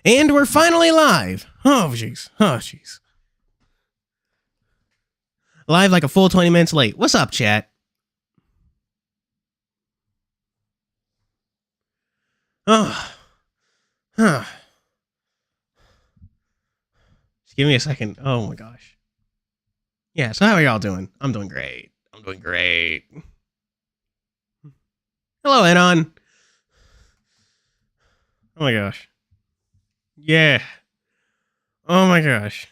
And we're finally live. Oh, jeez. Oh, jeez. Live like a full 20 minutes late. What's up, chat? Oh. Huh. Just give me a second. Oh, my gosh. Yeah, so how are y'all doing? I'm doing great. I'm doing great. Hello, Anon. Oh, my gosh. Yeah. Oh my gosh.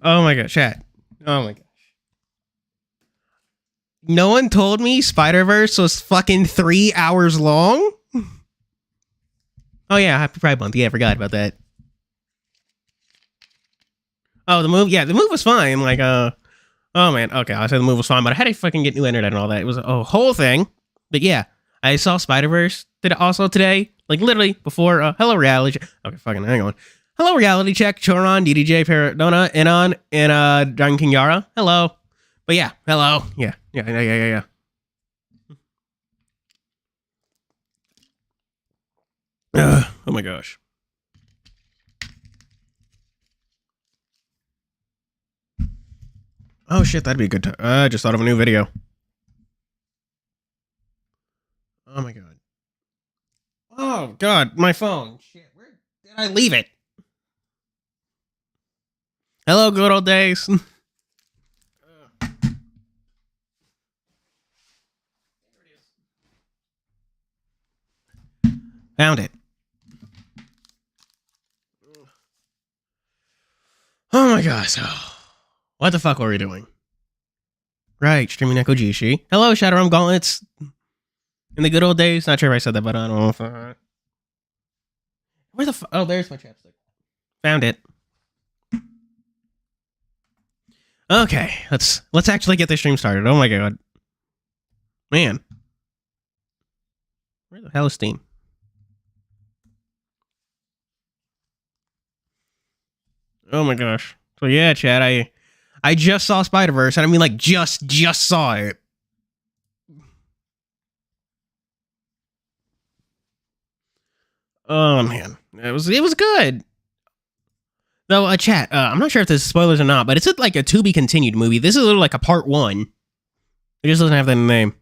Oh my gosh, chat. Oh my gosh. No one told me Spider-Verse was fucking 3 hours long? Oh yeah, Happy Pride Month. Yeah, I forgot about that. Oh, the move? Yeah, the move was fine. Like, oh man. Okay, I said the move was fine, but I had to fucking get new internet and all that. It was a whole thing. But yeah, I saw Spider-Verse also today. Like, literally, before, hello, reality check. Okay, fucking, hang on. Hello, reality check, Choron, DDJ, Paradona, Enon, and, Duncan Yara. Hello. But yeah, hello. Yeah. Oh my gosh. Oh shit, that'd be a good time. I just thought of a new video. Oh my god. Oh god, my phone. Shit, where did I leave it? Hello, good old days. Found it. Oh my gosh. What the fuck were we doing? Right, streaming Nekojishi. Hello, Shadowrun Gauntlets. In the good old days. Not sure if I said that, but I don't know if... Where the fuck? Oh, there's my chapstick. Found it. Okay, let's actually get this stream started. Oh my god. Man. Where the hell is Steam? Oh my gosh. So yeah, chat, I just saw Spider-Verse, and I mean like just saw it. Oh man. It was good. Though, chat, I'm not sure if this is spoilers or not, but it's like a to be continued movie. This is like a part 1. It just doesn't have that name.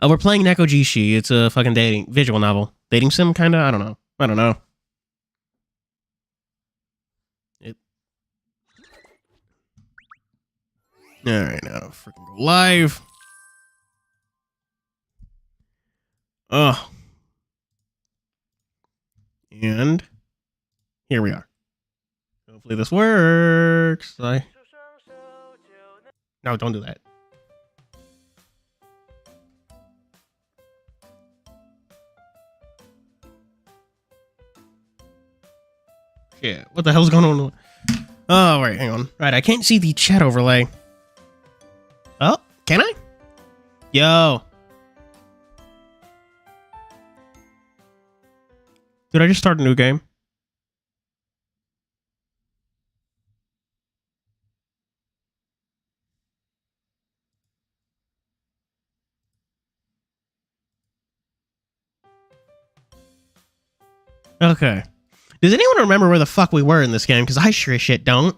We're playing Nekojishi. It's a fucking visual novel. Dating sim, kinda? I don't know. Alright, now freaking go live. Oh. And here we are. Hopefully this works. No, don't do that. Shit, what the hell's going on? Oh, wait, hang on. Right, I can't see the chat overlay. Oh, can I? Yo. Did I just start a new game? Okay. Does anyone remember where the fuck we were in this game? Because I sure as shit don't.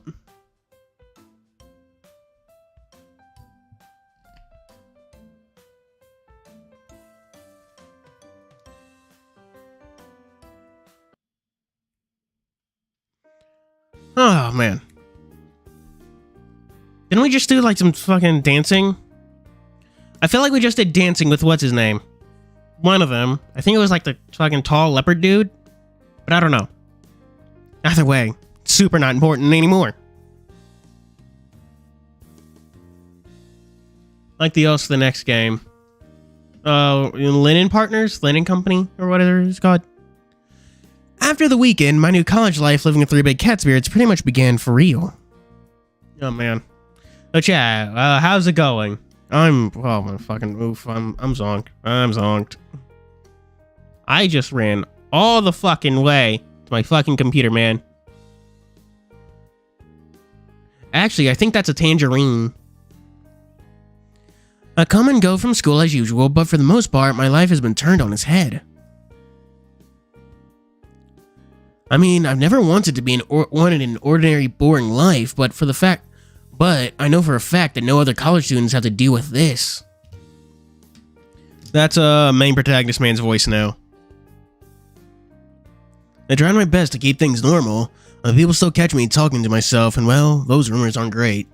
Oh, man. Didn't we just do, like, some fucking dancing? I feel like we just did dancing with what's his name? One of them. I think it was, like, the fucking tall leopard dude. But I don't know. Either way, super not important anymore. Like the next game. Linen Partners? Linen Company? Or whatever it's called. After the weekend, my new college life living with 3 big cat spirits pretty much began for real. Oh, man. So, chat, how's it going? Oh, my fucking oof. I'm zonked. I'm zonked. I just ran all the fucking way to my fucking computer, man. Actually, I think that's a tangerine. I come and go from school as usual, but for the most part, my life has been turned on its head. I mean, I've never wanted to be wanted an ordinary, boring life, but I know for a fact that no other college students have to deal with this. That's a main protagonist man's voice now. I tried my best to keep things normal, but people still catch me talking to myself, and well, those rumors aren't great.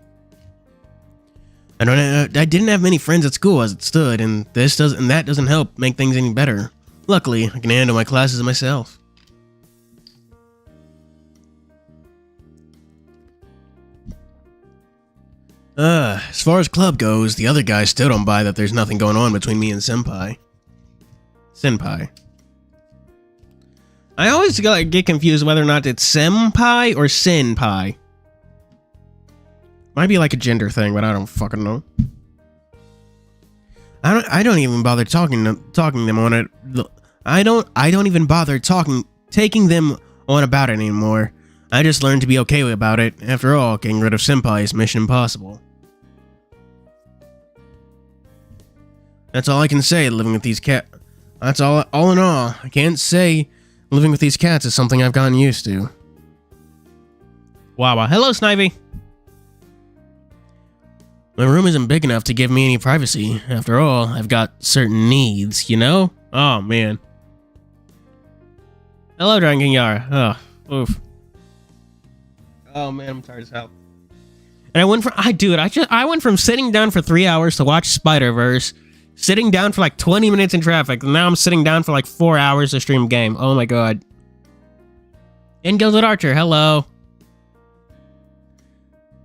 I didn't have many friends at school as it stood, and that doesn't help make things any better. Luckily, I can handle my classes myself. As far as club goes, the other guys still don't buy that there's nothing going on between me and Senpai. I always get confused whether or not it's Senpai or Senpai. Might be like a gender thing, but I don't fucking know. I don't even bother taking them on it. I don't even bother taking them on about it anymore. I just learned to be okay about it. After all, getting rid of Senpai is mission impossible. That's all I can say, living with these cats. That's all in all. I can't say living with these cats is something I've gotten used to. Wow. Hello, Snivy. My room isn't big enough to give me any privacy. After all, I've got certain needs, you know? Oh, man. Hello, Dragon Yara. Oh, oof. Oh, man, I'm tired as hell. And I went from sitting down for 3 hours to watch Spider-Verse, sitting down for like 20 minutes in traffic, and now I'm sitting down for like 4 hours to stream a game. Oh my god. And Gilded Archer, hello.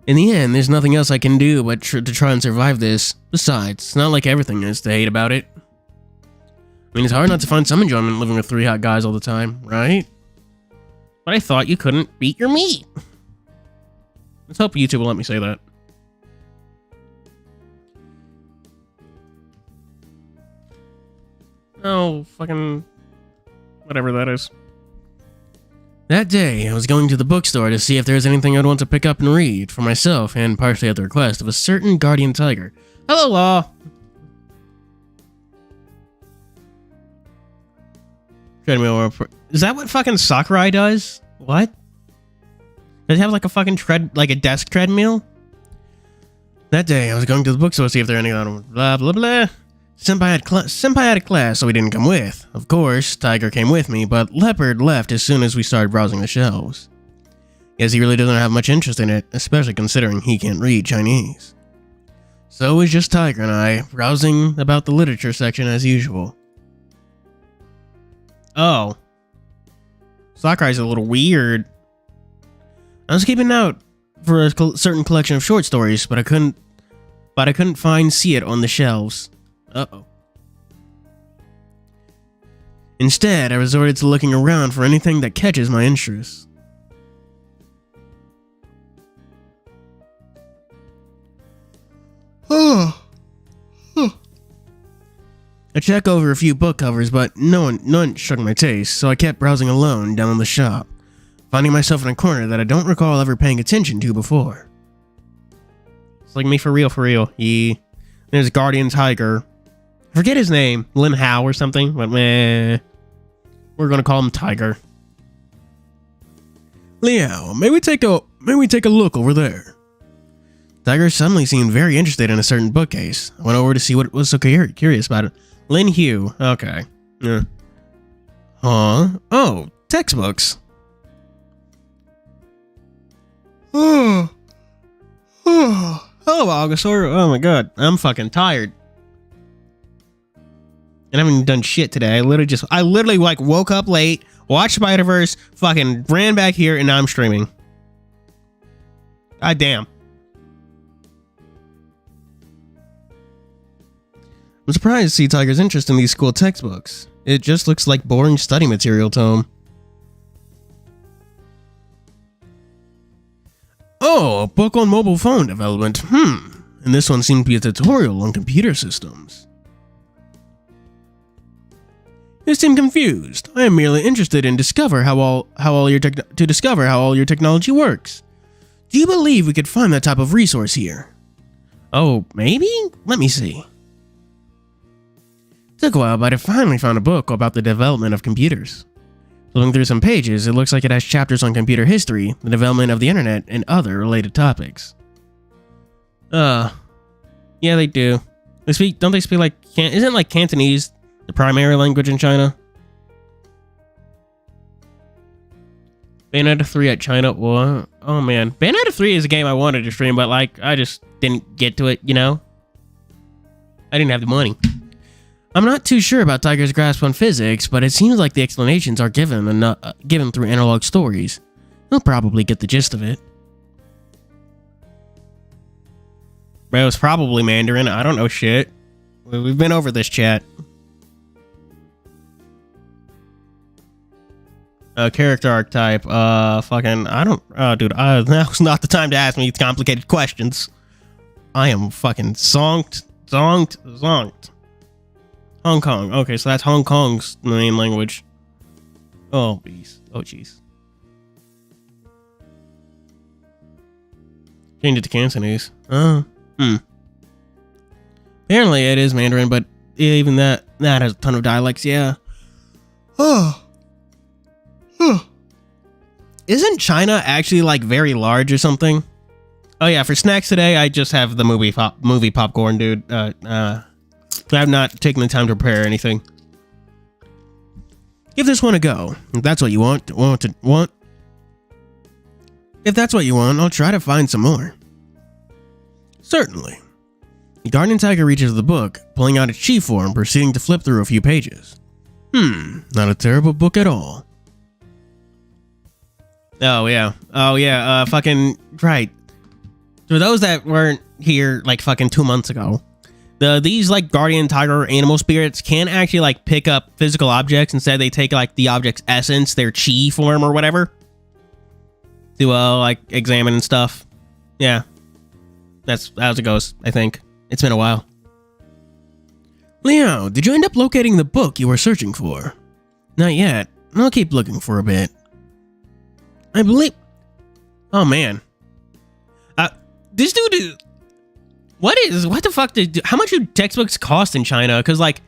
In the end, there's nothing else I can do but to try and survive this. Besides, it's not like everything is to hate about it. I mean, it's hard not to find some enjoyment living with 3 hot guys all the time, right? But I thought you couldn't beat your meat. Let's hope YouTube will let me say that. Oh, fucking... whatever that is. That day, I was going to the bookstore to see if there was anything I'd want to pick up and read for myself, and partially at the request of a certain guardian tiger. Hello, Law! Treadmill. Is that what fucking Sakurai does? What? Does it have like a fucking like a desk treadmill? That day, I was going to the bookstore to see if there were any blah blah blah. Senpai had a class, so he didn't come with. Of course, Tiger came with me, but Leopard left as soon as we started browsing the shelves. Guess he really doesn't have much interest in it, especially considering he can't read Chinese. So it was just Tiger and I, browsing about the literature section as usual. Oh. Sakurai's a little weird. I was keeping out for a certain collection of short stories, but I couldn't see it on the shelves. Uh-oh. Instead, I resorted to looking around for anything that catches my interest. I checked over a few book covers, but none struck my taste, so I kept browsing alone down in the shop, finding myself in a corner that I don't recall ever paying attention to before. It's like me for real. There's Guardian Tiger. I forget his name, Lin Hao or something, but meh. We're gonna call him Tiger. Liao, may we take a look over there? Tiger suddenly seemed very interested in a certain bookcase. I went over to see what was so curious about it. Lin Hugh. Okay. Yeah. Huh? Oh, textbooks. Hello, Augustor. Oh my god, I'm fucking tired. And I haven't done shit today. I literally like woke up late, watched Spider-Verse, fucking ran back here, and now I'm streaming. God damn. I'm surprised to see Tiger's interest in these school textbooks. It just looks like boring study material to him. Oh, a book on mobile phone development. And this one seemed to be a tutorial on computer systems. You seem confused. I am merely interested in discover how all your technology works. Do you believe we could find that type of resource here? Oh, maybe? Let me see. Took a while, but I finally found a book about the development of computers. Flipping through some pages, it looks like it has chapters on computer history, the development of the internet, and other related topics. Yeah, they do. Don't they speak like, isn't like Cantonese the primary language in China? Bayonetta 3 at China, what? Oh man, Bayonetta 3 is a game I wanted to stream, but like, I just didn't get to it, you know? I didn't have the money. I'm not too sure about Tiger's grasp on physics, but it seems like the explanations are given through analog stories. He'll probably get the gist of it. Bro, it's probably Mandarin. I don't know shit. We've been over this, chat. Character archetype. Fucking, I don't... dude, now's not the time to ask me complicated questions. I am fucking zonked. Hong Kong. Okay, so that's Hong Kong's main language. Oh, jeez. Oh, jeez. Change it to Cantonese. Apparently it is Mandarin, but even that has a ton of dialects, yeah. Isn't China actually like very large or something? Oh yeah, for snacks today, I just have the movie popcorn, dude. I've not taken the time to prepare anything. Give this one a go. If that's what you want. If that's what you want, I'll try to find some more. Certainly. The guardian tiger reaches the book, pulling out its chi form, proceeding to flip through a few pages. Not a terrible book at all. Oh yeah, fucking right. For those that weren't here like fucking 2 months ago, these like guardian tiger animal spirits can actually like pick up physical objects. Instead they take like the object's essence, their chi form or whatever, to like examine and stuff. Yeah, that's how it goes. I think it's been a while. Leo, did you end up locating the book you were searching for? Not yet. I'll keep looking for a bit. I believe... Oh man. This dude is... What the fuck how much do textbooks cost in China? Because like,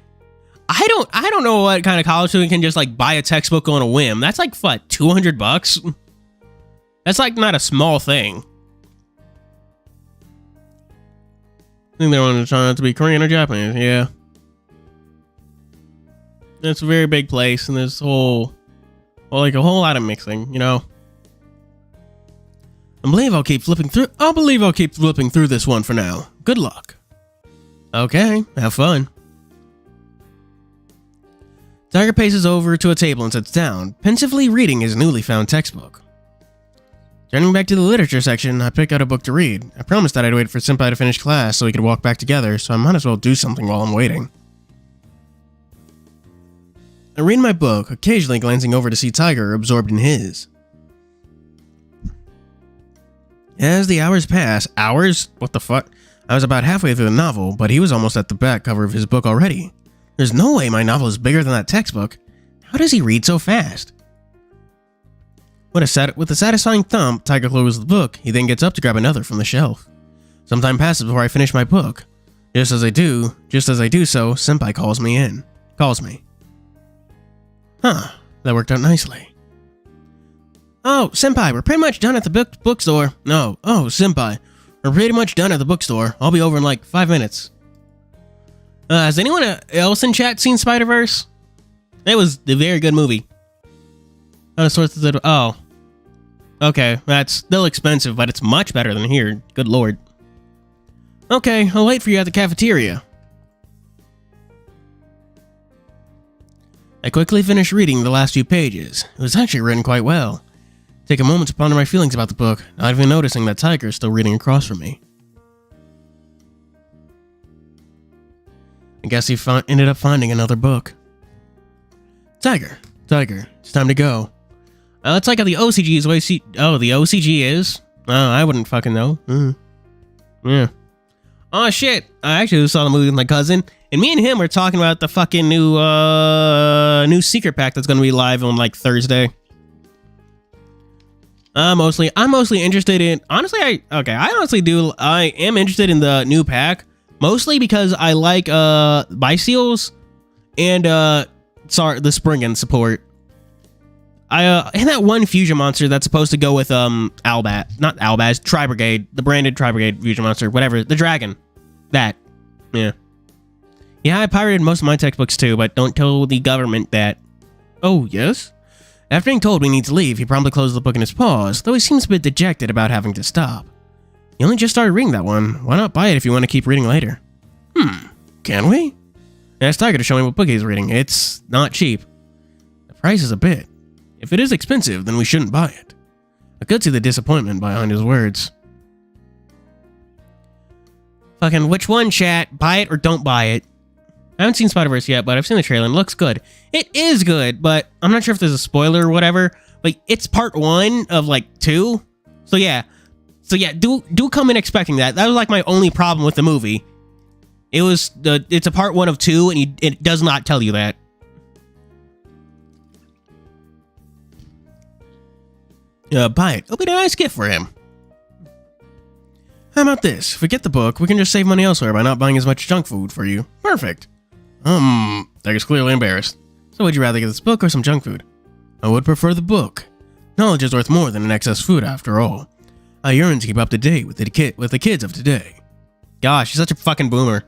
I don't know what kind of college student can just like buy a textbook on a whim. That's like what, $200? That's like not a small thing. I think they want China to be Korean or Japanese. Yeah. It's a very big place, and there's a whole lot of mixing, you know. I believe I'll keep flipping through this one for now. Good luck. Okay, have fun. Tiger paces over to a table and sits down, pensively reading his newly found textbook. Turning back to the literature section, I pick out a book to read. I promised that I'd wait for Senpai to finish class so we could walk back together, so I might as well do something while I'm waiting. I read my book, occasionally glancing over to see Tiger absorbed in his. As the hours pass, hours? What the fuck? I was about halfway through the novel, but he was almost at the back cover of his book already. There's no way my novel is bigger than that textbook. How does he read so fast? With a satisfying thump, Tiger closes the book. He then gets up to grab another from the shelf. Some time passes before I finish my book. Just as I do so, Senpai calls me. Huh, that worked out nicely. Oh, Senpai, we're pretty much done at the bookstore. No, oh, Senpai, we're pretty much done at the bookstore. I'll be over in like 5 minutes. Has anyone else in chat seen Spider-Verse? It was a very good movie. Oh, okay, that's still expensive, but it's much better than here. Good lord. Okay, I'll wait for you at the cafeteria. I quickly finished reading the last few pages. It was actually written quite well. Take a moment to ponder my feelings about the book, not even noticing that Tiger is still reading across from me. I guess he ended up finding another book. Tiger, it's time to go. Let's like how the OCG is the way the OCG is? I wouldn't fucking know. Yeah. Oh shit, I actually saw the movie with my cousin, and me and him were talking about the fucking new secret pack that's gonna be live on like Thursday. I'm mostly interested in, honestly, I am interested in the new pack, mostly because I like Biseals and the Springen support. And that one fusion monster that's supposed to go with not Albaz, Tri Brigade, the branded Tri Brigade fusion monster, whatever, the dragon. That. Yeah. Yeah, I pirated most of my textbooks too, but don't tell the government that. Oh, yes? After being told we need to leave, he promptly closed the book in his paws, though he seems a bit dejected about having to stop. You only just started reading that one. Why not buy it if you want to keep reading later? Can we? I asked Tiger to show me what book he's reading. It's not cheap. The price is a bit. If it is expensive, then we shouldn't buy it. I could see the disappointment behind his words. Fucking which one, chat? Buy it or don't buy it? I haven't seen Spider-Verse yet, but I've seen the trailer and it looks good. It is good, but I'm not sure if there's a spoiler or whatever. Like, it's part 1 of, like, 2. So yeah, do come in expecting that. That was, like, my only problem with the movie. It's a part 1 of 2, and it does not tell you that. Buy it. It'll be a nice gift for him. How about this? If we get the book, we can just save money elsewhere by not buying as much junk food for you. Perfect. Tiger's clearly embarrassed. So would you rather get this book or some junk food? I would prefer the book. Knowledge is worth more than an excess food after all. I yearn to keep up to date with the kids of today. Gosh, she's such a fucking boomer.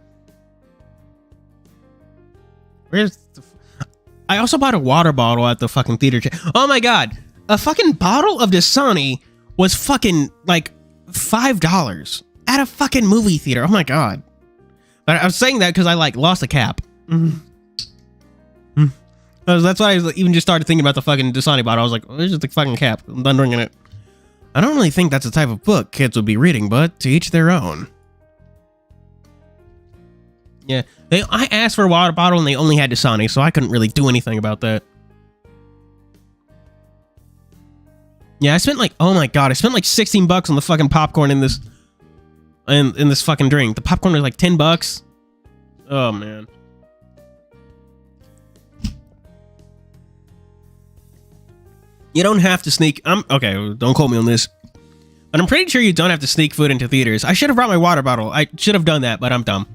I also bought a water bottle at the fucking theater. Oh my god. A fucking bottle of Dasani was fucking like $5 at a fucking movie theater. Oh my god. But I was saying that because I like lost a cap. That's why I even just started thinking about the fucking Dasani bottle. I was like, oh, there's just a fucking cap. I'm done drinking it. I don't really think that's the type of book kids would be reading, but to each their own. Yeah, I asked for a water bottle and they only had Dasani, so I couldn't really do anything about that. Yeah, I spent like, oh my god, I spent like $16 on the fucking popcorn in this fucking drink. The popcorn was like $10. Oh man. You don't have to sneak. Okay, don't quote me on this. But I'm pretty sure you don't have to sneak food into theaters. I should have brought my water bottle. I should have done that, but I'm dumb.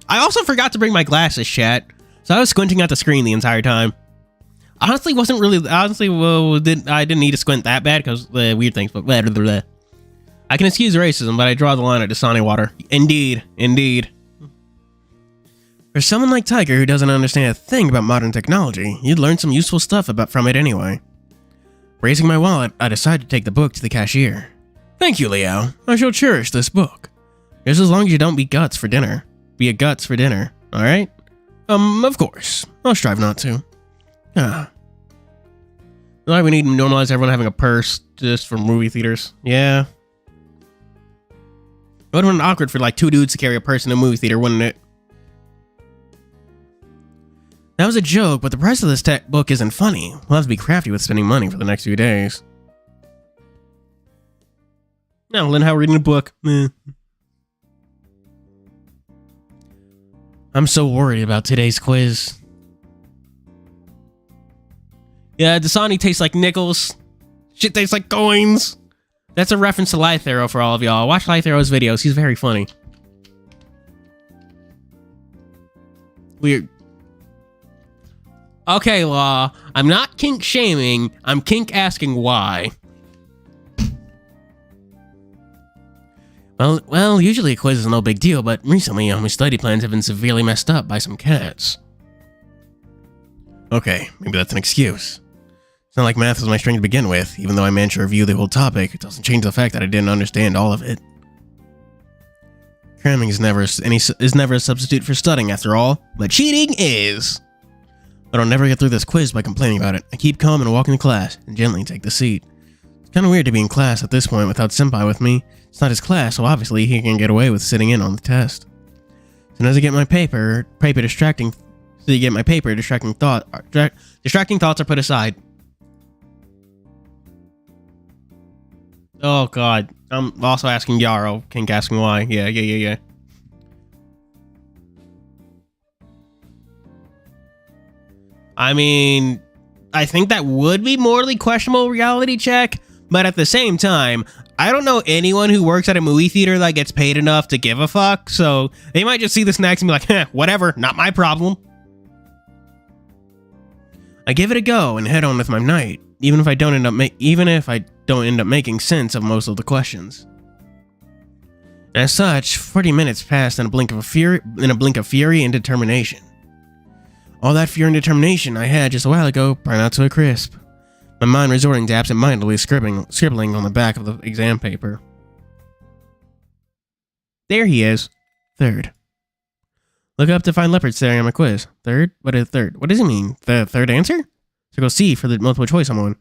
I also forgot to bring my glasses, chat. So I was squinting at the screen the entire time. Honestly, I didn't need to squint that bad because weird things, but blah, blah, blah. I can excuse racism, but I draw the line at Dasani water. Indeed. For someone like Tiger who doesn't understand a thing about modern technology, you'd learn some useful stuff from it anyway. Raising my wallet, I decided to take the book to the cashier. Thank you, Leo. I shall cherish this book. Just as long as you don't be a guts for dinner, alright? Of course. I'll strive not to. Why we need to normalize everyone having a purse just for movie theaters. Yeah. It would have been awkward for like 2 dudes to carry a purse in a movie theater, wouldn't it? That was a joke, but the price of this tech book isn't funny. We'll have to be crafty with spending money for the next few days. Now, learn how reading a book. I'm so worried about today's quiz. Yeah, Dasani tastes like nickels. Shit tastes like coins. That's a reference to Lythero for all of y'all. Watch Lythero's videos. He's very funny. Weird. Okay, Law. I'm not kink shaming. I'm kink asking why. Well, usually a quiz is no big deal, but recently my study plans have been severely messed up by some cats. Okay, maybe that's an excuse. It's not like math was my strength to begin with. Even though I managed to review the whole topic, it doesn't change the fact that I didn't understand all of it. Cramming is never a substitute for studying after all, but cheating is. But I'll never get through this quiz by complaining about it. I keep calm and walk into class and gently take the seat. It's kind of weird to be in class at this point without Senpai with me. It's not his class, so obviously he can get away with sitting in on the test. As soon as I get my distracting thoughts are put aside. Oh god, I'm also asking Yarrow, kink asking why. Yeah. I mean, I think that would be morally questionable reality check, but at the same time, I don't know anyone who works at a movie theater that gets paid enough to give a fuck, so they might just see the snacks and be like, whatever, not my problem. I give it a go and head on with my night, even if I don't end up making sense of most of the questions. As such, 40 minutes passed in a blink of fury and determination. All that fury and determination I had just a while ago burned out to a crisp, my mind resorting to absent-mindedly scribbling on the back of the exam paper. There he is. Third. Look up to find Leopard staring at my quiz. Third? What is third? What does it mean? The third answer? So go C for the multiple choice I'm on.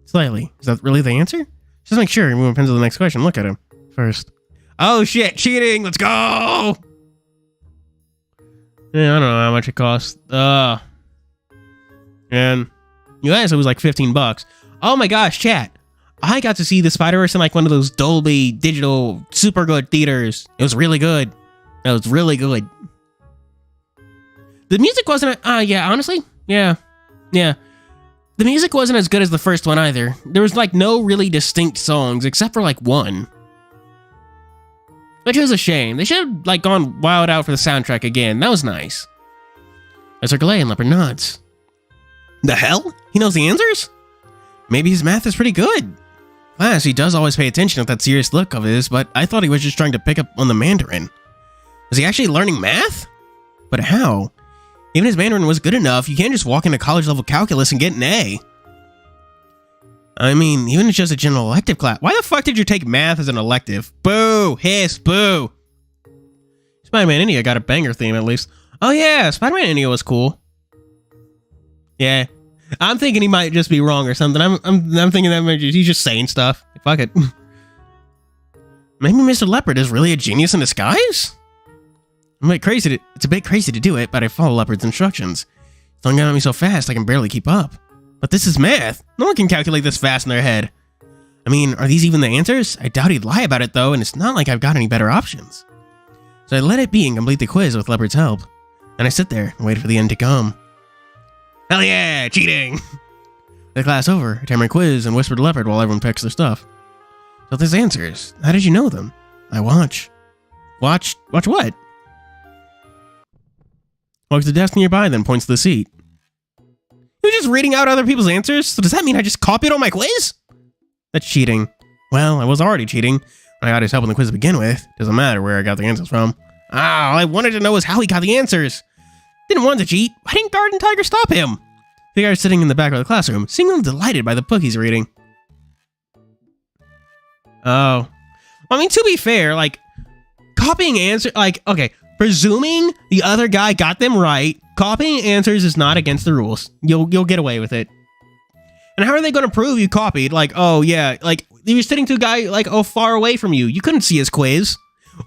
Slightly. Is that really the answer? Just make sure. Move pencil to the next question. Look at him first. Oh shit! Cheating! Let's go! Yeah, I don't know how much it costs. And you guys, it was like $15. Oh my gosh, chat! I got to see the Spider-Verse in like one of those Dolby Digital super good theaters. It was really good. It was really good. The music wasn't. Yeah, honestly, yeah. The music wasn't as good as the first one either. There was like no really distinct songs except for like one. Which was a shame. They should have like gone wild out for the soundtrack again. That was nice. I circle A and Leopard nods. The hell? He knows the answers? Maybe his math is pretty good. Class, he does always pay attention with that serious look of his, but I thought he was just trying to pick up on the Mandarin. Was he actually learning math? But how? Even his Mandarin was good enough, you can't just walk into college-level calculus and get an A. I mean, even if it's just a general elective class. Why the fuck did you take math as an elective? Boo! Hiss! Boo! Spider-Man India got a banger theme, at least. Oh yeah, Spider-Man India was cool. Yeah. I'm thinking he might just be wrong or something. I'm thinking that he's just saying stuff. Fuck it. Maybe Mr. Leopard is really a genius in disguise? It's a bit crazy to do it, but I follow Leopard's instructions. It's throwing out at me so fast I can barely keep up. But this is math. No one can calculate this fast in their head. I mean, are these even the answers? I doubt he'd lie about it though, and it's not like I've got any better options. So I let it be and complete the quiz with Leopard's help. And I sit there and wait for the end to come. Hell yeah, cheating! The class over, I take my quiz and whisper to Leopard while everyone picks their stuff. So there's answers. How did you know them? I watch. Watch what? Walks to the desk nearby, then points to the seat. You're just reading out other people's answers? So does that mean I just copied on my quiz? That's cheating. Well, I was already cheating. I got his help in the quiz to begin with. Doesn't matter where I got the answers from. All I wanted to know is how he got the answers. Didn't want to cheat. Why didn't Guard and Tiger stop him? The guy was sitting in the back of the classroom, seemingly delighted by the book he's reading. Oh. I mean, to be fair, like, copying answers, like, okay, presuming the other guy got them right, copying answers is not against the rules. You'll get away with it. And how are they going to prove you copied? Like, oh yeah, like, you're sitting to a guy, like, oh, far away from you. You couldn't see his quiz.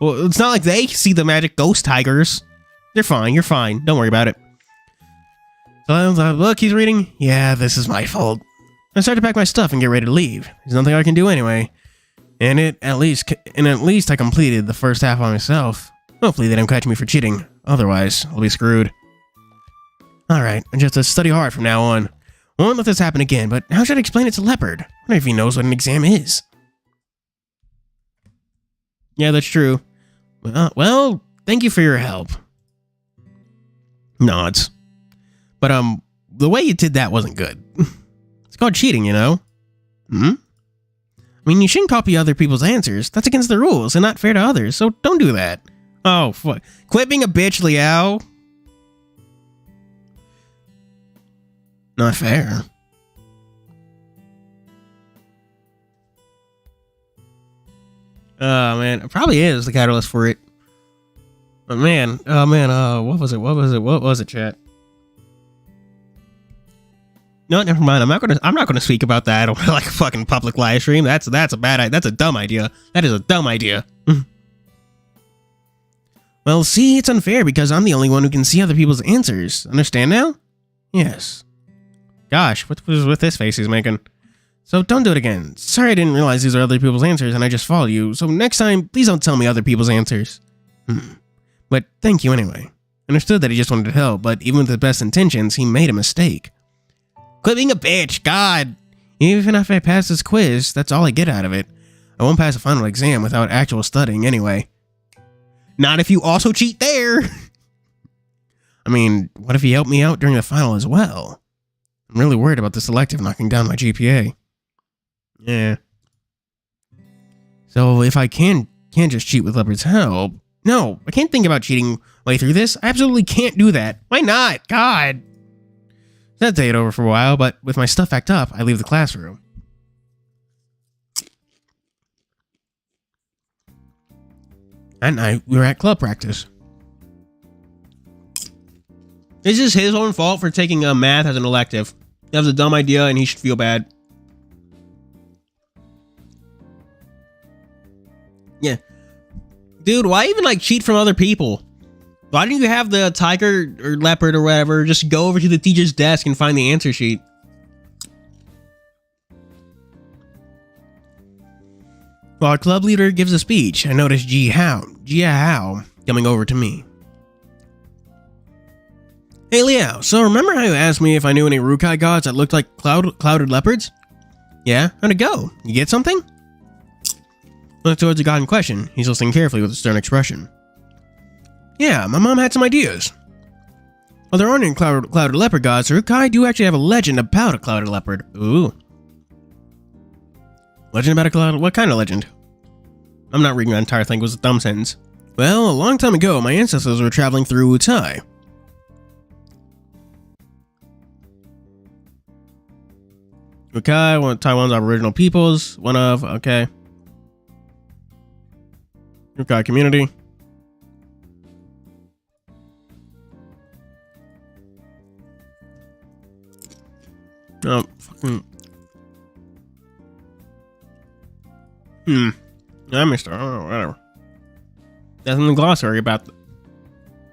Well, it's not like they see the magic ghost tigers. They're fine, you're fine. Don't worry about it. So, look, he's reading. Yeah, this is my fault. I start to pack my stuff and get ready to leave. There's nothing I can do anyway. And at least I completed the first half on myself. Hopefully they don't catch me for cheating. Otherwise, I'll be screwed. Alright, I just have to study hard from now on. I won't let this happen again, but how should I explain it to Leopard? I wonder if he knows what an exam is. Yeah, that's true. Well, thank you for your help. Nods. But, the way you did that wasn't good. It's called cheating, you know? I mean, you shouldn't copy other people's answers. That's against the rules and not fair to others, so don't do that. Oh, fuck. Quit being a bitch, Liao. Not fair. Oh, man. It probably is the catalyst for it. But man, what was it, chat? No, never mind. I'm not gonna speak about that on like a fucking public live stream. That's a bad idea. That's a dumb idea. That is a dumb idea. Well, see, it's unfair because I'm the only one who can see other people's answers. Understand now? Yes. Gosh, what was with this face he's making? So don't do it again. Sorry I didn't realize these are other people's answers and I just followed you. So next time, please don't tell me other people's answers. But thank you anyway. Understood that he just wanted to help, but even with the best intentions, he made a mistake. Quit being a bitch, God! Even if I pass this quiz, that's all I get out of it. I won't pass a final exam without actual studying anyway. Not if you also cheat there! I mean, what if he helped me out during the final as well? I'm really worried about this elective knocking down my GPA. Yeah. So if I can't just cheat with Leopard's help... No, I can't think about cheating way through this. I absolutely can't do that. Why not? God! That day over for a while, but with my stuff packed up, I leave the classroom. At night, we were at club practice. This is his own fault for taking math as an elective. That was a dumb idea and he should feel bad. Yeah. Dude, why even like cheat from other people? Why didn't you have the tiger or leopard or whatever just go over to the teacher's desk and find the answer sheet? While our club leader gives a speech, I notice Jia Hao coming over to me. Hey Liao, so remember how you asked me if I knew any Rukai gods that looked like clouded leopards? Yeah, how'd it go? You get something? Look towards the god in question. He's listening carefully with a stern expression. Yeah, my mom had some ideas. Well, there aren't any clouded leopard gods, Rukai do actually have a legend about a clouded leopard. Ooh. Legend about a cloud? What kind of legend? I'm not reading that entire thing, it was a thumb sentence. Well, a long time ago, my ancestors were traveling through Wutai. Rukai, one of Taiwan's aboriginal peoples, okay. Rukai community. Oh, fucking... I missed her. Oh, whatever. That's in the glossary about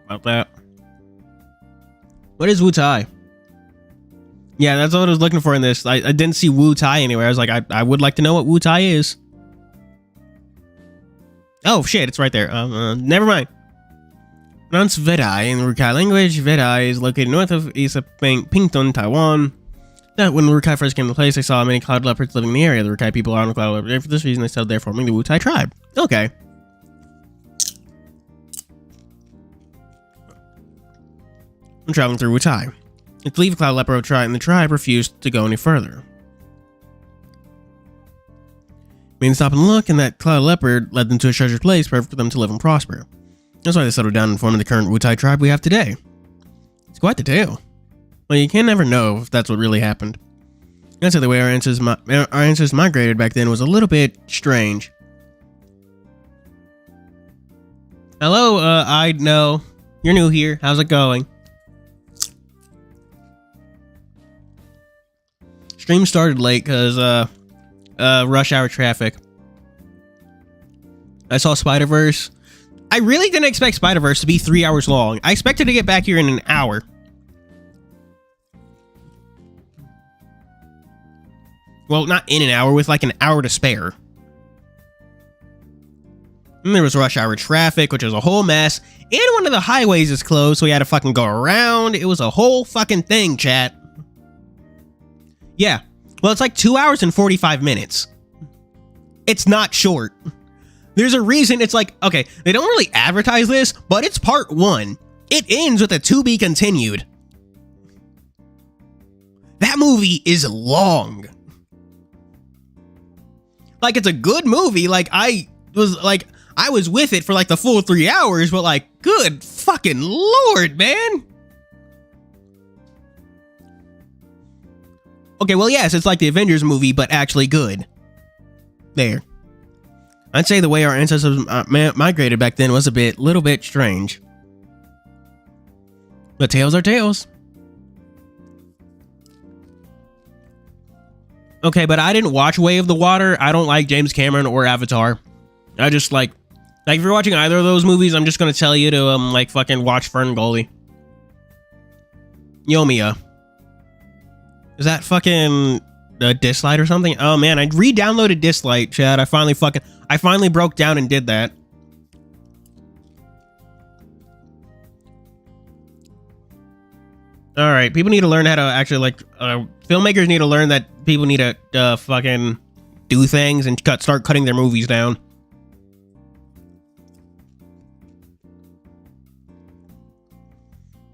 that. What is Wutai? Yeah, that's what I was looking for in this. I didn't see Wutai anywhere. I was like, I would like to know what Wutai is. Oh shit, it's right there. Never mind. Pronounced Vedai in Rukai language. Vedai is located north of east of Pingtung, Taiwan. That when Rukai first came to place, they saw many cloud leopards living in the area. The Rukai people are on the cloud leopard. For this reason, they settled there, forming the Wutai tribe. Okay. I'm traveling through Wutai. It's leave cloud leopard tribe, and the tribe refused to go any further. We didn't stop and look, and that cloud leopard led them to a treasured place perfect for them to live and prosper. That's why they settled down and formed the current Wutai tribe we have today. It's quite the tale. Well, you can never know if that's what really happened. That's how the way our ancestors migrated back then was a little bit strange. Hello, I know. You're new here. How's it going? Stream started late because, rush hour traffic. I saw Spider-Verse. I really didn't expect Spider-Verse to be 3 hours long. I expected to get back here in an hour. Well, not in an hour, with like an hour to spare. And there was rush hour traffic, which was a whole mess. And one of the highways is closed, so we had to fucking go around. It was a whole fucking thing, chat. Yeah. Well, it's like 2 hours and 45 minutes. It's not short. There's a reason it's like, okay, they don't really advertise this, but it's part 1. It ends with a to be continued. That movie is long. Like, it's a good movie. Like, I was with it for like the full 3 hours, but like, good fucking lord, man. Okay, well, yes, it's like the Avengers movie, but actually good. There. I'd say the way our ancestors migrated back then was a little bit strange. But tales are tales. Okay, but I didn't watch Way of the Water. I don't like James Cameron or Avatar. I just like if you're watching either of those movies, I'm just gonna tell you to like fucking watch Fern Gully. Yomiya. Is that fucking a Dislight or something? Oh man, I re-downloaded Dislight, Chad. I finally broke down and did that. All right, people need to learn how to actually like. Filmmakers need to learn that people need to fucking do things and start cutting their movies down.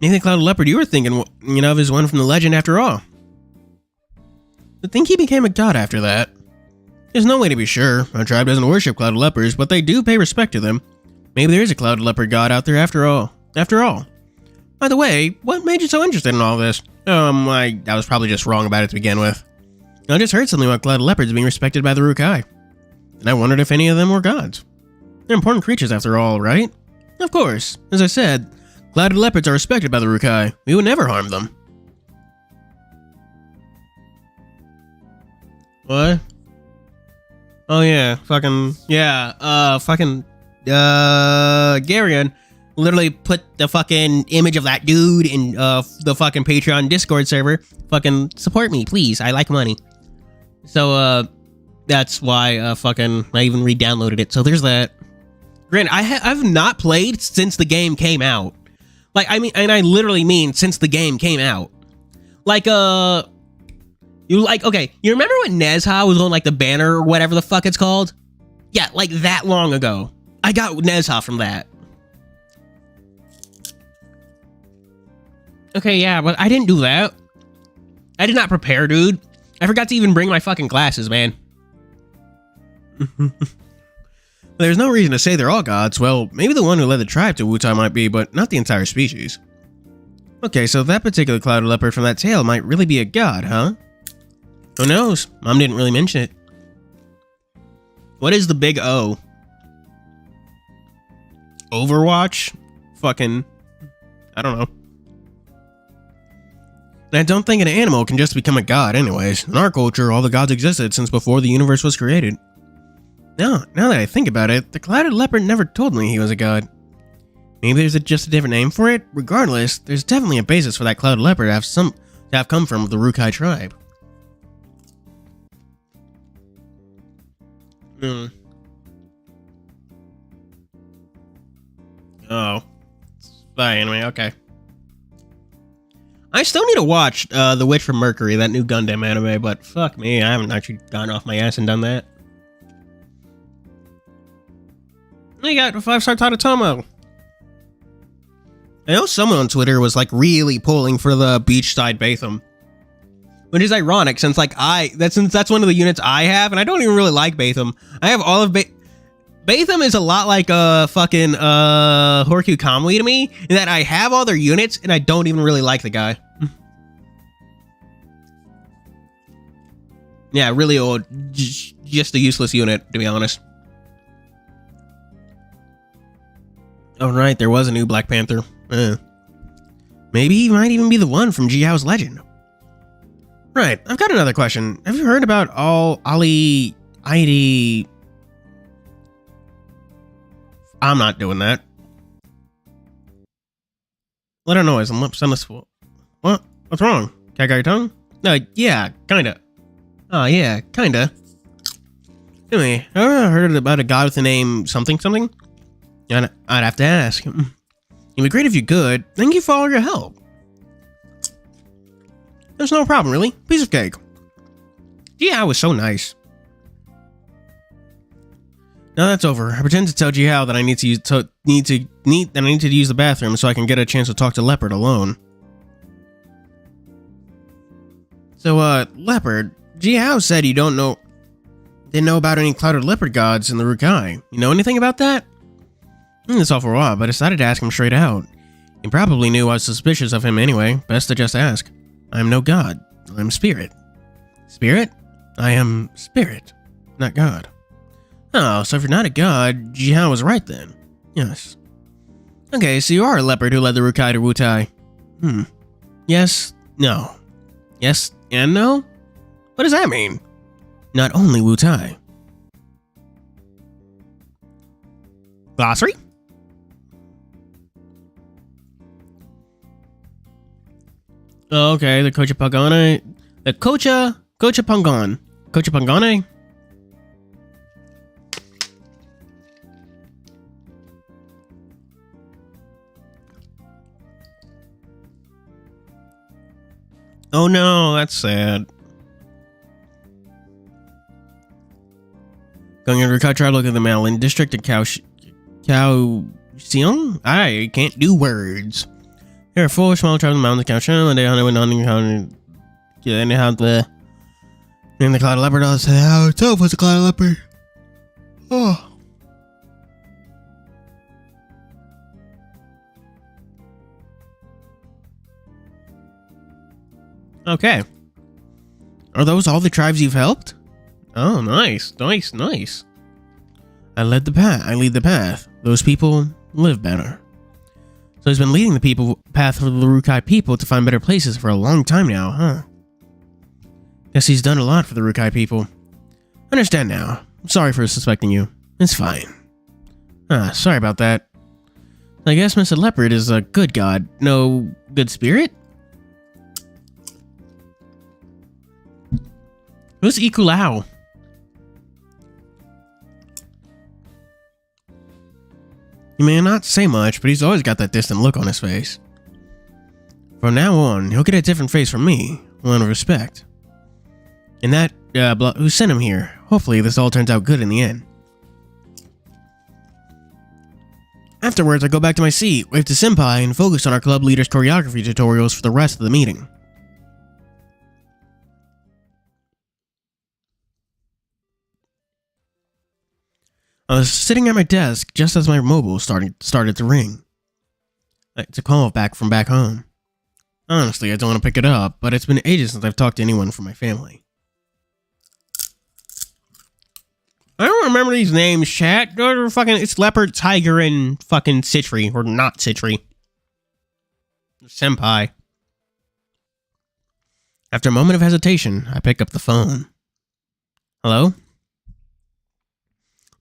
Nathan Cloud Leopard, you were thinking, of, is one from the legend after all. but think he became a god after that. There's no way to be sure. Our tribe doesn't worship clouded leopards, but they do pay respect to them. Maybe there is a clouded leopard god out there after all. By the way, what made you so interested in all this? I was probably just wrong about it to begin with. I just heard something about clouded leopards being respected by the Rukai. And I wondered if any of them were gods. They're important creatures after all, right? Of course. As I said, clouded leopards are respected by the Rukai. We would never harm them. What? Oh yeah, Garion literally put the fucking image of that dude in the fucking Patreon Discord server. Fucking support me, please. I like money. So that's why I even re-downloaded it. So there's that. Granted, I've not played since the game came out. Like, I mean, and I literally mean since the game came out. Like, you remember when Nezha was on, like, the banner or whatever the fuck it's called? Yeah, like, that long ago. I got Nezha from that. Okay, yeah, but I didn't do that. I did not prepare, dude. I forgot to even bring my fucking glasses, man. There's no reason to say they're all gods. Well, maybe the one who led the tribe to Wutai might be, but not the entire species. Okay, so that particular clouded leopard from that tail might really be a god, huh? Who knows? Mom didn't really mention it. What is the big O? Overwatch? Fucking... I don't know. And I don't think an animal can just become a god anyways. In our culture, all the gods existed since before the universe was created. Now that I think about it, the clouded leopard never told me he was a god. Maybe there's just a different name for it? Regardless, there's definitely a basis for that clouded leopard to have come from the Rukai tribe. Oh. Spy anime, okay. I still need to watch The Witch from Mercury, that new Gundam anime, but fuck me, I haven't actually gone off my ass and done that. I got a 5-star Tadatomo. I know someone on Twitter was like really pulling for the beachside Bathum, which is ironic since like that's one of the units I have, and I don't even really like Bathum. I have all of Bathum is a lot like fucking Horikyu Kamui to me, in that I have all their units and I don't even really like the guy. Yeah, really old, just a useless unit to be honest. Oh right, there was a new Black Panther. Maybe he might even be the one from Jiao's legend. Right, I've got another question. Have you heard about Ali ID? I'm not doing that. Let her noise. I'm lips on the swell. What? What's wrong? Cat got your tongue? Yeah, kinda. Oh, yeah, kinda. Anyway, have you ever heard about a god with the name something something? I'd have to ask. It'd be great if you could. Thank you for all your help. There's no problem, really. Piece of cake. Yeah, I was so nice. Now that's over. I pretend to tell Jiao that I need to use the bathroom so I can get a chance to talk to Leopard alone. So, Leopard, Jiao said you didn't know about any clouded leopard gods in the Rukai. You know anything about that? It's all for a while, but I decided to ask him straight out. He probably knew I was suspicious of him anyway. Best to just ask. I'm no god. I'm spirit. Spirit? I am spirit, not god. Oh, so if you're not a god, Jiao was right then. Yes. Okay, so you are a leopard who led the Rukai to Wutai. Yes, no. Yes and no? What does that mean? Not only Wutai. Glossary? Oh, okay, the Kocha Pangane. The Kocha Pangan. Kocha Pangane? Oh no, that's sad. Going into Rukai tribe, look at the Malin district of Kaohsiung? I can't do words. There are 4 small tribes in the mountains of Kaohsiung, and they hunt and they have the And the cloud leopard all said, "Oh, itself was a cloud leopard." Oh. Okay. Are those all the tribes you've helped? Oh, nice. I lead the path. Those people live better. So he's been leading the path for the Rukai people to find better places for a long time now, huh? Guess he's done a lot for the Rukai people. Understand now. I'm sorry for suspecting you. It's fine. Sorry about that. I guess Mr. Leopard is a good god. No good spirit? Who's Ikulao? He may not say much, but he's always got that distant look on his face. From now on, he'll get a different face from me, one of respect. And that, who sent him here? Hopefully this all turns out good in the end. Afterwards, I go back to my seat, wave to Senpai, and focus on our club leader's choreography tutorials for the rest of the meeting. I was sitting at my desk just as my mobile started to ring. It's a call back from back home. Honestly, I don't want to pick it up, but it's been ages since I've talked to anyone from my family. I don't remember these names, chat. It's Leopard, Tiger, and fucking Citri. Or not Citri. Senpai. After a moment of hesitation, I pick up the phone. Hello?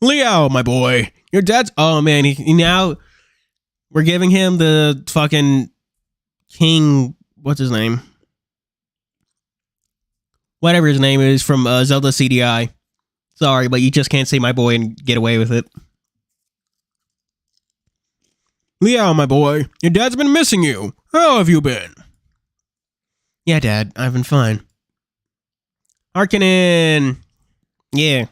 Leo, my boy. Your dad's... Oh, man. He now... We're giving him the fucking... King... What's his name? Whatever his name is from Zelda CDI. Sorry, but you just can't say my boy and get away with it. Leo, my boy. Your dad's been missing you. How have you been? Yeah, Dad. I've been fine. Harkonnen. Yeah.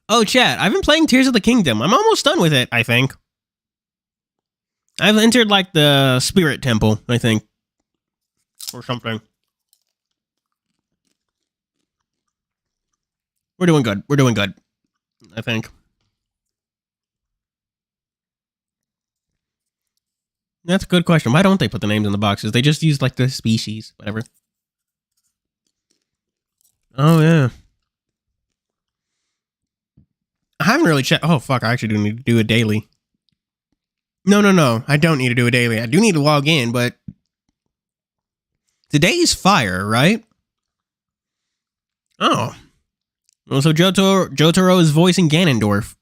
Oh, chat, I've been playing Tears of the Kingdom. I'm almost done with it, I think. I've entered, like, the Spirit Temple, I think. Or something. We're doing good. I think. That's a good question. Why don't they put the names in the boxes? They just use, like, the species. Whatever. Oh, yeah. I haven't really checked. Oh, fuck. I actually do need to do a daily. No. I don't need to do a daily. I do need to log in, but... Today's fire, right? Oh. Well, so Jotaro is voicing Ganondorf.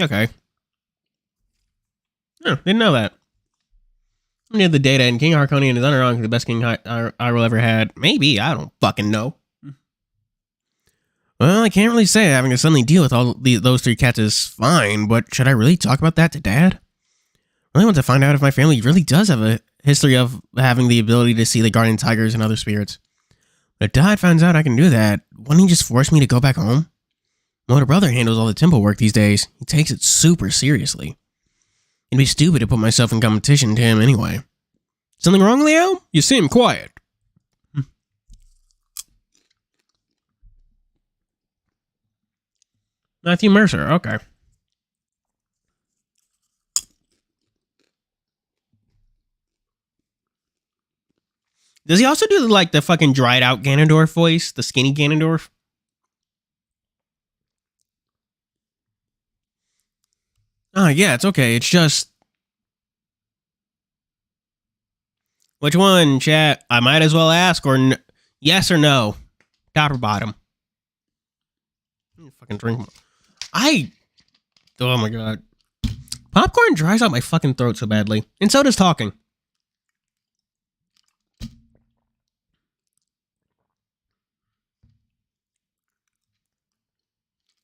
Okay. Oh, didn't know that. I need the data, and King Harkonnen is unironically the best king Hyrule ever had. Maybe. I don't fucking know. Well, I can't really say having to suddenly deal with all those three cats is fine, but should I really talk about that to Dad? I really want to find out if my family really does have a history of having the ability to see the guardian tigers and other spirits. But if Dad finds out I can do that, wouldn't he just force me to go back home? My older brother handles all the temple work these days. He takes it super seriously. It'd be stupid to put myself in competition to him anyway. Something wrong, Leo? You seem quiet. Matthew Mercer, okay. Does he also do, like, the fucking dried out Ganondorf voice? The skinny Ganondorf? Oh, yeah, it's okay. It's just... Which one, chat? I might as well ask, or yes or no? Top or bottom? Fucking drink more. Oh my god. Popcorn dries out my fucking throat so badly. And so does talking.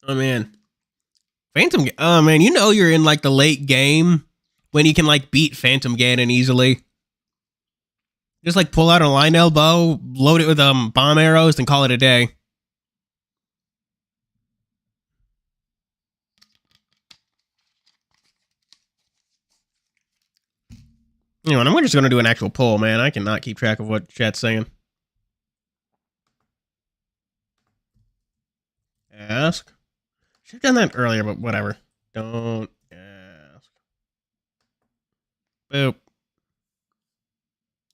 Oh man. Oh man, you know you're in like the late game when you can like beat Phantom Ganon easily. Just like pull out a line elbow, load it with bomb arrows, and call it a day. Anyway, I'm just going to do an actual poll, man. I cannot keep track of what chat's saying. ask. Should have done that earlier, but whatever. Don't ask. Boop.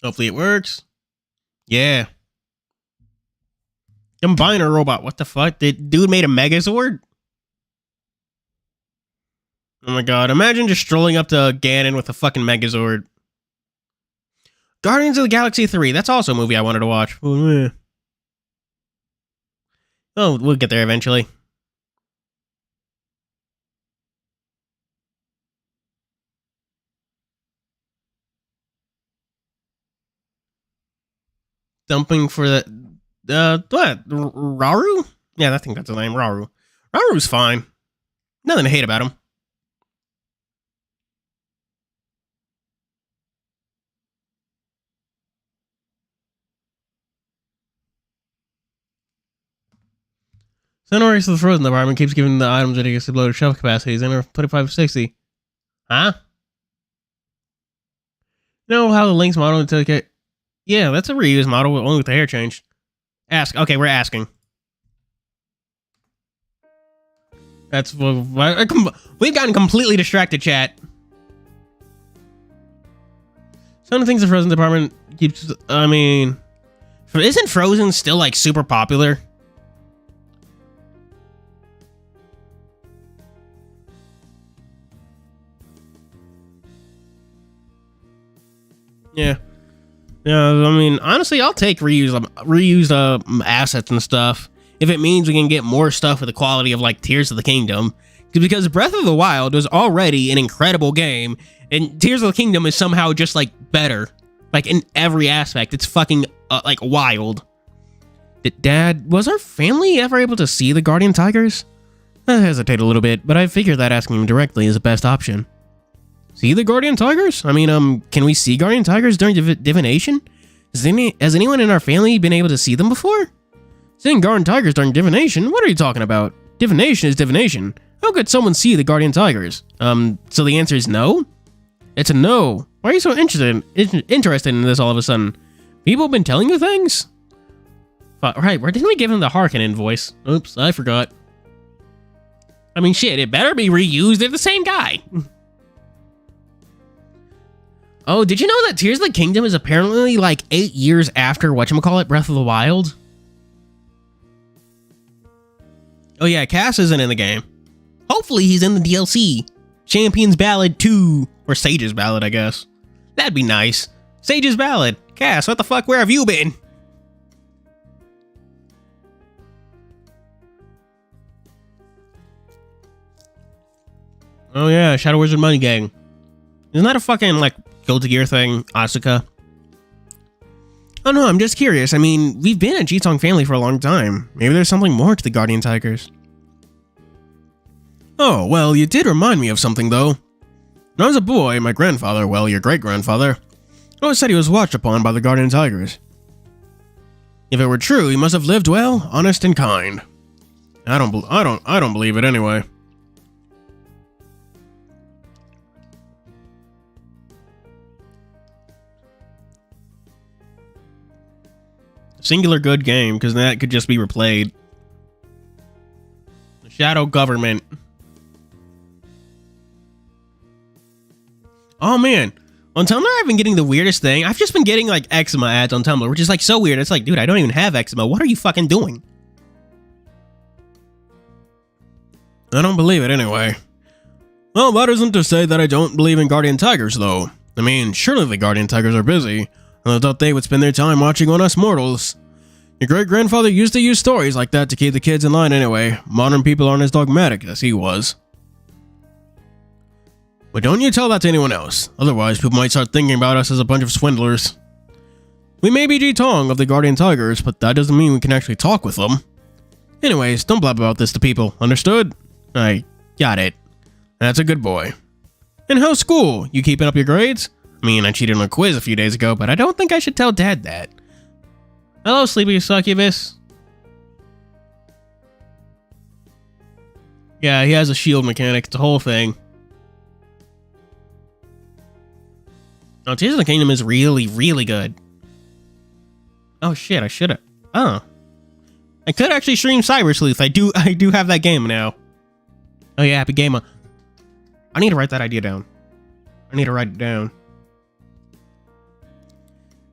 Hopefully it works. Yeah. Combiner robot. What the fuck? Dude made a Megazord? Oh my god. Imagine just strolling up to Ganon with a fucking Megazord. Guardians of the Galaxy 3. That's also a movie I wanted to watch. Oh, we'll get there eventually. Dumping for the what? Rauru? Yeah, I think that's the name. Rauru. Rauru's fine. Nothing to hate about him. Sonoris of the Frozen Department keeps giving the items that he gets loaded shelf capacities in 2560. Huh? You know how the Link's model until it get... Yeah, that's a reused model, only with the hair changed. Ask. Okay, we're asking. That's... We've gotten completely distracted, chat. Some of the things the Frozen Department keeps... I mean... Isn't Frozen still, like, super popular? Yeah. Yeah, I mean, honestly, I'll take reused assets and stuff if it means we can get more stuff with the quality of, like, Tears of the Kingdom. Because Breath of the Wild was already an incredible game, and Tears of the Kingdom is somehow just, like, better. Like, in every aspect. It's fucking, like, wild. Dad, was our family ever able to see the Guardian Tigers? I hesitate a little bit, but I figured that asking him directly is the best option. See the Guardian Tigers? I mean, can we see Guardian Tigers during divination? Has anyone in our family been able to see them before? Seeing Guardian Tigers during divination? What are you talking about? Divination is divination. How could someone see the Guardian Tigers? So the answer is no? It's a no. Why are you so interested in this all of a sudden? People have been telling you things? Right, where didn't we give him the Harkonnen voice? Oops, I forgot. I mean, shit, it better be reused. They're the same guy. Oh, did you know that Tears of the Kingdom is apparently like 8 years after whatchamacallit, Breath of the Wild? Oh yeah, Cass isn't in the game. Hopefully he's in the DLC. Champion's Ballad 2. Or Sage's Ballad, I guess. That'd be nice. Sage's Ballad. Cass, what the fuck, where have you been? Oh yeah, Shadow Wizard Money Gang. Isn't that a fucking, like, Guilty Gear thing, Asuka? Oh no, I'm just curious. I mean, we've been a Jitong family for a long time. Maybe there's something more to the Guardian Tigers. Oh, well, you did remind me of something, though. When I was a boy, my grandfather, well, your great-grandfather, always said he was watched upon by the Guardian Tigers. If it were true, he must have lived well, honest, and kind. I don't believe it anyway. Singular good game, because that could just be replayed. The Shadow Government. Oh man, on Tumblr I've been getting the weirdest thing. I've just been getting like eczema ads on Tumblr, which is like so weird. It's like, dude, I don't even have eczema. What are you fucking doing? I don't believe it anyway. Well, that isn't to say that I don't believe in Guardian Tigers, though. I mean, surely the Guardian Tigers are busy. I thought they would spend their time watching on us mortals. Your great-grandfather used to use stories like that to keep the kids in line anyway. Modern people aren't as dogmatic as he was. But don't you tell that to anyone else. Otherwise, people might start thinking about us as a bunch of swindlers. We may be Jitong of the Guardian Tigers, but that doesn't mean we can actually talk with them. Anyways, don't blab about this to people, understood? I got it. That's a good boy. And how's school? You keeping up your grades? I mean, I cheated on a quiz a few days ago, but I don't think I should tell Dad that. Hello, sleepy succubus. Yeah, he has a shield mechanic. It's a whole thing. Oh, Tears of the Kingdom is really, really good. Oh shit, I should've. Oh. I could actually stream Cyber Sleuth. I do have that game now. Oh yeah, Happy Gamer. I need to write that idea down. I need to write it down.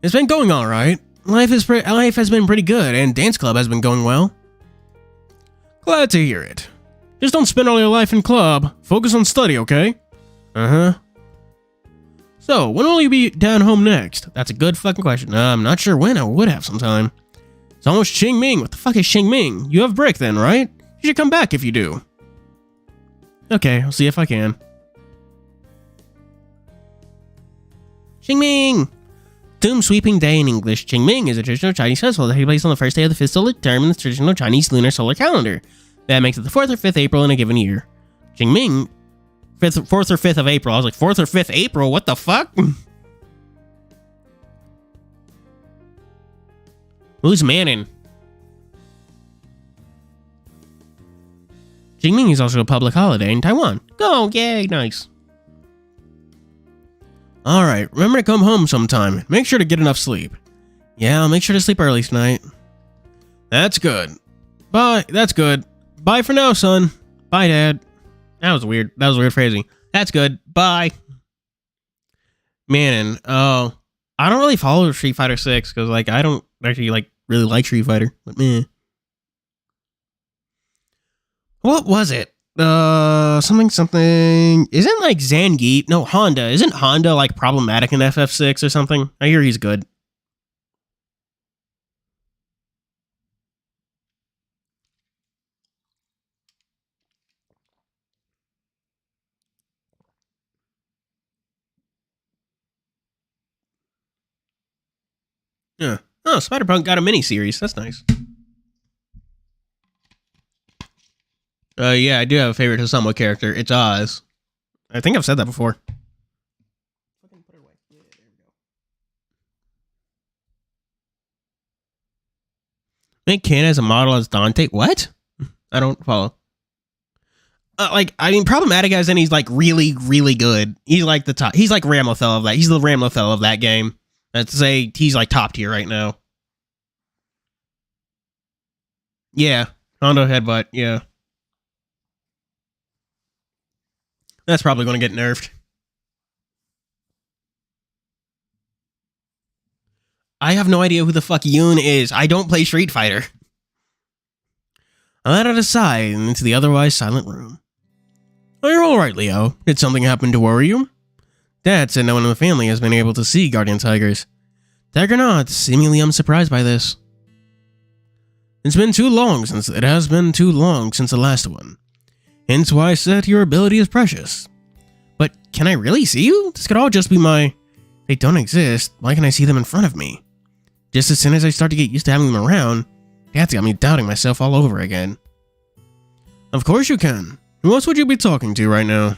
It's been going all right. Life has been pretty good, and dance club has been going well. Glad to hear it. Just don't spend all your life in club. Focus on study, okay? Uh-huh. So, when will you be down home next? That's a good fucking question. I'm not sure when. I would have some time. It's almost Qingming. What the fuck is Qingming? You have break then, right? You should come back if you do. Okay, I'll see if I can. Qingming! Tomb Sweeping Day in English. Qingming is a traditional Chinese festival that takes place on the first day of the fiscal term in the traditional Chinese lunar solar calendar. That makes it the 4th or 5th April in a given year. Qingming, 4th or 5th of April. I was like, 4th or 5th April? What the fuck? Who's manning? Qingming is also a public holiday in Taiwan. Go, yay, nice. Alright, remember to come home sometime. Make sure to get enough sleep. Yeah, I'll make sure to sleep early tonight. That's good. Bye, that's good. Bye for now, son. Bye, Dad. That was weird. That was weird phrasing. That's good. Bye. Man, oh, I don't really follow Street Fighter 6 because, like, I don't actually, like, really like Street Fighter. But, man. What was it? Something. Isn't, like, Zangief? No, Honda. Isn't Honda, like, problematic in FF6 or something? I hear he's good. Yeah. Oh, Spider-Punk got a mini-series. That's nice. Yeah, I do have a favorite Osamu character. It's Oz. I think I've said that before. Make Ken as a model as Dante. What? I don't follow. Like, I mean, problematic as in he's, like, really, really good. He's, like, the top. He's, like, Ramlothel of that. He's the Ramlothel of that game. Let's say he's, like, top tier right now. Yeah. Hondo Headbutt, yeah. That's probably going to get nerfed. I have no idea who the fuck Yoon is. I don't play Street Fighter. I let out a sigh and into the otherwise silent room. Oh, you're alright, Leo. Did something happen to worry you? Dad said no one in the family has been able to see guardian tigers. Tiger nods, seemingly unsurprised by this. It has been too long since the last one. Hence why I said your ability is precious. But can I really see you? This could all just be my... They don't exist. Why can I see them in front of me? Just as soon as I start to get used to having them around, Dad's got me doubting myself all over again. Of course you can. Who else would you be talking to right now?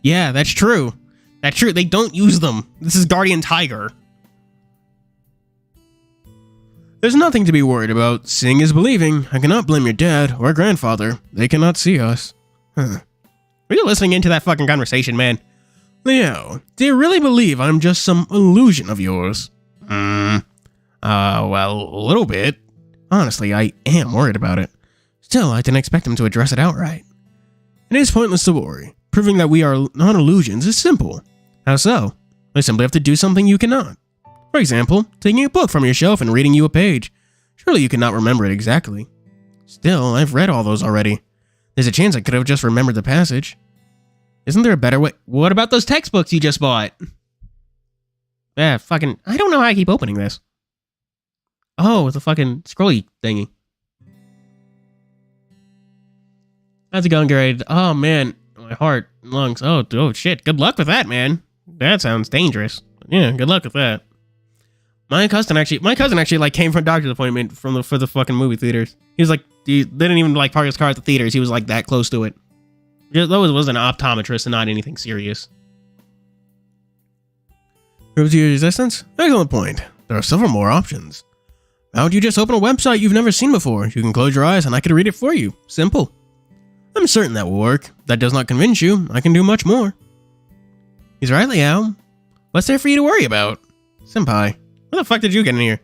Yeah, that's true. That's true. They don't use them. This is Guardian Tiger. There's nothing to be worried about. Seeing is believing. I cannot blame your dad or grandfather. They cannot see us. Huh. Are you listening into that fucking conversation, man? Leo, do you really believe I'm just some illusion of yours? Well, a little bit. Honestly, I am worried about it. Still, I didn't expect him to address it outright. It is pointless to worry. Proving that we are not illusions is simple. How so? I simply have to do something you cannot. For example, taking a book from your shelf and reading you a page. Surely you cannot remember it exactly. Still, I've read all those already. There's a chance I could have just remembered the passage. Isn't there a better way? What about those textbooks you just bought? Fucking... I don't know how I keep opening this. Oh, it's a fucking scrolly thingy. How's it going, Gary? Oh, man. My heart, lungs. Oh, shit. Good luck with that, man. That sounds dangerous. Yeah, good luck with that. My cousin actually like came from a doctor's appointment for the fucking movie theaters. He was like, they didn't even like park his car at the theaters. He was like that close to it. That was an optometrist and not anything serious. Proves your resistance? Excellent point. There are several more options. How would you just open a website you've never seen before? You can close your eyes and I can read it for you. Simple. I'm certain that will work. If that does not convince you, I can do much more. He's right, Liao. What's there for you to worry about? Senpai, where the fuck did you get in here?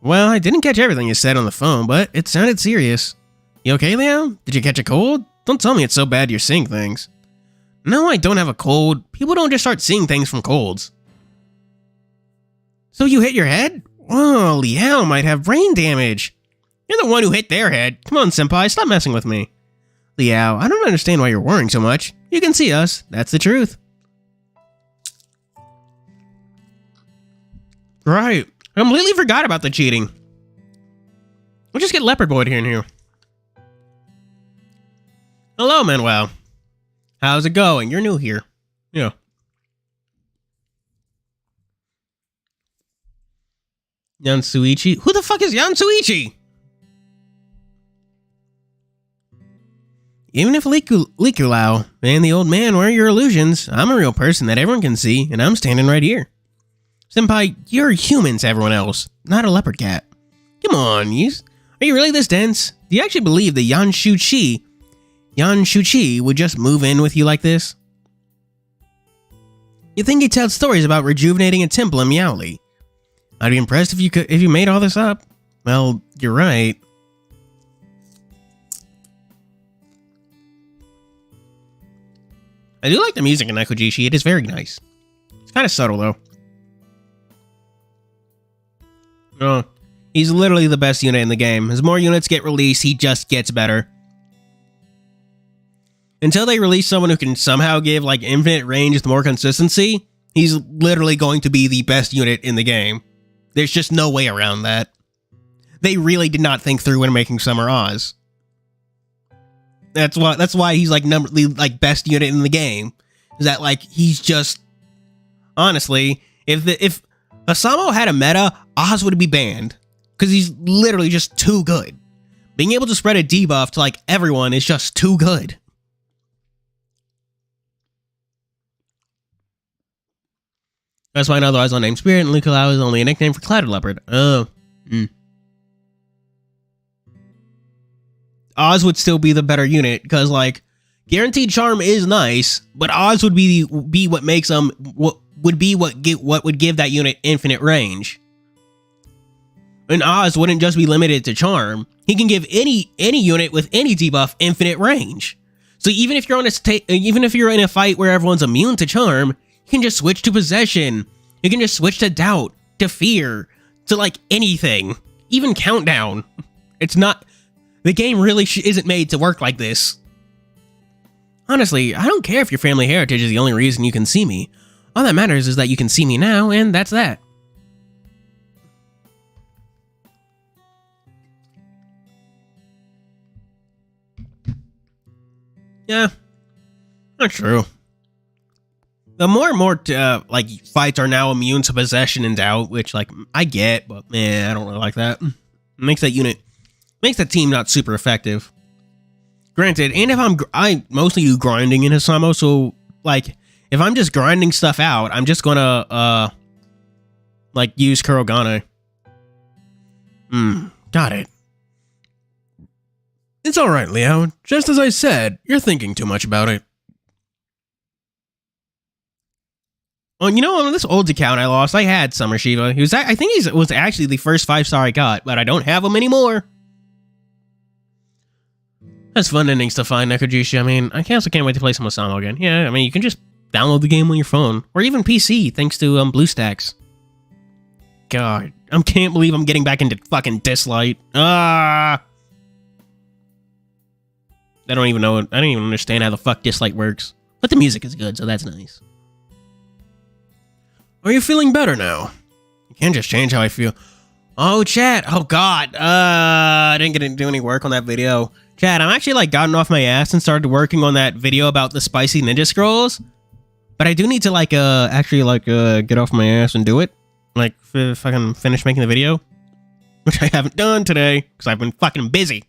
Well, I didn't catch everything you said on the phone, but it sounded serious. You okay, Leo? Did you catch a cold? Don't tell me it's so bad you're seeing things. No, I don't have a cold. People don't just start seeing things from colds. So you hit your head? Oh, Leo might have brain damage. You're the one who hit their head. Come on, senpai, stop messing with me. Leo, I don't understand why you're worrying so much. You can see us. That's the truth. Right. I completely forgot about the cheating. We'll just get Leopard Boy here and here. Hello, Manuel. How's it going? You're new here. Yeah. Yansuichi? Who the fuck is Yansuichi? Even if Likulao and the old man were your illusions, I'm a real person that everyone can see, and I'm standing right here. Senpai, you're human to everyone else, not a leopard cat. Come on, are you really this dense? Do you actually believe that Yanshuchi would just move in with you like this? You think he tells stories about rejuvenating a temple in Meowly? I'd be impressed if you made all this up. Well, you're right. I do like the music in Nekojishi. It is very nice. It's kind of subtle, though. Oh, he's literally the best unit in the game. As more units get released, he just gets better. Until they release someone who can somehow give, like, infinite range with more consistency, he's literally going to be the best unit in the game. There's just no way around that. They really did not think through when making Summer Oz. That's why he's like the best unit in the game. Is that like he's just honestly, if Asamo had a meta, Oz would be banned because he's literally just too good. Being able to spread a debuff to like everyone is just too good. That's why another Oz named Spirit and Likulao is only a nickname for Clouded Leopard. Oh. Oz would still be the better unit, because, like, Guaranteed Charm is nice, but Oz would be what makes what would give that unit infinite range. And Oz wouldn't just be limited to Charm. He can give any unit with any debuff infinite range. So even if you're in a fight where everyone's immune to Charm, you can just switch to Possession. You can just switch to Doubt, to Fear, to like anything, even Countdown. It's not. The game really isn't made to work like this. Honestly, I don't care if your family heritage is the only reason you can see me. All that matters is that you can see me now, and that's that. Yeah, not true. The more and more, like, fights are now immune to Possession and Doubt, which, like, I get, but, man, I don't really like that. It makes that team not super effective. Granted, and if I mostly do grinding in Hisamo, so, like, if I'm just grinding stuff out, I'm just gonna, like, use Kurogane. Got it. It's alright, Leo. Just as I said, you're thinking too much about it. Well, you know, on this old account I lost, I had Summer Shiva. I think he was actually the first 5-star I got, but I don't have him anymore. That's fun endings to find, Nekojishi. I mean, I also can't wait to play some Osamu again. Yeah, I mean, you can just download the game on your phone, or even PC, thanks to BlueStacks. God, I can't believe I'm getting back into fucking Dislight. I don't even understand how the fuck Dislight works. But the music is good, so that's nice. Are you feeling better now? You can't just change how I feel. Oh, chat. Oh, God. I didn't get to do any work on that video. Chat, I'm actually, like, gotten off my ass and started working on that video about the spicy ninja scrolls. But I do need to, like, actually, like, get off my ass and do it. Like, fucking finish making the video. Which I haven't done today, because I've been fucking busy.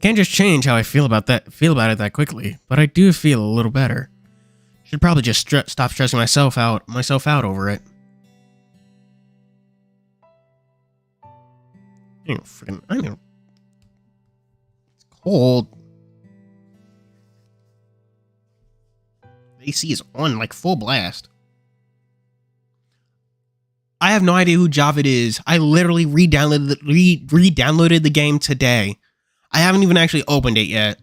Can't just change how I feel about it that quickly, but I do feel a little better. Should probably just stop stressing myself out over it. It's cold. AC is on like full blast. I have no idea who Javid is. I literally re-downloaded the game today. I haven't even actually opened it yet.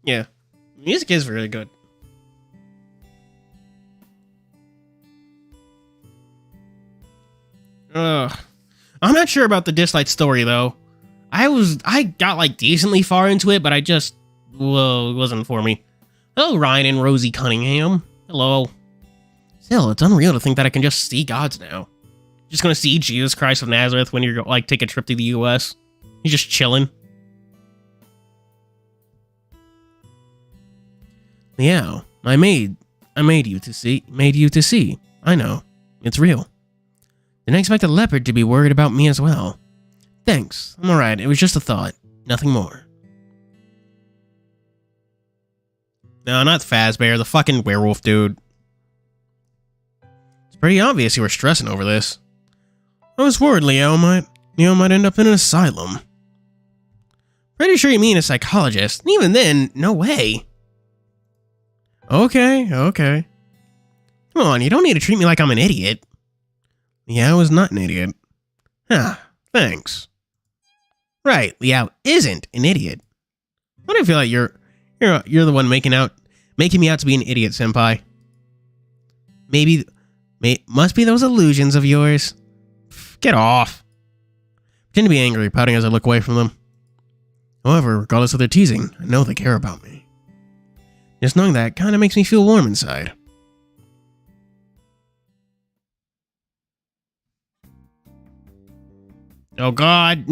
Yeah, music is really good. I'm not sure about the Dislight story though. I got like decently far into it, but it wasn't for me. Hello, Ryan and Rosie Cunningham. Hello. Still, it's unreal to think that I can just see gods now. Just gonna see Jesus Christ of Nazareth when you're like take a trip to the U.S. He's just chilling. Yeah, I made you to see. I know, it's real. Didn't expect the Leopard to be worried about me as well. Thanks, I'm alright, it was just a thought, nothing more. No, not Fazbear, the fucking werewolf dude. It's pretty obvious you were stressing over this. I was worried Leo might end up in an asylum. Pretty sure you mean a psychologist, and even then, no way. Okay. Come on, you don't need to treat me like I'm an idiot. Yeah, I was not an idiot. Thanks. Right, Liao isn't an idiot. Why do I feel like you're the one making me out to be an idiot, senpai? Must be those illusions of yours. Get off. Pretend to be angry, pouting as I look away from them. However, regardless of their teasing, I know they care about me. Just knowing that kind of makes me feel warm inside. Oh God.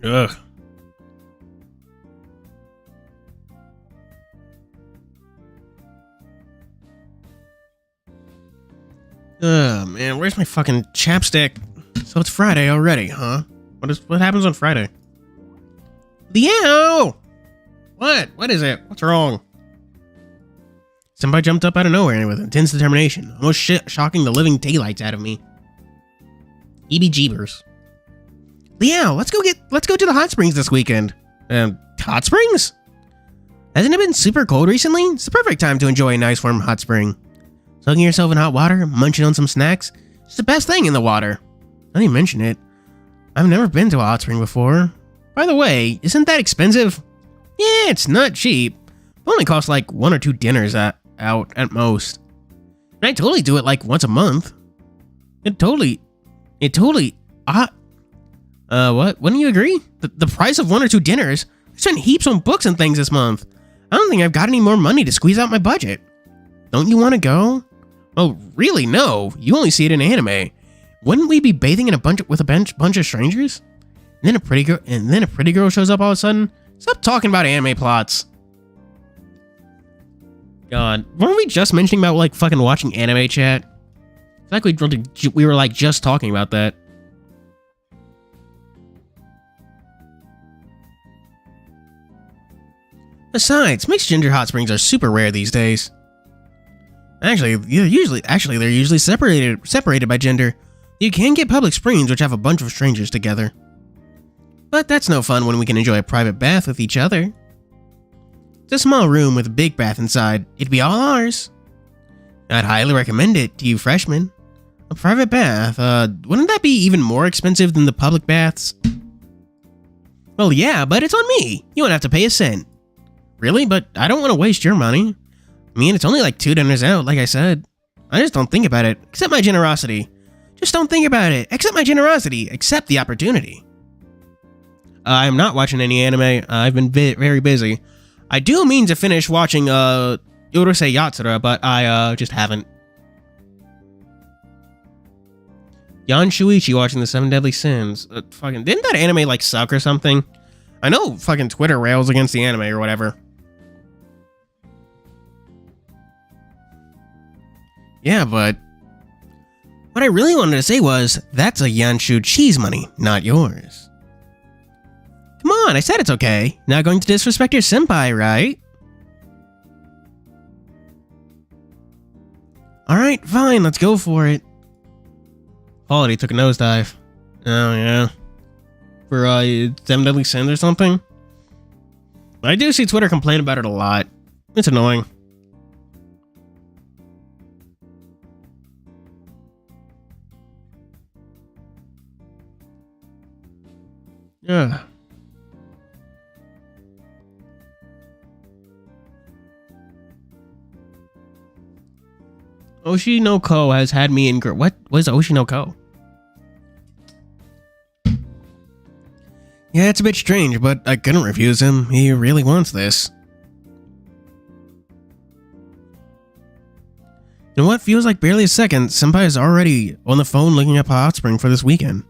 Ugh. Man, where's my fucking chapstick? So it's Friday already, huh? What happens on Friday? Leo! What is it? What's wrong? Somebody jumped up out of nowhere with intense determination, almost shocking the living daylights out of me. EB-jeebers. Leo, let's go to the hot springs this weekend. Hot springs? Hasn't it been super cold recently? It's the perfect time to enjoy a nice warm hot spring. Soaking yourself in hot water, munching on some snacks, it's the best thing in the water. Now you mention it, I've never been to a hot spring before. By the way, isn't that expensive? Yeah, it's not cheap. It only costs like 1 or 2 dinners out at most. And I totally do it like once a month. What? Wouldn't you agree? The price of 1 or 2 dinners? I spent heaps on books and things this month. I don't think I've got any more money to squeeze out my budget. Don't you want to go? Oh, really? No. You only see it in anime. Wouldn't we be bathing in a bunch of strangers? And then a pretty girl shows up all of a sudden? Stop talking about anime plots. God, weren't we just mentioning about like fucking watching anime chat? It's like we were like just talking about that. Besides, mixed gender hot springs are super rare these days. Actually, they're usually separated by gender. You can get public springs which have a bunch of strangers together. But that's no fun when we can enjoy a private bath with each other. It's a small room with a big bath inside. It'd be all ours. I'd highly recommend it to you freshmen. A private bath, wouldn't that be even more expensive than the public baths? Well, yeah, but it's on me. You won't have to pay a cent. Really? But I don't want to waste your money. I mean, it's only like 2 dinners out, like I said. I just don't think about it. Accept my generosity. Just don't think about it. Accept my generosity. Accept the opportunity. I'm not watching any anime. I've been very busy. I do mean to finish watching Urusei Yatsura, but I just haven't. Yan Shuichi watching the 7 Deadly Sins. Didn't that anime like suck or something? I know fucking Twitter rails against the anime or whatever. Yeah, but What I really wanted to say was, that's a Yanshu cheese money, not yours. Come on, I said it's okay. Not going to disrespect your senpai, right? Alright, fine, let's go for it. Quality took a nosedive. Oh, yeah. For, 7 Deadly Sins or something? I do see Twitter complain about it a lot. It's annoying. Yeah. Oshi no Ko has had me in... What is Oshi no Ko? Yeah, it's a bit strange, but I couldn't refuse him. He really wants this. You know what? Feels like barely a second. Senpai is already on the phone looking up a hot spring for this weekend.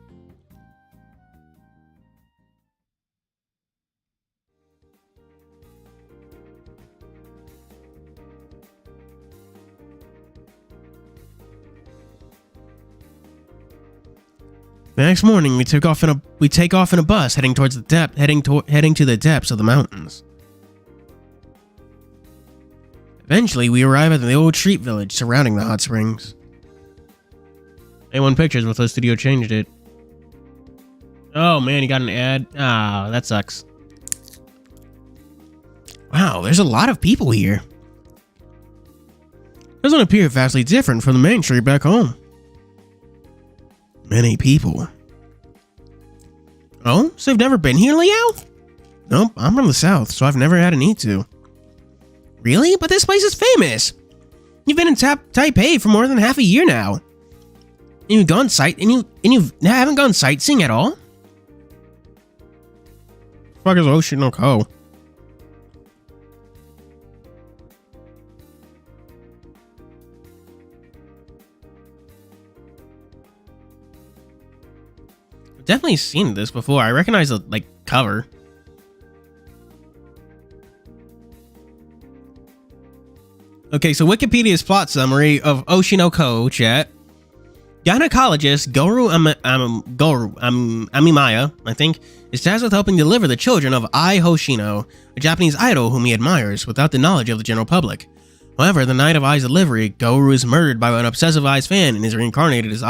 The next morning, we take off in a bus heading towards the heading to the depths of the mountains. Eventually, we arrive at the old street village surrounding the hot springs. A1 Pictures with the studio changed it. Oh man, you got an ad? Ah, that sucks. Wow, there's a lot of people here. Doesn't appear vastly different from the main street back home. Many people. Oh, so you've never been here, Leo? Nope, I'm from the south, so I've never had a need to. Really? But this place is famous. You've been in Taipei for more than half a year now. And you've gone you haven't gone sightseeing at all? Fuck is Oshi no Ko? Definitely seen this before. I recognize the cover. Okay, so Wikipedia's plot summary of Oshi no Ko, chat. Gynecologist Amimaya, I think, is tasked with helping deliver the children of Ai Hoshino, a Japanese idol whom he admires, without the knowledge of the general public. However, the night of Ai's delivery, Goru is murdered by an obsessive Ai's fan and is reincarnated as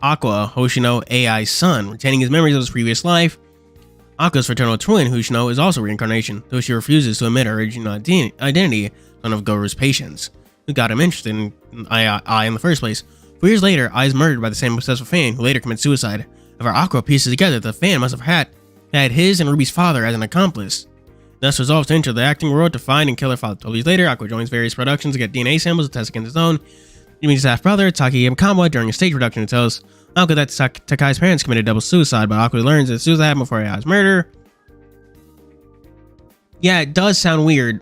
Aqua, Hoshino Ai's son, retaining his memories of his previous life. Aqua's fraternal twin, Hoshino, is also reincarnation, though she refuses to admit her original identity, one of Goru's patients, who got him interested in Ai in the first place. 4 years later, Ai is murdered by the same obsessive fan, who later commits suicide. However, Aqua pieces together that the fan must have had his and Ruby's father as an accomplice. Thus resolves to enter the acting world to find and kill her father. 12 years later, Aqua joins various productions to get DNA samples to test against his own. He meets his half-brother, Taki Yamakawa, during a stage production and tells Aqua that Takai's parents committed double suicide, but Aqua learns that suicide happened before Ai's murder. Yeah, it does sound weird.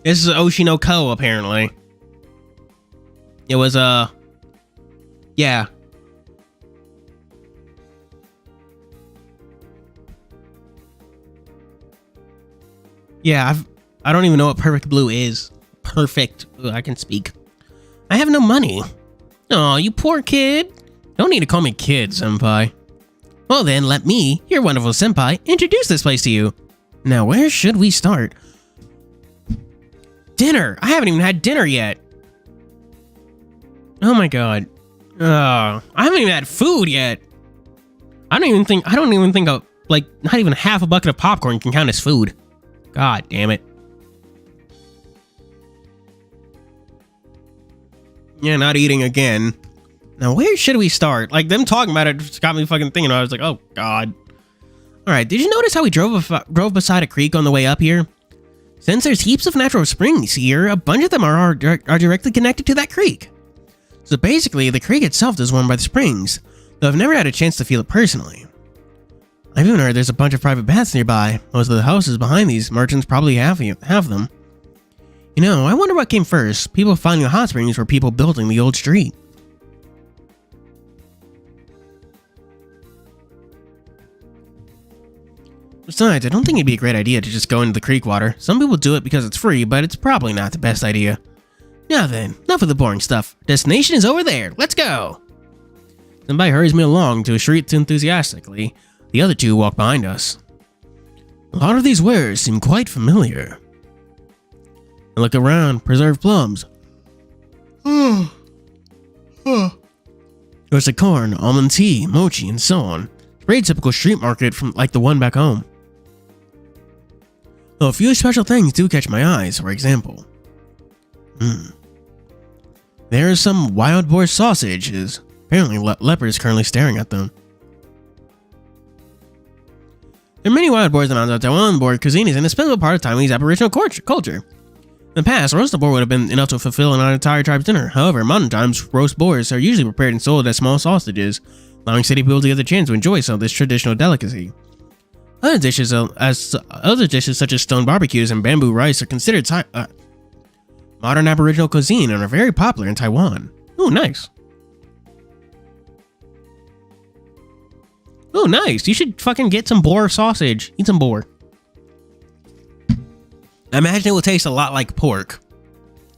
This is Oshi no Ko, apparently. It was, yeah. Yeah, I don't even know what Perfect Blue is. Perfect. Ugh, I can speak. I have no money. Aw, you poor kid. Don't need to call me kid, senpai. Well then, let me, your wonderful senpai, introduce this place to you. Now, where should we start? Dinner! I haven't even had dinner yet. Oh my god. I haven't even had food yet. I don't even think not even half a bucket of popcorn can count as food. God damn it. Yeah, not eating again. Now, where should we start? Like, them talking about it just got me fucking thinking. I was like, oh, God. Alright, did you notice how we drove beside a creek on the way up here? Since there's heaps of natural springs here, a bunch of them are directly connected to that creek. So basically, the creek itself is warmed by the springs, though I've never had a chance to feel it personally. I've even heard there's a bunch of private baths nearby. Most of the houses behind these merchants probably have them. You know, I wonder what came first, people finding the hot springs or people building the old street. Besides, I don't think it'd be a great idea to just go into the creek water. Some people do it because it's free, but it's probably not the best idea. Now then, enough of the boring stuff. Destination is over there. Let's go! Somebody hurries me along to a street enthusiastically. The other two walk behind us. A lot of these wares seem quite familiar. I look around. Preserved plums. Roasted corn, almond tea, mochi, and so on. Very typical street market from like the one back home. Though a few special things do catch my eyes, for example. There are some wild boar sausages. Apparently, Leopard is currently staring at them. There are many wild boars in Taiwan. Boar cuisine is an inseparable part of Taiwanese Aboriginal culture. In the past, roasted boar would have been enough to fulfill an entire tribe's dinner. However, in modern times, roast boars are usually prepared and sold as small sausages, allowing city people to get the chance to enjoy some of this traditional delicacy. Other dishes such as stone barbecues and bamboo rice are considered modern Aboriginal cuisine and are very popular in Taiwan. Ooh, nice. Ooh, nice. You should fucking get some boar sausage. Eat some boar. I imagine it will taste a lot like pork.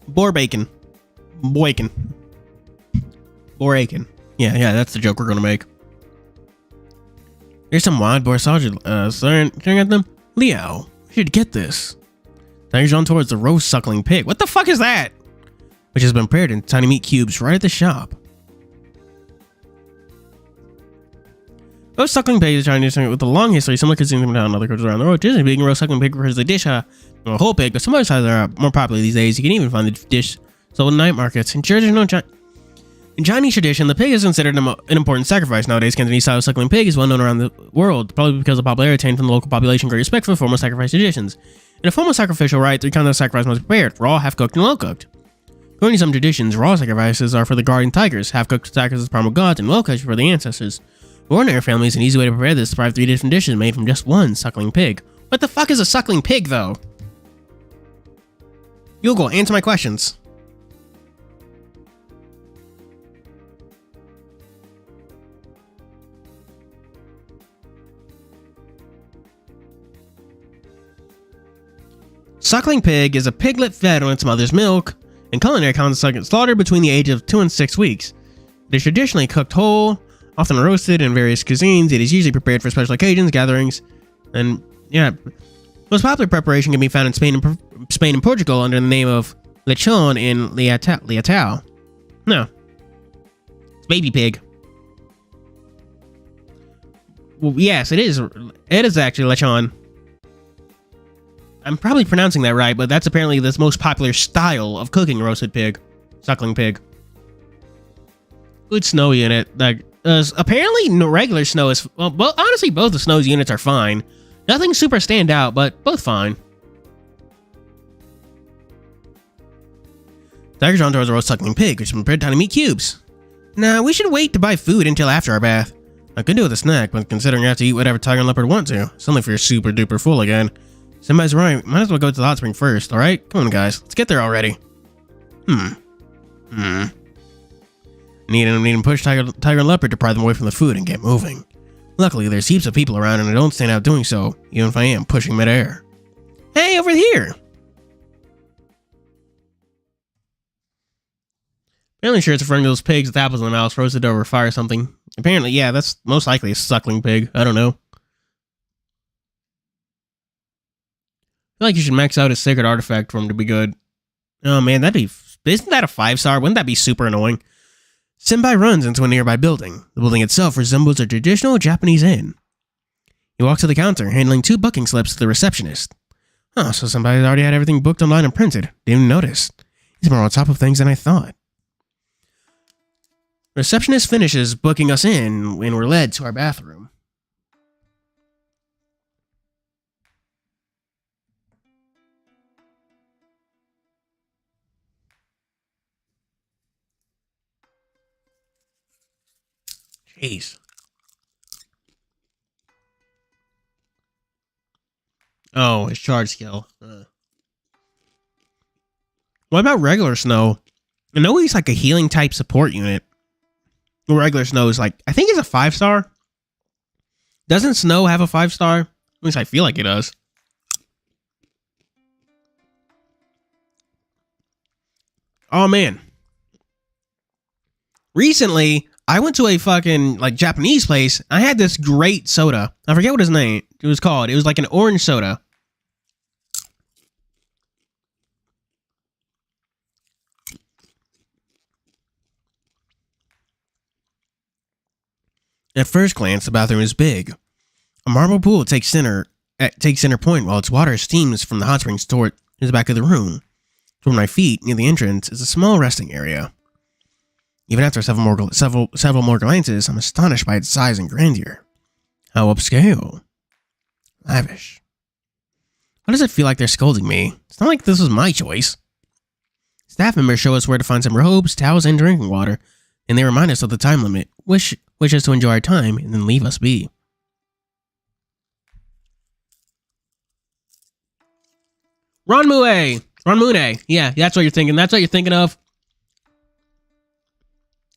Boar bacon. Boykin. Boar aching. Yeah, that's the joke we're gonna make. Here's some wild boar sausage. Staring at them. Leo, you should get this. Tigers on towards the roast suckling pig. What the fuck is that? Which has been prepared in tiny meat cubes right at the shop. Roast suckling pig is a Chinese with a long history, similar to cuisine down other cultures around the world. Disney being roast suckling pig prefers the dish a whole pig, but some other sizes are more popular these days. You can even find the dish sold in night markets. In Chinese tradition, the pig is considered an important sacrifice. Nowadays, Cantonese style suckling pig is well known around the world, probably because of popularity attained from the local population, great respect for formal sacrifice traditions. In a formal sacrificial rite, 3 kinds of sacrifice must be prepared: raw, half-cooked, and well-cooked. According to some traditions, raw sacrifices are for the guardian tigers, half-cooked sacrifices primal gods, and well-cooked for the ancestors. For ordinary families, an easy way to prepare this is to prepare 3 different dishes made from just one suckling pig. What the fuck is a suckling pig, though? Google, answer my questions. Suckling pig is a piglet fed on its mother's milk, and culinary context slaughtered between the age of 2 and 6 weeks. It is traditionally cooked whole, often roasted in various cuisines. It is usually prepared for special occasions, gatherings, and yeah. Most popular preparation can be found in Spain and Portugal under the name of lechon in Leatao. No. It's baby pig. Well, yes, it is. It is actually lechon. I'm probably pronouncing that right, but that's apparently the most popular style of cooking roasted pig. Suckling pig. Good snow unit. Like, apparently regular snow is... Well, honestly, both the snow's units are fine. Nothing super stand out, but both fine. Tigers on towards a roast suckling pig, which is prepared tiny meat cubes. Nah, we should wait to buy food until after our bath. I could do with a snack, but considering you have to eat whatever tiger and leopard want to, it's only if you're super duper full again. Somebody's right, might as well go to the hot spring first, alright? Come on guys, let's get there already. Need and push tiger and leopard to pry them away from the food and get moving. Luckily, there's heaps of people around and I don't stand out doing so, even if I am pushing midair. Hey, over here! Apparently sure it's referring to those pigs with apples in their mouths roasted over fire or something. Apparently, yeah, that's most likely a suckling pig. I don't know. I feel like you should max out a sacred artifact for him to be good. Oh man, isn't that a 5-star? Wouldn't that be super annoying? Senpai runs into a nearby building. The building itself resembles a traditional Japanese inn. He walks to the counter, handling 2 booking slips to the receptionist. Oh, so somebody already had everything booked online and printed. Didn't even notice. He's more on top of things than I thought. Receptionist finishes booking us in when we're led to our bathroom. Jeez. Oh, his charge skill. What about regular Snow? I know he's like a healing type support unit. Regular Snow is like, I think he's a 5-star. Doesn't Snow have a 5-star? least I feel like it does. Oh, man. Recently, I went to a fucking, like, Japanese place. I had this great soda. I forget what his name it was called. It was like an orange soda. At first glance, the bathroom is big. A marble pool takes center point while its water steams from the hot springs toward the back of the room. Toward my feet, near the entrance, is a small resting area. Even after several more glances, I'm astonished by its size and grandeur. How upscale. Lavish. Why does it feel like they're scolding me? It's not like this was my choice. Staff members show us where to find some robes, towels, and drinking water, and they remind us of the time limit, wish us to enjoy our time, and then leave us be. Ranmune. Yeah, that's what you're thinking. That's what you're thinking of.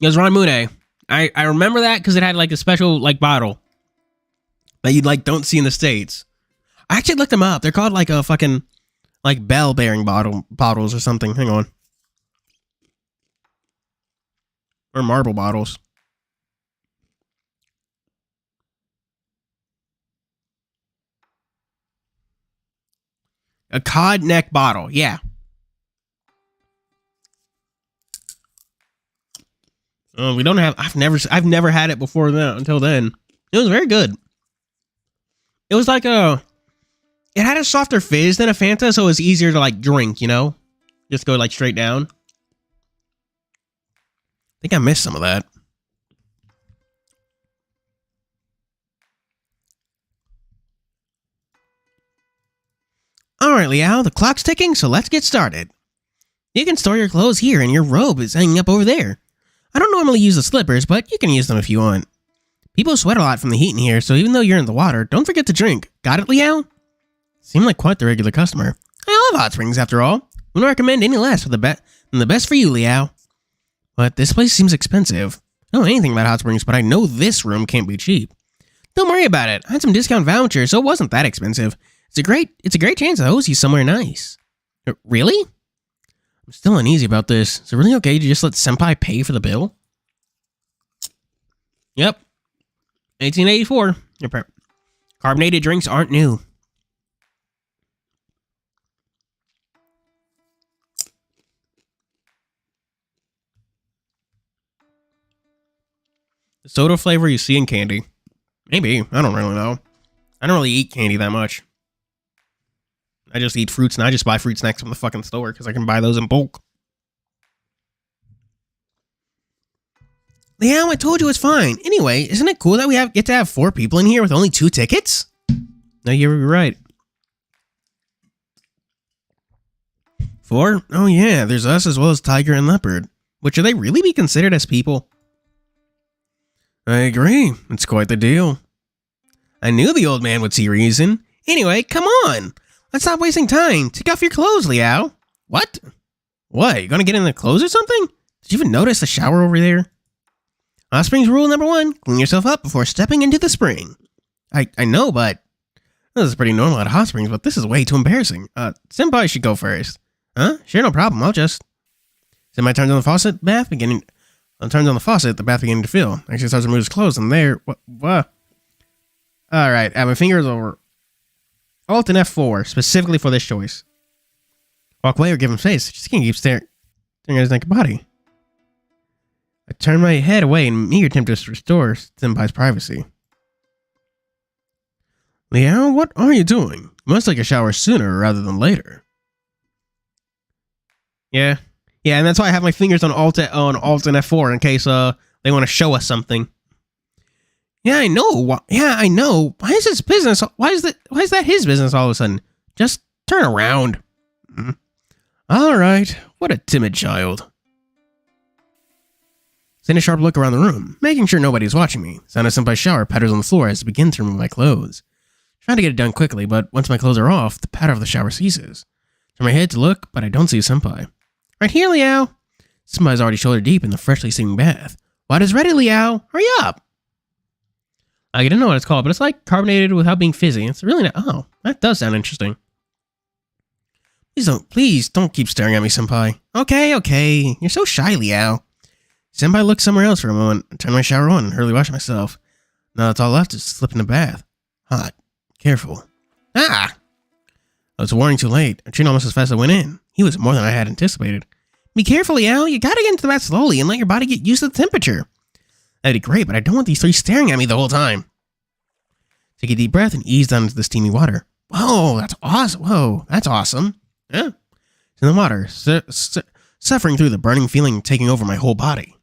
It was Ranmune. I remember that because it had like a special like bottle that you like don't see in the States. I actually looked them up. They're called like a fucking like bell bearing bottles or something. Hang on. Or marble bottles. A cod neck bottle, yeah. We don't have. I've never had it before then. Until then, it was very good. It was like it had a softer fizz than a Fanta, so it was easier to like drink. You know, just go like straight down. I think I missed some of that. Alright, Liao, the clock's ticking, so let's get started. You can store your clothes here, and your robe is hanging up over there. I don't normally use the slippers, but you can use them if you want. People sweat a lot from the heat in here, so even though you're in the water, don't forget to drink. Got it, Liao? Seem like quite the regular customer. I love hot springs, after all. Wouldn't recommend any less than the best for you, Liao. But this place seems expensive. I don't know anything about hot springs, but I know this room can't be cheap. Don't worry about it. I had some discount vouchers, so it wasn't that expensive. It's a great chance to host you somewhere nice. Really? I'm still uneasy about this. Is it really okay to just let Senpai pay for the bill? Yep. 1884. Carbonated drinks aren't new. The soda flavor you see in candy. Maybe. I don't really know. I don't really eat candy that much. I just eat fruits, and I just buy fruit snacks from the fucking store because I can buy those in bulk. Yeah, I told you it's fine. Anyway, isn't it cool that we get to have 4 people in here with only 2 tickets? No, you're right. 4? Oh yeah, there's us as well as Tiger and Leopard. But should they really be considered as people? I agree. It's quite the deal. I knew the old man would see reason. Anyway, come on. Let's stop wasting time. Take off your clothes, Liao. What? What? You gonna get in the clothes or something? Did you even notice the shower over there? Hot springs rule number 1. Clean yourself up before stepping into the spring. I know, but this is pretty normal at hot springs, but this is way too embarrassing. Senpai should go first. Huh? Sure, no problem. I'll just... Senpai turns on the faucet, turns on the faucet, the bath beginning to fill. Actually starts to move his clothes, and there... What? Alright, I have my fingers over... Alt and F4, specifically for this choice. Walk away or give him space. Just can't keep staring at his naked body. I turn my head away in eager attempt to restore Senpai's privacy. Liao, what are you doing? You must take a shower sooner rather than later. Yeah, and that's why I have my fingers on Alt and F4 in case they want to show us something. Yeah, I know. I know. Why is his business? Why is that his business all of a sudden? Just turn around. All right. What a timid child. Send a sharp look around the room, making sure nobody's watching me. Sound of Senpai's shower patters on the floor as I begin to remove my clothes. Trying to get it done quickly, but once my clothes are off, the patter of the shower ceases. Turn my head to look, but I don't see Senpai. Right here, Liao. Senpai's already shoulder deep in the freshly steaming bath. Water's ready, Liao. Hurry up. I didn't know what it's called, but it's like carbonated without being fizzy. It's really not. Oh, that does sound interesting. Please don't keep staring at me, senpai. Okay. You're so shy, Liao. Senpai looked somewhere else for a moment, turned my shower on, and hurriedly washed myself. Now that's all left is to slip in the bath. Hot. Careful. Ah! I was warning too late. I trained almost as fast as I went in. He was more than I had anticipated. Be careful, Liao. You gotta get into the bath slowly and let your body get used to the temperature. That'd be great, but I don't want these three staring at me the whole time. Take a deep breath and ease down into the steamy water. Whoa, that's awesome. Yeah. In the water, suffering through the burning feeling taking over my whole body.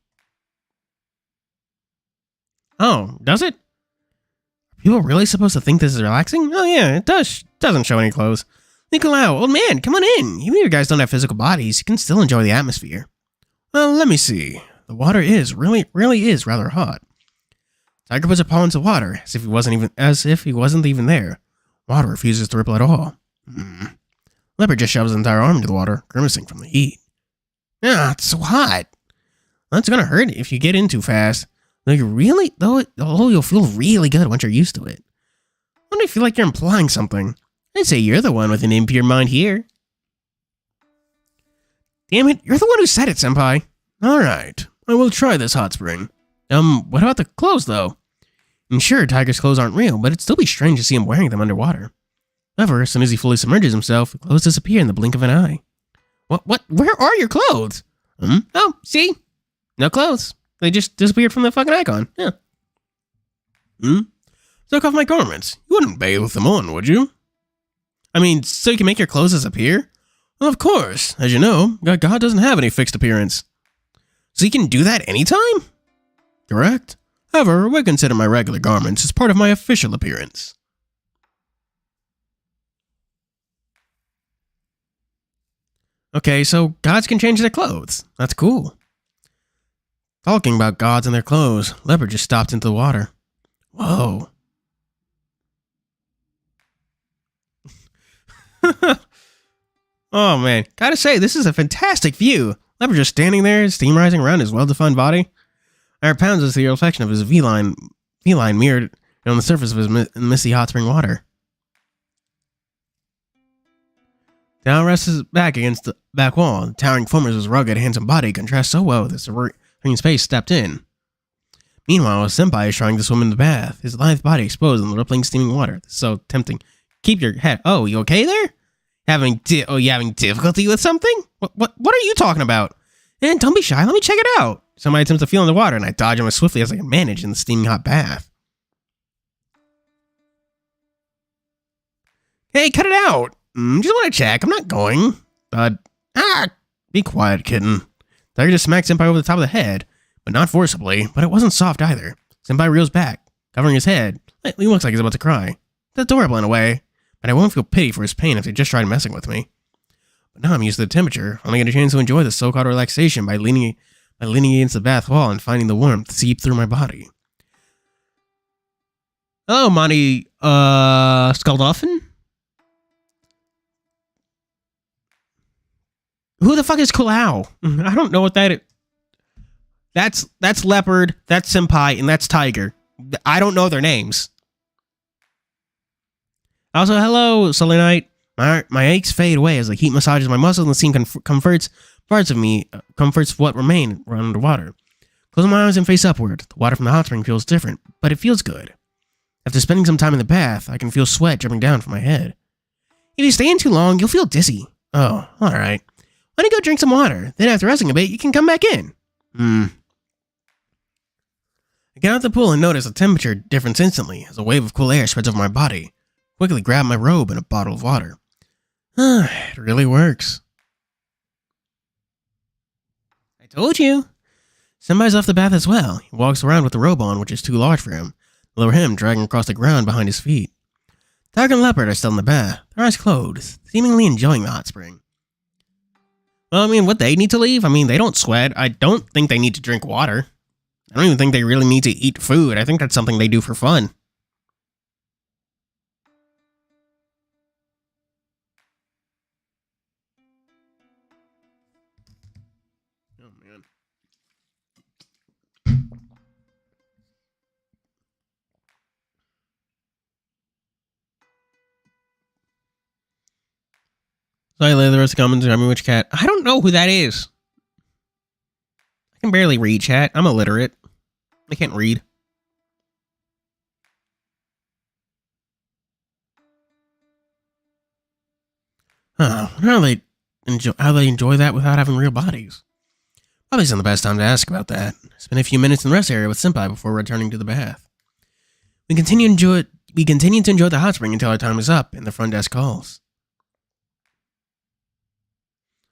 Oh, does it? Are people really supposed to think this is relaxing? Oh yeah, it does. Doesn't show any clothes. Nicolau, old man, come on in. Even if you guys don't have physical bodies, you can still enjoy the atmosphere. Well, let me see. The water really is rather hot. Tiger puts a paw into water, as if he wasn't even there. Water refuses to ripple at all. Leopard just shoves his entire arm into the water, grimacing from the heat. Ah, it's so hot. That's gonna hurt if you get in too fast. You'll feel really good once you're used to it. Why do I feel like you're implying something? I'd say you're the one with an impure mind here. Damn it, you're the one who said it, senpai. Alright, I will try this hot spring. What about the clothes, though? I'm sure Tiger's clothes aren't real, but it'd still be strange to see him wearing them underwater. However, as soon as he fully submerges himself, the clothes disappear in the blink of an eye. What? Where are your clothes? Oh, see? No clothes. They just disappeared from the fucking icon. Yeah. Took off my garments. You wouldn't bathe with them on, would you? I mean, so you can make your clothes disappear? Well, of course. As you know, God doesn't have any fixed appearance. So you can do that anytime? Correct. However, I consider my regular garments as part of my official appearance. Okay, so gods can change their clothes. That's cool. Talking about gods and their clothes, Leopard just stopped into the water. Whoa. Oh man, gotta say, this is a fantastic view. Leopard just standing there, steam rising around his well-defined body. Our pounds is the reflection of his V-line mirrored on the surface of his misty hot spring water. Down rests his back against the back wall. The towering form of his rugged, handsome body contrasts so well with his serene space stepped in. Meanwhile, his senpai is trying to swim in the bath, his lithe body exposed in the rippling, steaming water. This is so tempting. Keep your head. Oh, you okay there? You having difficulty with something? What are you talking about? And don't be shy. Let me check it out. Somebody attempts to feel in the water, and I dodge him as swiftly as I can manage in the steaming hot bath. Hey, cut it out. Just want to check. I'm not going. Be quiet, kitten. Tiger just smacked Senpai over the top of the head, but not forcibly, but it wasn't soft either. Senpai reels back, covering his head. He looks like he's about to cry. That's adorable in a way, but I won't feel pity for his pain if they just tried messing with me. But now I'm used to the temperature. I'll get a chance to enjoy the so-called relaxation by leaning against the bath wall and finding the warmth seep through my body. Hello, Monty, Skulldolphin? Who the fuck is Kulau? I don't know what that is. That's Leopard, that's Senpai, and that's Tiger. I don't know their names. Also, hello, Selenite. My aches fade away as the heat massages my muscles and the steam comforts parts of me, comforts what remain underwater. Closing my eyes and face upward. The water from the hot spring feels different, but it feels good. After spending some time in the bath, I can feel sweat dripping down from my head. If you stay in too long, you'll feel dizzy. Oh, alright. Why don't you go drink some water? Then after resting a bit, you can come back in. I get out the pool and notice a temperature difference instantly as a wave of cool air spreads over my body. Quickly grab my robe and a bottle of water. It really works. I told you. Senpai's left the bath as well. He walks around with the robe on, which is too large for him. The lower hem dragging across the ground behind his feet. Tiger and Leopard are still in the bath, their eyes closed, seemingly enjoying the hot spring. Well, I mean, what, they need to leave? I mean, they don't sweat. I don't think they need to drink water. I don't even think they really need to eat food. I think that's something they do for fun. Oh, man. So I lay the rest of the comments. Tell me which cat. I don't know who that is. I can barely read, chat. I'm illiterate. I can't read. Huh. How they enjoy that without having real bodies? Probably isn't the best time to ask about that. Spend a few minutes in the rest area with Senpai before returning to the bath. We continue to enjoy the hot spring until our time is up and the front desk calls.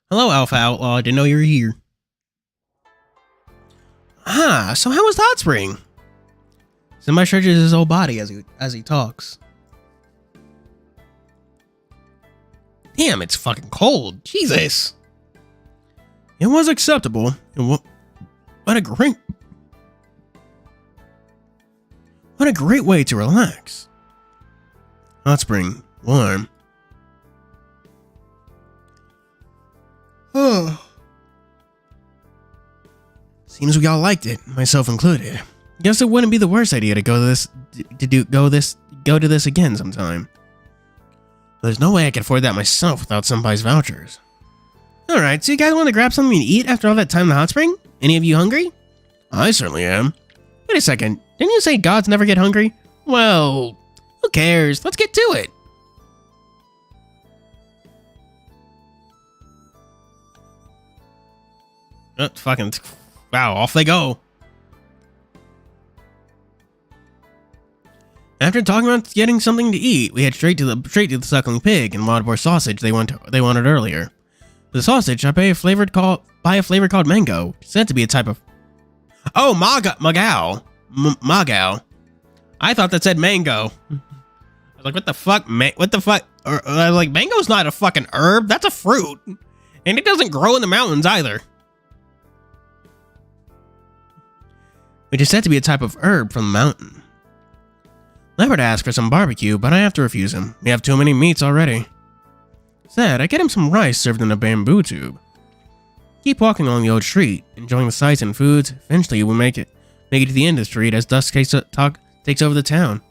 Hello, Alpha Outlaw. I didn't know you were here. Ah, so how was the hot spring? Senpai stretches his whole body as he talks. Damn, it's fucking cold. Jesus. It was acceptable. What a great way to relax. Hot spring, warm. Oh. Seems we all liked it, myself included. Guess it wouldn't be the worst idea to go to this again sometime. There's no way I can afford that myself without Senpai's vouchers. Alright, so you guys want to grab something to eat after all that time in the hot spring? Any of you hungry? I certainly am. Wait a second, didn't you say gods never get hungry? Well, who cares? Let's get to it. Wow, off they go. After talking about getting something to eat, we head straight to the suckling pig and Laudabore sausage they wanted earlier. For the sausage, I buy a flavor called mango. It's said to be a type of... Oh, magao. Magao. I thought that said mango. I was like, what the fuck? What the fuck? I was like, mango's not a fucking herb. That's a fruit. And it doesn't grow in the mountains either. Which is said to be a type of herb from the mountain. Leopard asked for some barbecue, but I have to refuse him. We have too many meats already. Sad, I get him some rice served in a bamboo tube. Keep walking along the old street, enjoying the sights and foods. Eventually, we'll make it to the end of the street as dusk takes over the town.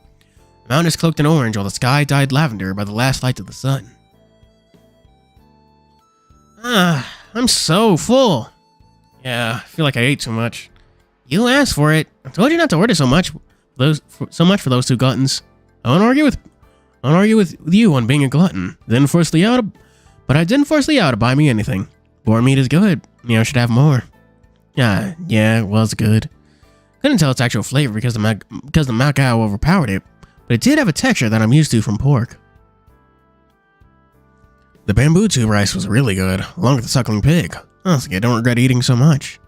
The mountain is cloaked in orange while the sky dyed lavender by the last light of the sun. I'm so full. Yeah, I feel like I ate too much. You asked for it. I told you not to order so much. For those two gluttons. I won't argue with you on being a glutton. But I didn't force Leo to buy me anything. Boar meat is good. You should have more. Yeah, it was good. Couldn't tell its actual flavor because the Macao overpowered it, but it did have a texture that I'm used to from pork. The bamboo tube rice was really good, along with the suckling pig. Honestly, I don't regret eating so much.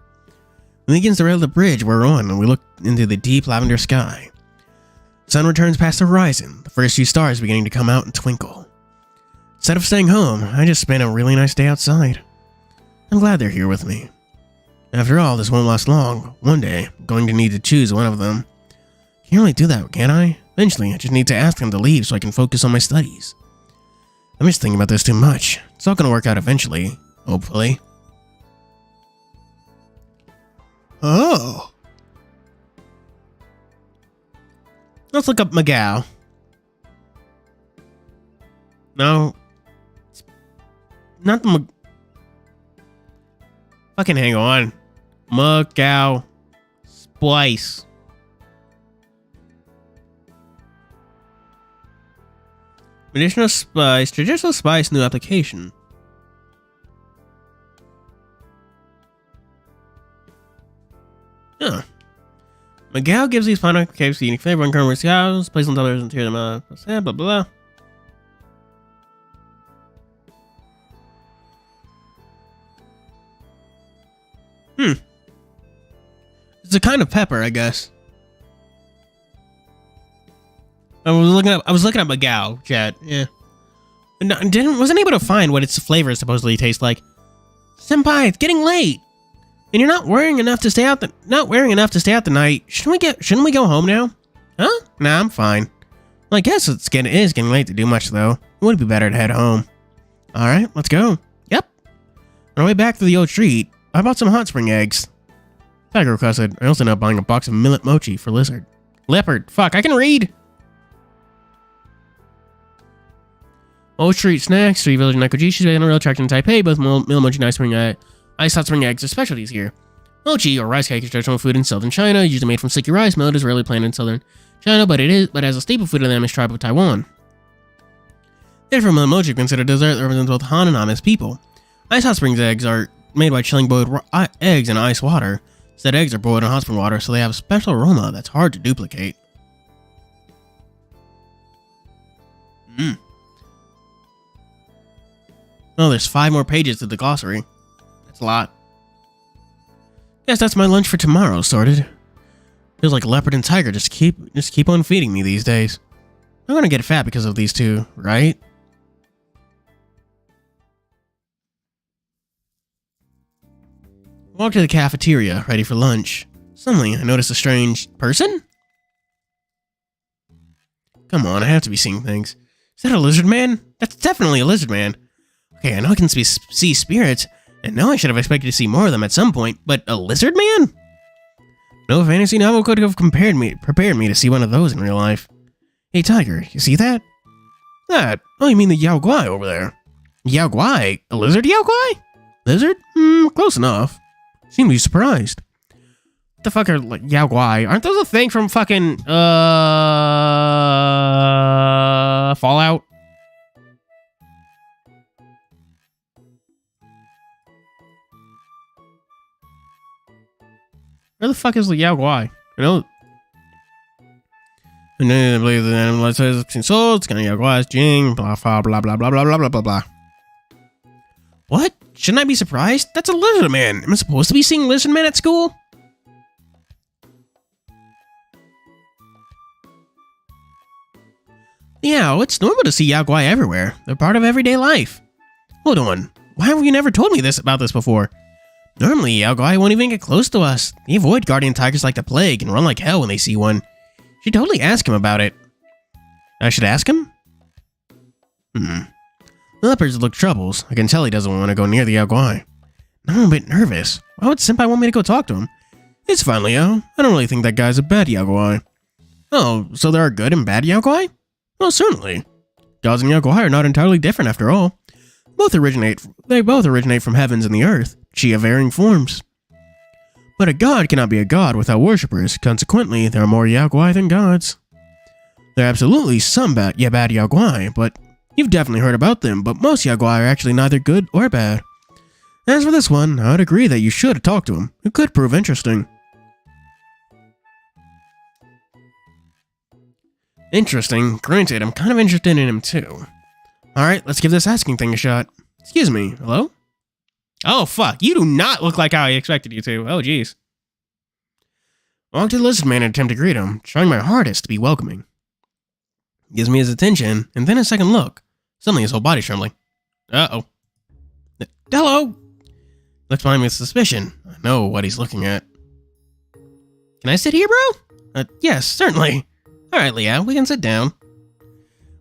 We begin to rail the bridge we're on, and we look into the deep lavender sky. The sun returns past the horizon, the first few stars beginning to come out and twinkle. Instead of staying home, I just spent a really nice day outside. I'm glad they're here with me. After all, this won't last long. One day, I'm going to need to choose one of them. Can't really do that, can I? Eventually, I just need to ask them to leave so I can focus on my studies. I'm just thinking about this too much. It's all going to work out eventually, hopefully. Oh. Let's look up Magao. No. Not the fucking hang on. Magao Splice. Traditional spice, new application. Huh. Magao gives these final cakes the unique flavor and current cows, placed on television and tear them up, blah blah blah. It's a kind of pepper, I guess. I was looking up Magao, chat. Yeah. Wasn't able to find what its flavor supposedly tastes like. Senpai, it's getting late. And you're not wearing enough to stay out the night. Shouldn't we go home now? Huh? Nah, I'm fine. Well, I guess it is getting late to do much though. It would be better to head home. Alright, let's go. Yep. On our way back through the old street, I bought some hot spring eggs. Tiger requested. I also ended up buying a box of millet mochi for Lizard. Leopard. Fuck, I can read. Old Street Snacks, Street Village, Nekojishi, and a real attraction in Taipei. Both Mochi and ice hot spring eggs are specialties here. Mochi, or rice cake, is traditional food in southern China, usually made from sticky rice. Millet is rarely planted in southern China, but as a staple food of the Amish tribe of Taiwan. Therefore, mochi considered dessert that represents both Han and Amish people. Ice hot springs eggs are made by chilling boiled eggs in ice water. Said eggs are boiled in hot spring water, so they have a special aroma that's hard to duplicate. Oh, there's 5 more pages to the glossary. That's a lot. Guess that's my lunch for tomorrow, sorted. Feels like Leopard and Tiger just keep on feeding me these days. I'm gonna get fat because of these two, right? Walk to the cafeteria, ready for lunch. Suddenly, I notice a strange person? Come on, I have to be seeing things. Is that a lizard man? That's definitely a lizard man. Okay, I know I can see spirits, and know I should have expected to see more of them at some point, but a lizard man? No fantasy novel could have prepared me to see one of those in real life. Hey, Tiger, you see that? That? Oh, you mean the yaokai over there. Yaokai? A lizard yaokai? Lizard? Close enough. Seem to be surprised. What the fuck are like yaokai? Aren't those a thing from fucking Fallout? Where the fuck is the yaokai? You know. And then I believe the animal says souls, it's gonna yaokai, jing, blah blah blah blah blah blah blah blah blah. What? Shouldn't I be surprised? That's a lizard man. Am I supposed to be seeing lizard men at school? Yeah, it's normal to see yaokai everywhere. They're part of everyday life. Hold on. Why have you never told me about this before? Normally, yaokai won't even get close to us. They avoid guardian tigers like the plague and run like hell when they see one. You should totally ask him about it. I should ask him? The leopards look troubles. I can tell he doesn't want to go near the yaokai. I'm a bit nervous. Why would Senpai want me to go talk to him? It's fine, Leo. I don't really think that guy's a bad yaokai. Oh, so there are good and bad yaokai? Well, certainly. Gods and yaokai are not entirely different after all. They both originate from heavens and the earth, chi of varying forms. But a god cannot be a god without worshippers. Consequently, there are more yaokai than gods. There are absolutely some bad yaokai, but you've definitely heard about them, but most yaokai are actually neither good or bad. As for this one, I would agree that you should talk to him. It could prove interesting. Interesting. Granted, I'm kind of interested in him too. Alright, let's give this asking thing a shot. Excuse me, hello? Oh, fuck, you do not look like how I expected you to. Oh, jeez. I walked to the lizard man and attempt to greet him, trying my hardest to be welcoming. He gives me his attention, and then a second look. Suddenly his whole body's trembling. Uh-oh. Hello! Looks behind me with suspicion. I know what he's looking at. Can I sit here, bro? Yes, certainly. Alright, Leo, we can sit down.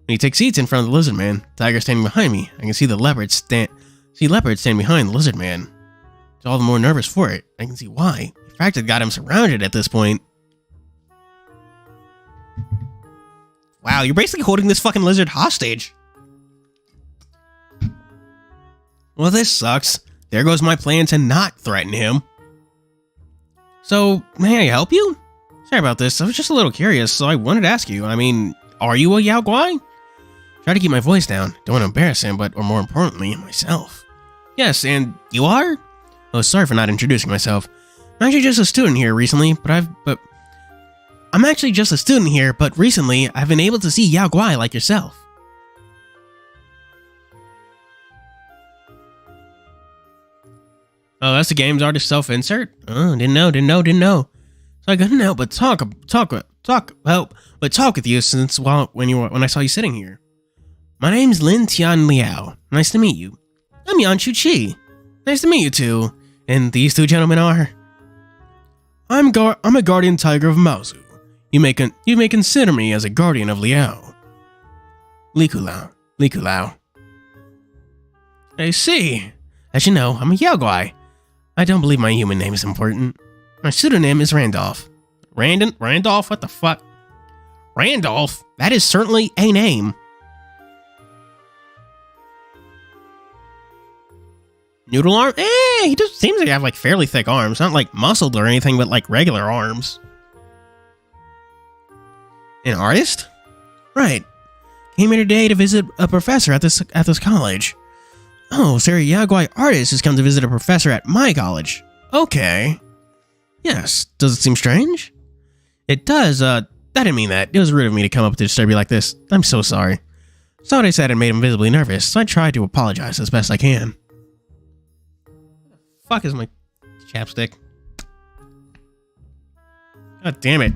When he takes seats in front of the lizard man, Tiger standing behind me, I can see Leopard stand behind the lizard man. He's all the more nervous for it. I can see why. In fact, it got him surrounded at this point. Wow, you're basically holding this fucking lizard hostage. Well, this sucks. There goes my plan to not threaten him. So, may I help you? Sorry about this, I was just a little curious, so I wanted to ask you. I mean, are you a yaokai? Try to keep my voice down. Don't want to embarrass him, or more importantly, myself. Yes, and you are? Oh, sorry for not introducing myself. I'm actually just a student here recently, but recently I've been able to see yaokai like yourself. Oh, that's the game's artist self-insert? Oh, didn't know. So I couldn't help but talk with you since when I saw you sitting here. My name's Lin Tian Liao. Nice to meet you. I'm Yan Chu Chi. Nice to meet you too. And these two gentlemen are. I'm a guardian tiger of Maozu. You may consider me as a guardian of Liao. Likulao. I see. As you know, I'm a yaokai. I don't believe my human name is important. My pseudonym is Randolph. Randolph? What the fuck? Randolph? That is certainly a name. Noodle arm? He just seems to have like fairly thick arms. Not like muscled or anything, but like regular arms. An artist? Right. Came here today to visit a professor at this college. Oh, so a yaokai artist has come to visit a professor at my college. Okay. Yes. Does it seem strange? It does. I didn't mean that. It was rude of me to come up to disturb you like this. I'm so sorry. Saw what I said and made him visibly nervous, so I tried to apologize as best I can. Fuck is my chapstick? God damn it.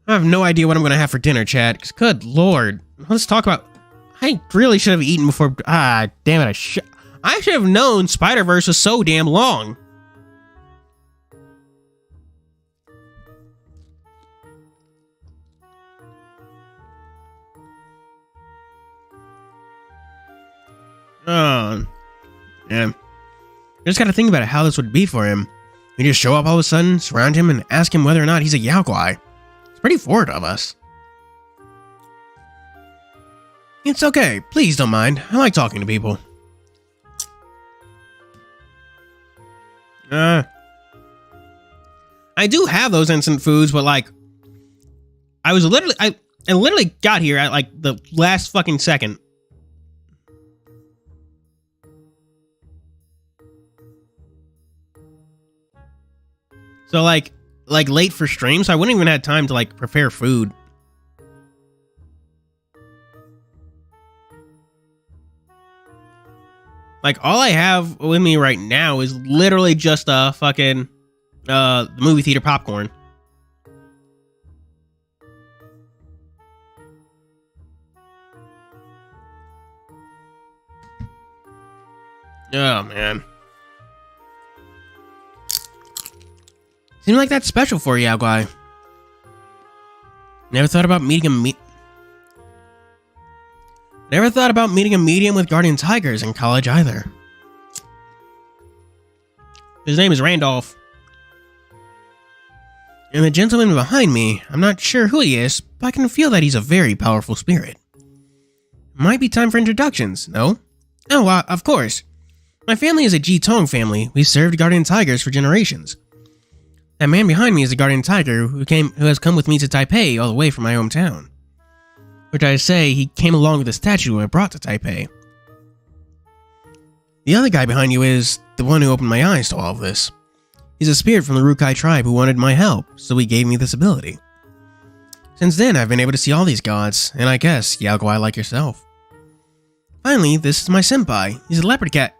I have no idea what I'm gonna have for dinner, Chad. 'Cause good lord. Let's talk about... I really should have eaten before... Ah, damn it. I should have known Spider-Verse was so damn long. Oh, yeah. I just gotta think about how this would be for him. We just show up all of a sudden, surround him, and ask him whether or not he's a yaokai. It's pretty forward of us. It's okay. Please don't mind. I like talking to people. I do have those instant foods, but like, I literally got here at like the last fucking second. So like late for stream, so I wouldn't even have time to like prepare food. Like all I have with me right now is literally just a fucking movie theater popcorn. Oh man. Seems like that's special for you, yaokai. Never thought about meeting a medium with guardian tigers in college either. His name is Randolph. And the gentleman behind me, I'm not sure who he is, but I can feel that he's a very powerful spirit. Might be time for introductions, no? Oh, of course. My family is a Ji-Tong family. We served guardian tigers for generations. That man behind me is a guardian tiger who has come with me to Taipei all the way from my hometown. Which I say, he came along with a statue I brought to Taipei. The other guy behind you is the one who opened my eyes to all of this. He's a spirit from the Rukai tribe who wanted my help, so he gave me this ability. Since then, I've been able to see all these gods, and I guess yaokai like yourself. Finally, this is my senpai. He's a leopard cat.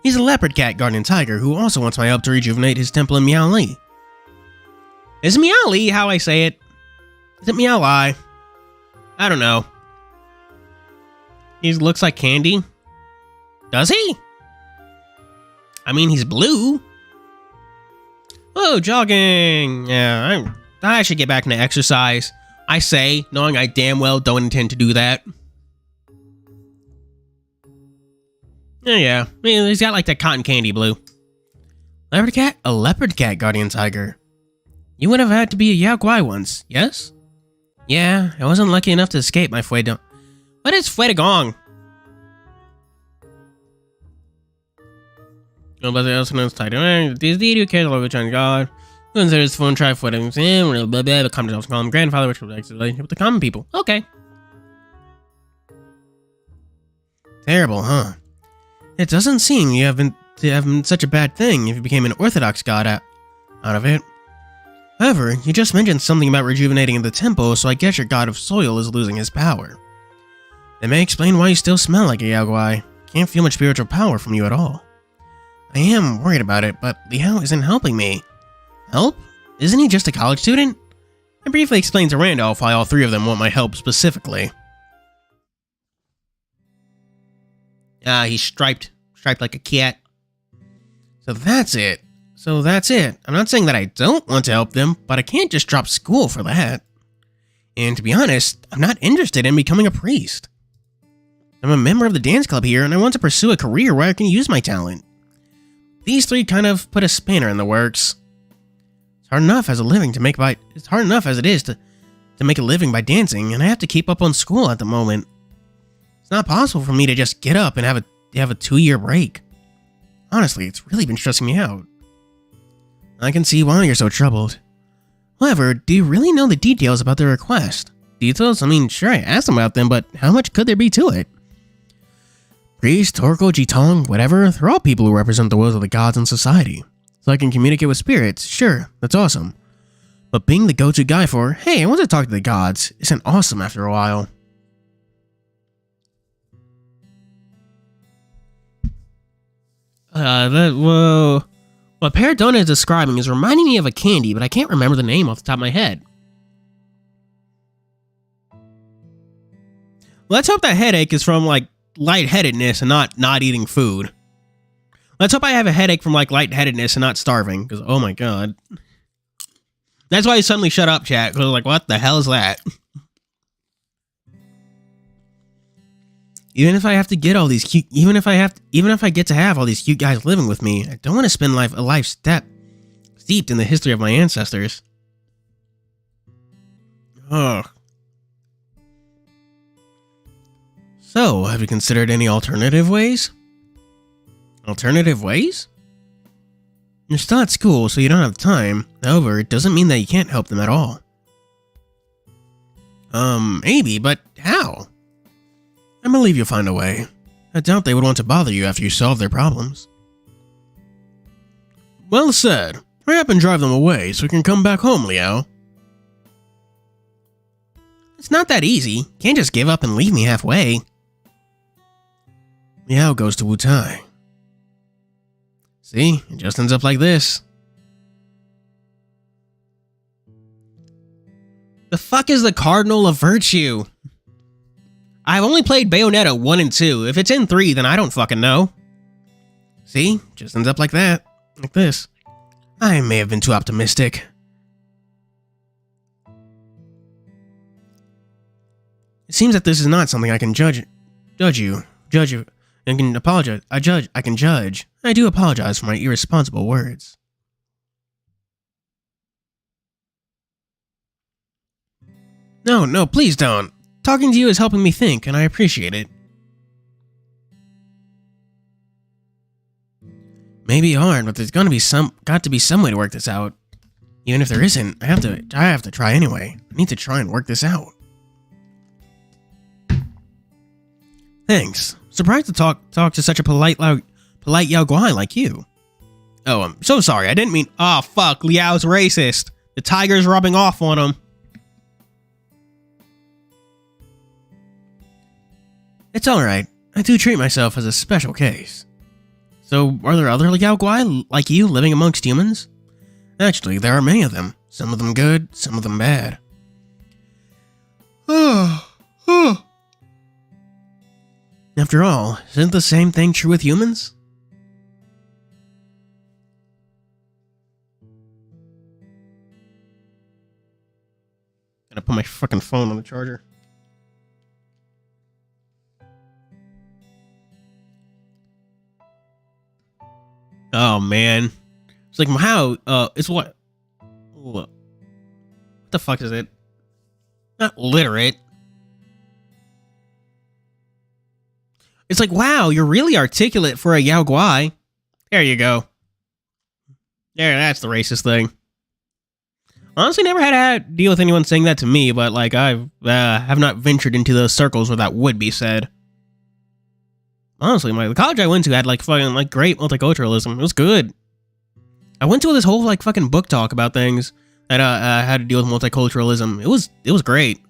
He's a leopard cat guardian tiger who also wants my help to rejuvenate his temple in Miaoli. Is Miaoli how I say it? Is it Miaoli? I don't know. He looks like candy. Does he? I mean, he's blue. Oh, jogging. Yeah, I should get back into exercise. I say, knowing I damn well don't intend to do that. Yeah. I mean, he's got like that cotton candy blue. Leopard cat? A leopard cat guardian tiger. You would have had to be a yaokai once, yes? Yeah, I wasn't lucky enough to escape my fuedong. What is fuedong? Nobody else knows title. These who cares about which God. Who considers phone try fuedong? The common call him grandfather, which was actually with the common people. Okay. Terrible, huh? It doesn't seem you have been such a bad thing if you became an orthodox god out of it. However, you just mentioned something about rejuvenating the temple, so I guess your god of soil is losing his power. That may explain why you still smell like a yaokai. Can't feel much spiritual power from you at all. I am worried about it, but Liao isn't helping me. Help? Isn't he just a college student? I briefly explained to Randolph why all three of them want my help specifically. He's striped like a cat. So that's it. I'm not saying that I don't want to help them, but I can't just drop school for that. And to be honest, I'm not interested in becoming a priest. I'm a member of the dance club here, and I want to pursue a career where I can use my talent. These three kind of put a spanner in the works. It's hard enough as it is to make a living by dancing, and I have to keep up on school at the moment. It's not possible for me to just get up and have a 2-year break. Honestly, it's really been stressing me out. I can see why you're so troubled. However, do you really know the details about the request? Details? I mean, sure, I asked them about them, but how much could there be to it? Priest, Torko, Jitong, whatever, they're all people who represent the wills of the gods in society. So I can communicate with spirits, sure, that's awesome. But being the go-to guy for, hey, I want to talk to the gods, isn't awesome after a while. Whoa. What Paradona is describing is reminding me of a candy, but I can't remember the name off the top of my head. Let's hope that headache is from, like, lightheadedness and not eating food. Let's hope I have a headache from, like, lightheadedness and not starving, because, oh my god. That's why I suddenly shut up, chat, because I was like, what the hell is that? Even if I have to get all these cute, even if I get to have all these cute guys living with me, I don't want to spend a life steeped in the history of my ancestors. Ugh. So, have you considered any alternative ways? Alternative ways? You're still at school, so you don't have time. However, it doesn't mean that you can't help them at all. Maybe, but how? I believe you'll find a way. I doubt they would want to bother you after you solve their problems. Well said. Hurry up and drive them away so we can come back home, Liao. It's not that easy. You can't just give up and leave me halfway. Liao goes to Wutai. See, it just ends up like this. The fuck is the Cardinal of Virtue? I've only played Bayonetta 1 and 2. If it's in 3, then I don't fucking know. See, just ends up like that. Like this. I may have been too optimistic. It seems that this is not something I can judge you, and can apologize. I can judge. I do apologize for my irresponsible words. No, please don't. Talking to you is helping me think, and I appreciate it. Maybe hard, but there's got to be some way to work this out. Even if there isn't, I have to try anyway. I need to try and work this out. Thanks. Surprised to talk to such a polite yaoguai like you. Oh, I'm so sorry. I didn't mean. Oh fuck, Liao's racist. The tiger's rubbing off on him. It's alright. I do treat myself as a special case. So, are there other yaoguai like you living amongst humans? Actually, there are many of them. Some of them good, some of them bad. After all, isn't the same thing true with humans? Gotta put my fucking phone on the charger. Oh man, it's like how it's what the fuck is it? Not literate. It's like, wow, you're really articulate for a yaoguai. There you go. There, that's the racist thing. Honestly, never had to deal with anyone saying that to me, but like I have not ventured into those circles where that would be said. Honestly, the college I went to had like fucking like great multiculturalism. It was good. I went to this whole like fucking book talk about things that had to deal with multiculturalism. It was great.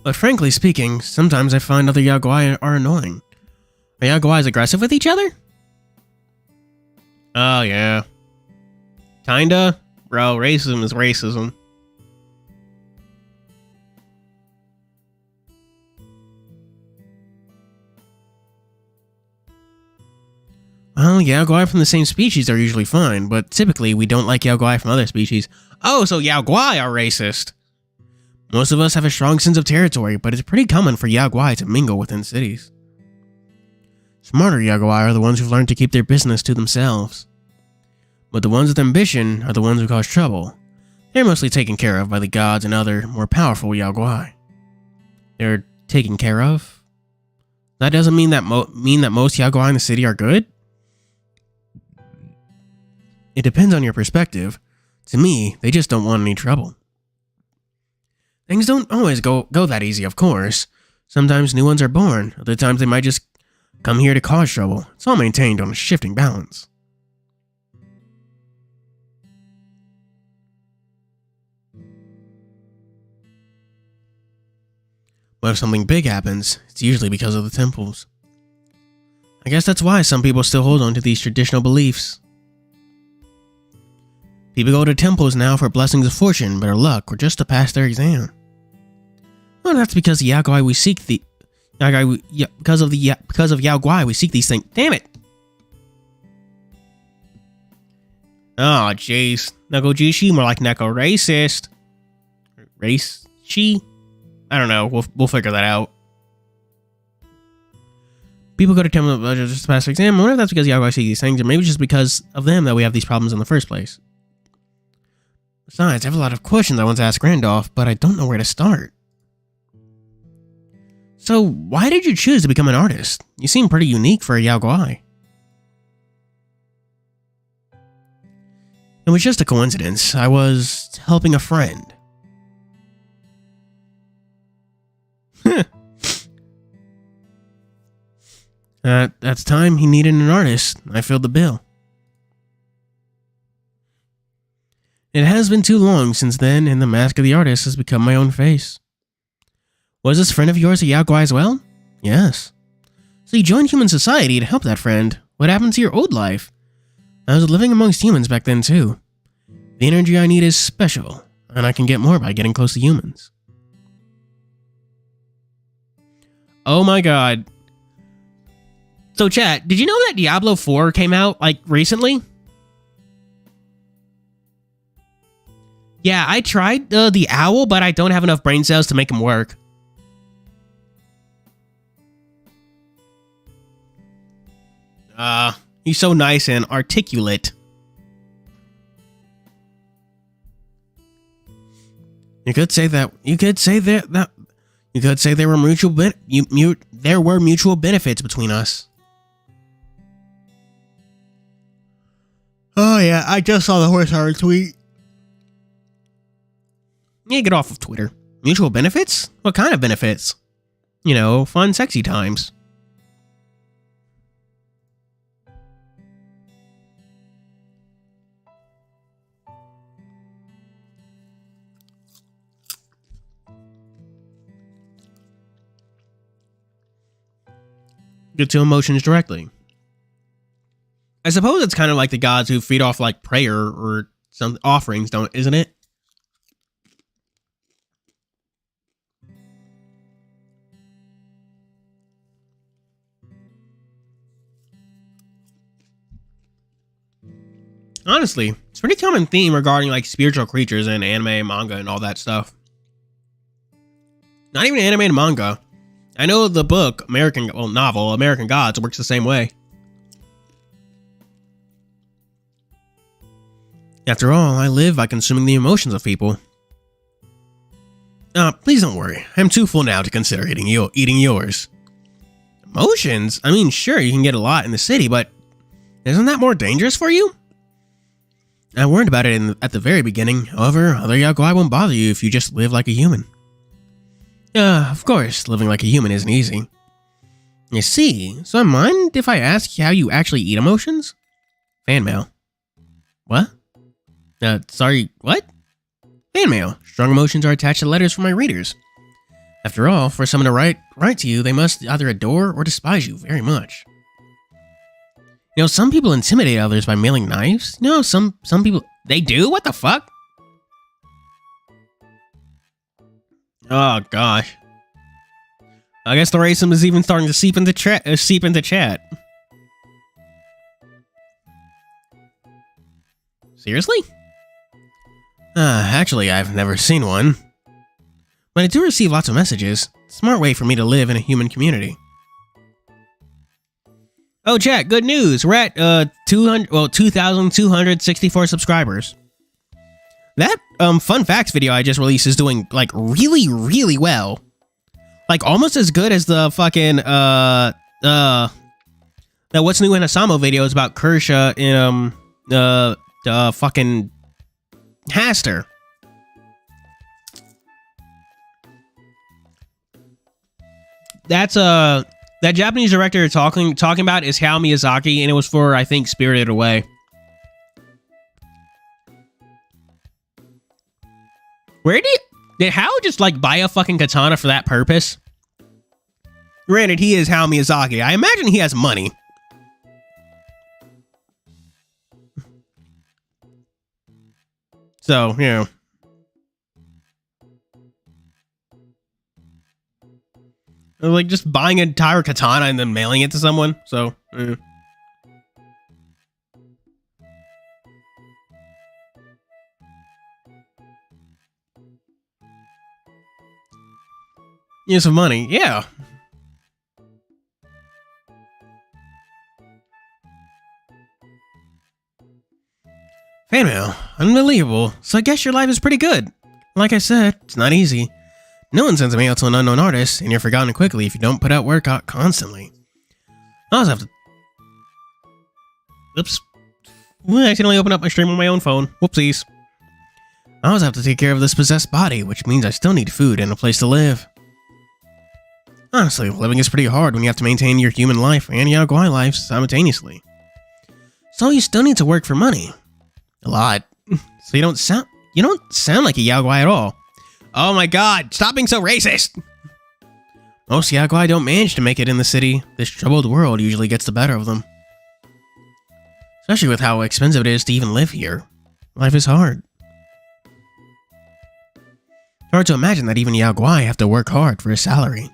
But frankly speaking, sometimes I find other yaoguai are annoying. Are yaoguais aggressive with each other? Oh yeah. Kinda? Bro, racism is racism. Well, yaoguai from the same species are usually fine, but typically we don't like yaoguai from other species. Oh, so yaoguai are racist. Most of us have a strong sense of territory, but it's pretty common for yaoguai to mingle within cities. Smarter yaoguai are the ones who've learned to keep their business to themselves. But the ones with ambition are the ones who cause trouble. They're mostly taken care of by the gods and other, more powerful yaoguai. They're taken care of. That doesn't mean that most yaokai in the city are good. It depends on your perspective. To me, they just don't want any trouble. Things don't always go that easy, of course. Sometimes new ones are born. Other times they might just come here to cause trouble. It's all maintained on a shifting balance. But if something big happens, it's usually because of the temples. I guess that's why some people still hold on to these traditional beliefs. People go to temples now for blessings of fortune, better luck, or just to pass their exam. Well, that's because the yaokai we seek because of yaokai we seek these things. Damn it! Oh, jeez. Nekojishi, more like Neko racist. Race-shi? I don't know. We'll figure that out. People go to temple just to pass their exam. I wonder if that's because yaokai see these things, or maybe just because of them that we have these problems in the first place. Besides, I have a lot of questions I want to ask Randolph, but I don't know where to start. So, why did you choose to become an artist? You seem pretty unique for a yaokai. It was just a coincidence. I was helping a friend. At the time, he needed an artist. I filled the bill. It has been too long since then, and the mask of the artist has become my own face. Was this friend of yours a yaokai as well? Yes. So you joined human society to help that friend. What happened to your old life? I was living amongst humans back then too. The energy I need is special, and I can get more by getting close to humans. Oh my god. So chat, did you know that Diablo 4 came out, like, recently? Yeah, I tried the owl, but I don't have enough brain cells to make him work. He's so nice and articulate. You could say there were mutual benefits between us. Oh yeah, I just saw the horsepower tweet. Yeah, get off of Twitter. Mutual benefits? What kind of benefits? You know, fun, sexy times. Get to emotions directly. I suppose it's kind of like the gods who feed off like prayer or some offerings, isn't it? Honestly, it's a pretty common theme regarding like spiritual creatures in anime, manga, and all that stuff. Not even anime and manga. I know the book, novel, American Gods, works the same way. After all, I live by consuming the emotions of people. Please don't worry. I'm too full now to consider eating yours. Emotions? I mean, sure, you can get a lot in the city, but isn't that more dangerous for you? I warned about it at the very beginning. However, other yaokai won't bother you if you just live like a human. Of course, living like a human isn't easy. You see, so I mind if I ask how you actually eat emotions? Fan mail. What? Sorry, what? Fan mail. Strong emotions are attached to letters from my readers. After all, for someone to write to you, they must either adore or despise you very much. You know, some people intimidate others by mailing knives. You know, some people... They do? What the fuck? Oh, gosh. I guess the racism is even starting to seep into chat. Seriously? Actually, I've never seen one. But I do receive lots of messages. Smart way for me to live in a human community. Oh, chat, good news. We're at 2,264 subscribers. That fun facts video I just released is doing like really, really well. Like, almost as good as the fucking, that What's New in Asamo videos about Kersha in, fucking Haster. That's, that Japanese director talking about is Hayao Miyazaki, and it was for, I think, Spirited Away. Where did Hayao just, like, buy a fucking katana for that purpose? Granted, he is Hayao Miyazaki. I imagine he has money. So, you know. Like, just buying an entire katana and then mailing it to someone. So, use some money. Yeah. Fan mail. Unbelievable. So I guess your life is pretty good. Like I said, it's not easy. No one sends a mail to an unknown artist, and you're forgotten quickly if you don't put out work out constantly. I also have to... Oops. I accidentally opened up my stream on my own phone. Whoopsies. I also have to take care of this possessed body, which means I still need food and a place to live. Honestly, living is pretty hard when you have to maintain your human life and yaokai life simultaneously. So you still need to work for money. A lot. So you don't sound like a yaokai at all. Oh my god, stop being so racist! Most yaokai don't manage to make it in the city. This troubled world usually gets the better of them. Especially with how expensive it is to even live here. Life is hard. It's hard to imagine that even yaokai have to work hard for a salary.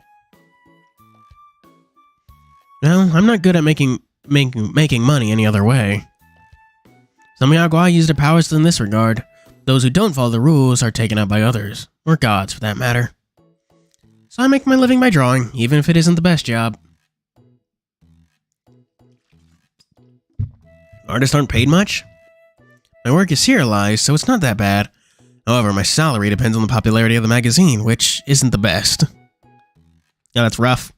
Well, I'm not good at making money any other way. Some yaokai use their powers in this regard. Those who don't follow the rules are taken up by others, or gods for that matter. So I make my living by drawing, even if it isn't the best job. Artists aren't paid much? My work is serialized, so it's not that bad. However, my salary depends on the popularity of the magazine, which isn't the best. Yeah, that's rough.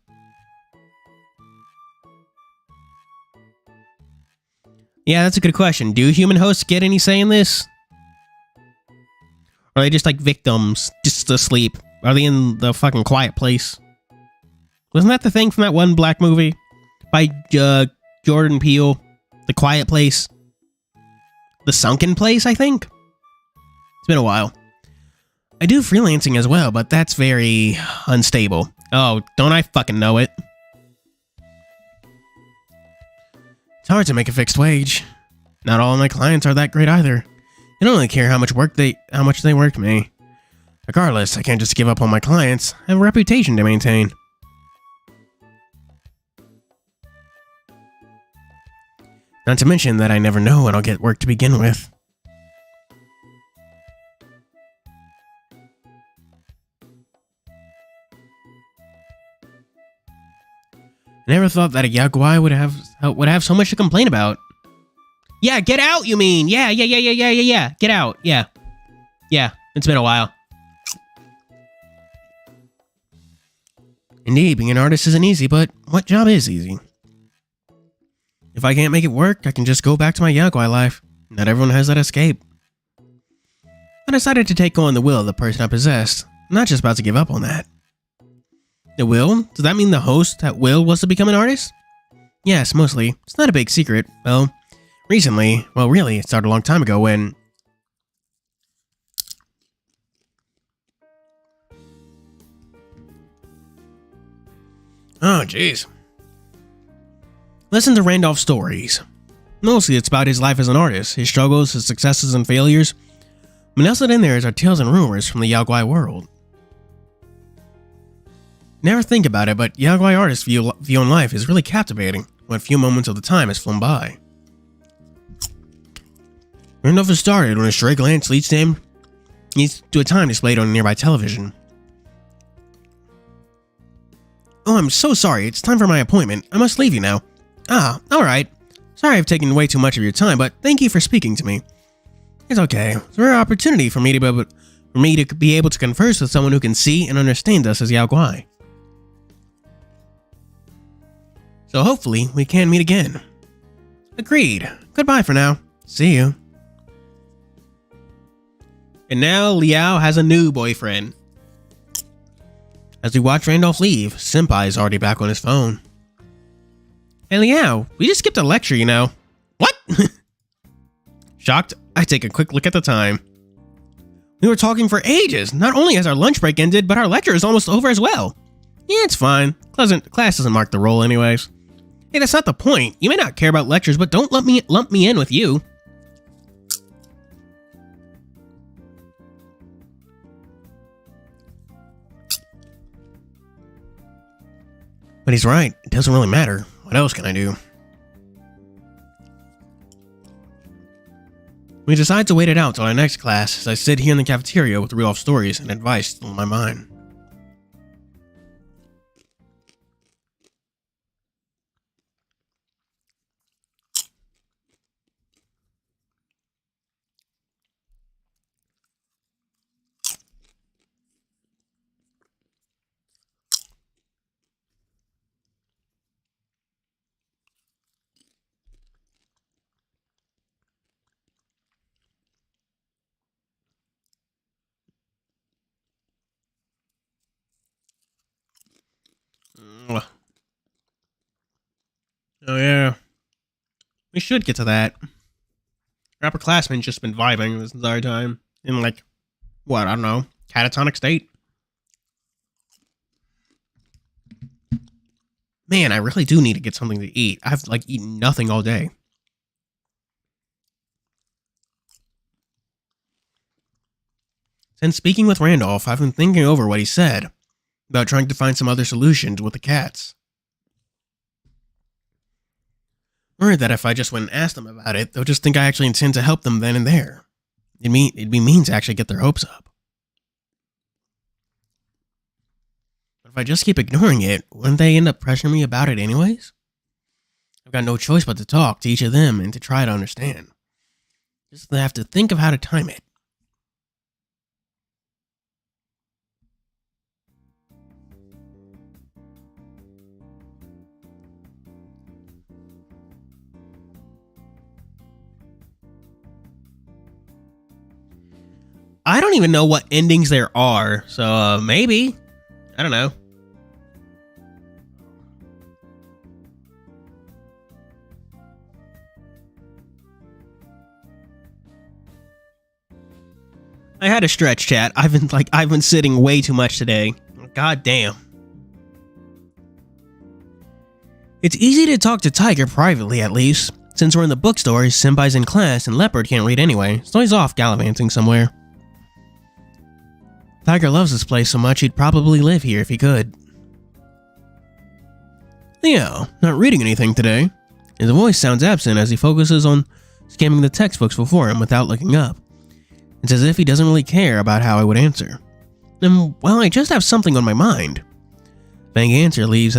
Yeah, that's a good question. Do human hosts get any say in this? Or are they just like victims, just asleep? Are they in the fucking quiet place? Wasn't that the thing from that one black movie? By Jordan Peele? The Quiet Place? The Sunken Place, I think? It's been a while. I do freelancing as well, but that's very unstable. Oh, don't I fucking know it? It's hard to make a fixed wage. Not all of my clients are that great either. I don't really care how much they work me. Regardless, I can't just give up on my clients. I have a reputation to maintain. Not to mention that I never know when I'll get work to begin with. I never thought that a yaokai would have so much to complain about. Yeah, get out, you mean? Yeah. Get out, yeah. Yeah, it's been a while. Indeed, being an artist isn't easy, but what job is easy? If I can't make it work, I can just go back to my yaokai life. Not everyone has that escape. I decided to take on the will of the person I possessed. I'm not just about to give up on that. The will? Does that mean the host at will was to become an artist? Yes, mostly. It's not a big secret. Well, recently, really, it started a long time ago when... Oh, jeez. Listen to Randolph's stories. Mostly it's about his life as an artist, his struggles, his successes and failures. But nestled in there is our tales and rumors from the yaokai world. Never think about it, but yaokai artists' view on life is really captivating when a few moments of the time has flown by. Randolph started when a stray glance leads to a time displayed on a nearby television. Oh, I'm so sorry. It's time for my appointment. I must leave you now. Ah, alright. Sorry I've taken way too much of your time, but thank you for speaking to me. It's okay. It's a rare opportunity for me to be able to converse with someone who can see and understand us as yaokai. So hopefully we can meet again. Agreed. Goodbye for now. See you. And now Liao has a new boyfriend. As we watch Randolph leave, Senpai is already back on his phone. Hey Liao, we just skipped a lecture, you know. What? Shocked, I take a quick look at the time. We were talking for ages. Not only has our lunch break ended, but our lecture is almost over as well. Yeah, it's fine. Class doesn't mark the roll anyways. Hey, that's not the point. You may not care about lectures, but don't lump me in with you. But he's right. It doesn't really matter. What else can I do? We decide to wait it out till our next class as I sit here in the cafeteria with real-life stories and advice still in my mind. Oh yeah. We should get to that. Our upperclassmen just been vibing this entire time. In like, what, I don't know, catatonic state? Man, I really do need to get something to eat. I've like eaten nothing all day. Since speaking with Randolph, I've been thinking over what he said about trying to find some other solutions with the cats. Worried that if I just went and asked them about it, they'll just think I actually intend to help them then and there. It'd be mean to actually get their hopes up. But if I just keep ignoring it, wouldn't they end up pressuring me about it anyways? I've got no choice but to talk to each of them and to try to understand. Just have to think of how to time it. I don't even know what endings there are, so maybe. I don't know. I had a stretch, chat. I've been sitting way too much today. God damn. It's easy to talk to Tiger privately, at least. Since we're in the bookstore, Senpai's in class and Leopard can't read anyway, so he's off gallivanting somewhere. Tiger loves this place so much he'd probably live here if he could. Leo, not reading anything today. His voice sounds absent as he focuses on scanning the textbooks before him without looking up. It's as if he doesn't really care about how I would answer. And, well, I just have something on my mind. Vague answer leaves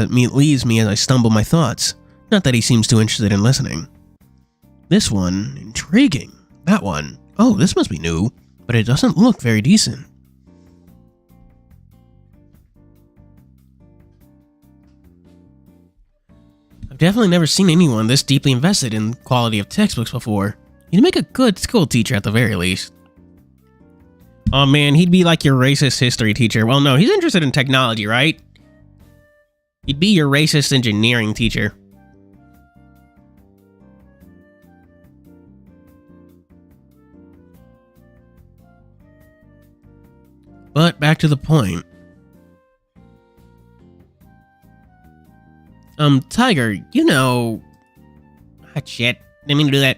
me as I stumble my thoughts. Not that he seems too interested in listening. This one, intriguing. That one, oh, this must be new, but it doesn't look very decent. I've definitely never seen anyone this deeply invested in the quality of textbooks before. He'd make a good school teacher at the very least. Oh man, he'd be like your racist history teacher. Well, no, he's interested in technology, right? He'd be your racist engineering teacher. But back to the point. Tiger, you know... Ah, shit. Didn't mean to do that.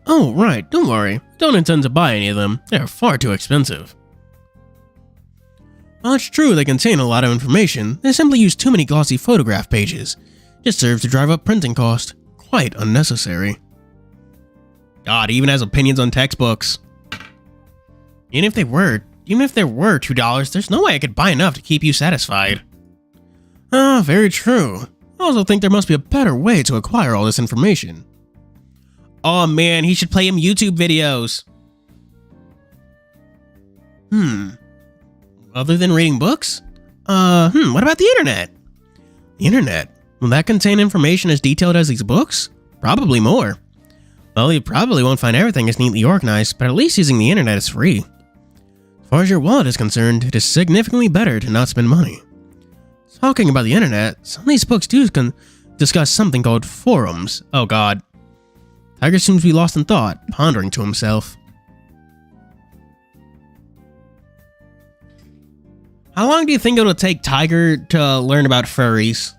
Oh, right. Don't worry. Don't intend to buy any of them. They're far too expensive. While it's true they contain a lot of information, they simply use too many glossy photograph pages. Just serves to drive up printing cost. Quite unnecessary. God, he even has opinions on textbooks. Even if there were $2, there's no way I could buy enough to keep you satisfied. Ah, very true. I also think there must be a better way to acquire all this information. Oh man, he should play him YouTube videos. Other than reading books? What about the internet? The internet? Will that contain information as detailed as these books? Probably more. Well, you probably won't find everything as neatly organized, but at least using the internet is free. As far as your wallet is concerned, it is significantly better to not spend money. Talking about the internet, some of these books do discuss something called forums. Oh god. Tiger seems to be lost in thought, pondering to himself. How long do you think it'll take Tiger to learn about furries?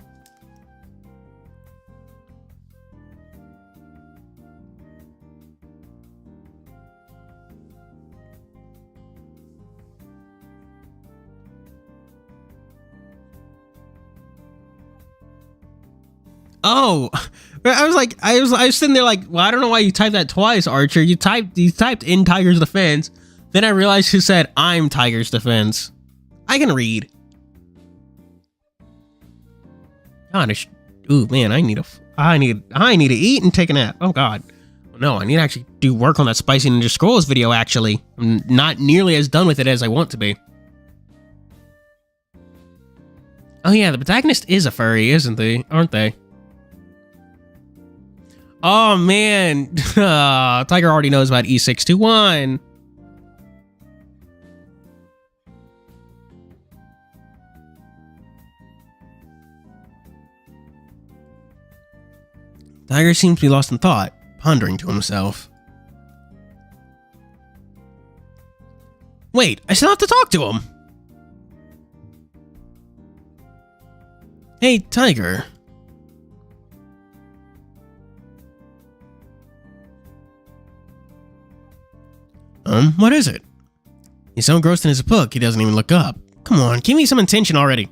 Oh, I was sitting there like, well, I don't know why you typed that twice, Archer. You typed in Tiger's Defense. Then I realized who said I'm Tiger's Defense. I can read. God, ooh man, I need to eat and take a nap. Oh god, no, I need to actually do work on that Spicy Ninja Scrolls video. Actually, I'm not nearly as done with it as I want to be. Oh yeah, the protagonist is a furry, isn't they? Aren't they? Oh man, Tiger already knows about E621. Tiger seems to be lost in thought, pondering to himself. Wait, I still have to talk to him. Hey, Tiger. What is it? He's so engrossed in his book, he doesn't even look up. Come on, give me some attention already.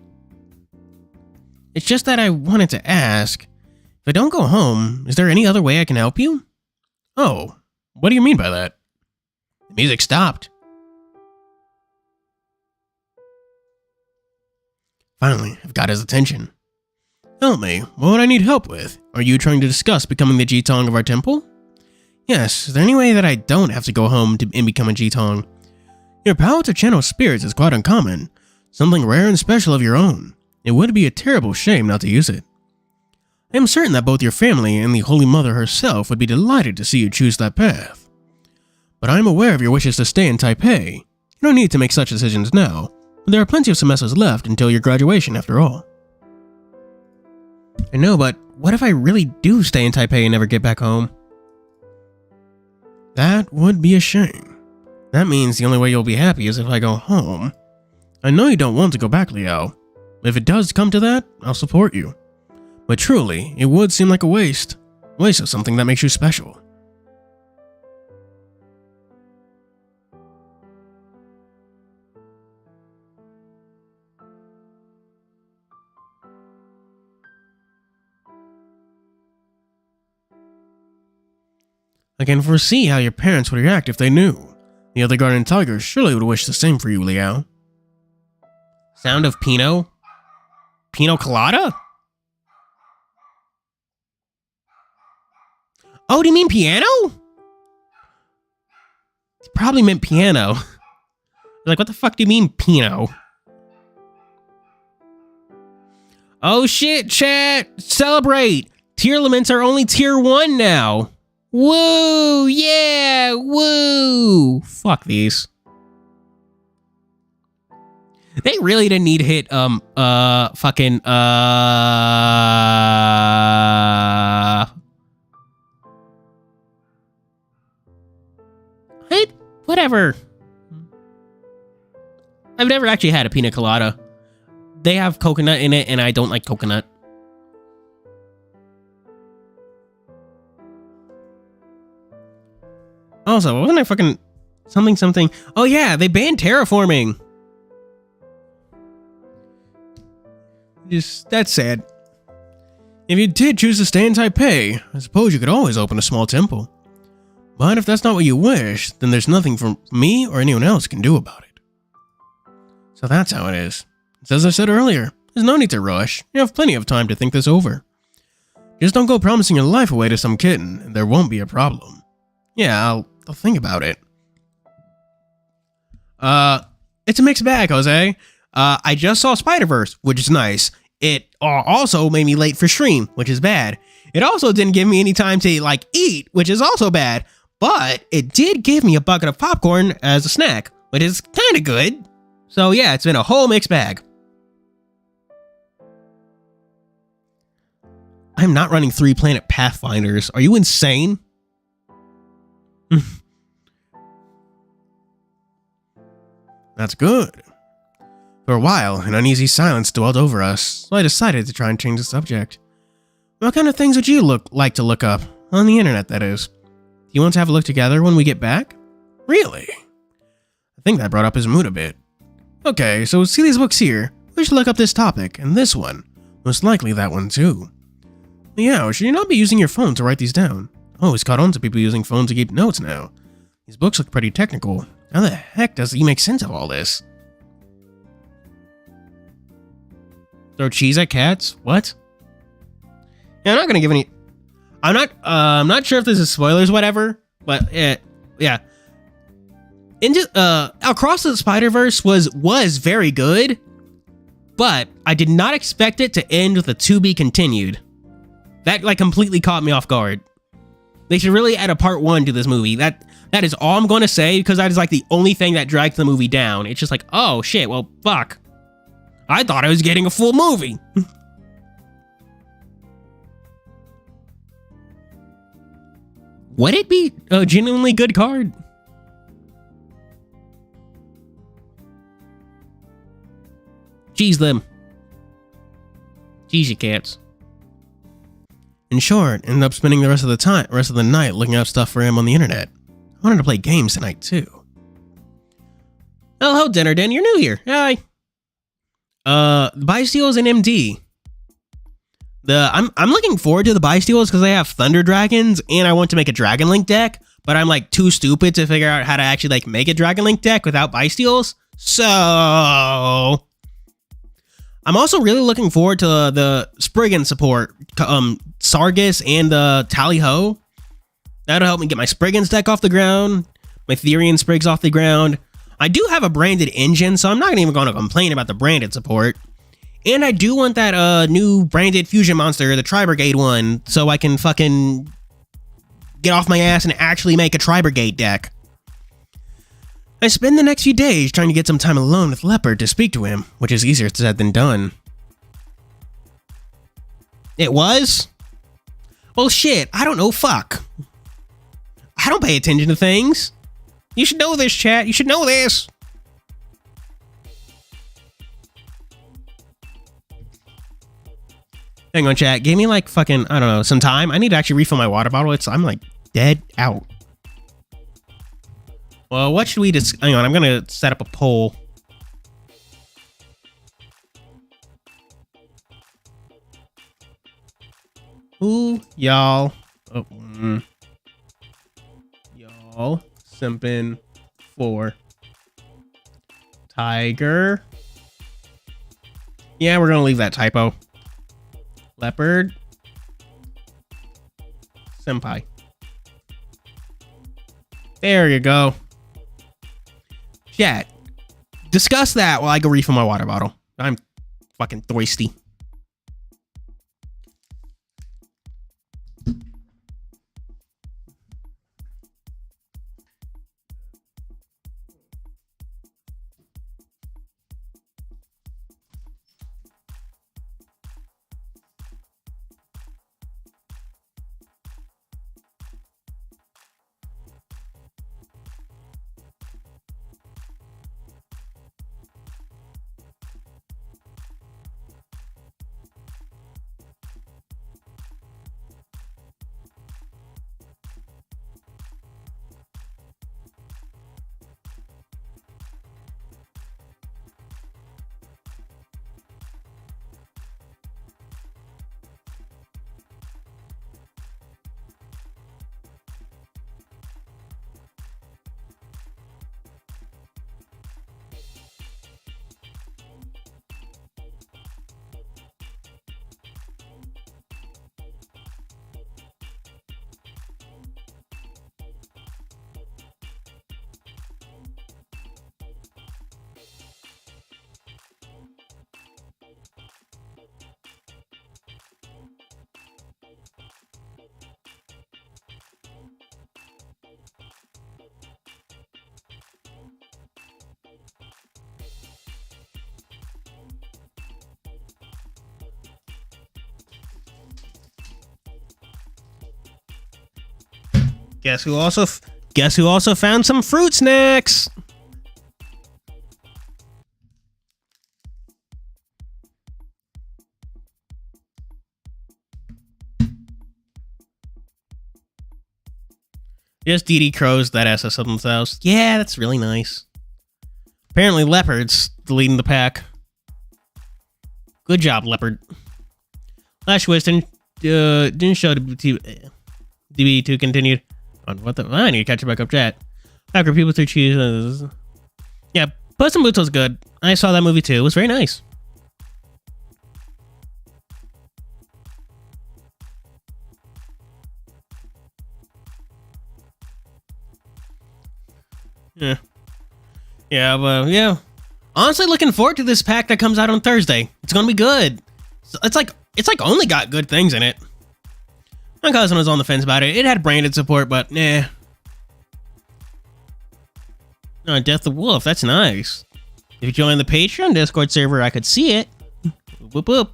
It's just that I wanted to ask, if I don't go home, is there any other way I can help you? Oh, what do you mean by that? The music stopped. Finally, I've got his attention. Help me, what would I need help with? Are you trying to discuss becoming the Jitong of our temple? Yes, is there any way that I don't have to go home and become a Jitong? Your power to channel spirits is quite uncommon, something rare and special of your own. It would be a terrible shame not to use it. I am certain that both your family and the Holy Mother herself would be delighted to see you choose that path. But I am aware of your wishes to stay in Taipei. You don't need to make such decisions now, but there are plenty of semesters left until your graduation after all. I know, but what if I really do stay in Taipei and never get back home? That would be a shame. That means the only way you'll be happy is if I go home. I know you don't want to go back, Liao. If it does come to that, I'll support you. But truly, it would seem like a waste. Waste of something that makes you special. I can foresee how your parents would react if they knew. The other guardian tigers surely would wish the same for you, Liao. Sound of Pinot? Pina colada? Oh, do you mean piano? He probably meant piano. Like, what the fuck do you mean, Pinot? Oh shit, chat! Celebrate! Tier limits are only tier 1 now! Woo! Yeah! Woo! Fuck these. They really didn't need to hit, fucking, whatever. I've never actually had a pina colada. They have coconut in it, and I don't like coconut. Also, wasn't I fucking something? Oh yeah, they banned terraforming. That's sad. If you did choose to stay in Taipei, I suppose you could always open a small temple. But if that's not what you wish, then there's nothing for me or anyone else can do about it. So that's how it is. As I said earlier, there's no need to rush. You have plenty of time to think this over. Just don't go promising your life away to some kitten, and there won't be a problem. Yeah, I'll think about it. It's a mixed bag, Jose. I just saw Spider-Verse, which is nice. It also made me late for stream, which is bad. It also didn't give me any time to like eat, which is also bad. But it did give me a bucket of popcorn as a snack, which is kind of good. So yeah, it's been a whole mixed bag. I'm not running 3-planet Pathfinders. Are you insane? That's good. For a while, an uneasy silence dwelled over us, so I decided to try and change the subject. What kind of things would you like to look up? On the internet, that is. Do you want to have a look together when we get back? Really? I think that brought up his mood a bit. Okay, so see these books here? We should look up this topic, and this one. Most likely that one too. Yeah, should you not be using your phone to write these down? Oh, he's caught on to people using phones to keep notes now. These books look pretty technical. How the heck does he make sense of all this? Throw cheese at cats? What? Yeah, I'm not gonna give any... I'm not sure if this is spoilers or whatever, but yeah. Across the Spider-Verse was very good, but I did not expect it to end with a to be continued. That like completely caught me off guard. They should really add a part 1 to this movie. That is all I'm going to say, because that is like the only thing that drags the movie down. It's just like, oh shit, well fuck. I thought I was getting a full movie. Would it be a genuinely good card? Jeez them. Jeez you cats. In short, ended up spending the rest of the night looking up stuff for him on the internet. I wanted to play games tonight too. Oh, hello, Dinner Den, you're new here. Hi. Buy steals and MD. I'm looking forward to the buy steals because they have Thunder Dragons, and I want to make a Dragon Link deck, but I'm like too stupid to figure out how to actually like make a Dragon Link deck without buy steals. So I'm also really looking forward to the Spriggan support, Sargus and the Tally Ho. That'll help me get my Spriggans deck off the ground, my Therian Sprigs off the ground. I do have a branded engine, so I'm not even going to complain about the branded support. And I do want that new branded fusion monster, the Tri-Brigade one, so I can fucking get off my ass and actually make a Tri-Brigade deck. I spend the next few days trying to get some time alone with Leopard to speak to him, which is easier said than done. It was? Well shit, I don't know, fuck. I don't pay attention to things. You should know this, chat. You should know this. Hang on, chat. Give me like fucking, I don't know, some time. I need to actually refill my water bottle. I'm like dead out. Well, what should we just... Hang on, I'm going to set up a poll. Who y'all... Oh, y'all simping for Tiger? Yeah, we're going to leave that typo. Leopard. Senpai. There you go. Chat, discuss that while I go refill my water bottle. I'm fucking thirsty. Guess who also found some fruit snacks? Just DD crows that SS of themselves. Yeah, that's really nice. Apparently Leopard's leading the pack. Good job, Leopard. Flash Wiston didn't show DB2 continued. On what the? I need to catch back up chat. After people to choose. Yeah, Puss in Boots was good. I saw that movie too. It was very nice. Yeah. Yeah, but yeah. Honestly, looking forward to this pack that comes out on Thursday. It's gonna be good. It's like only got good things in it. My cousin was on the fence about it. It had branded support, but nah. Oh, Death the Wolf, that's nice. If you join the Patreon Discord server, I could see it. Whoop whoop.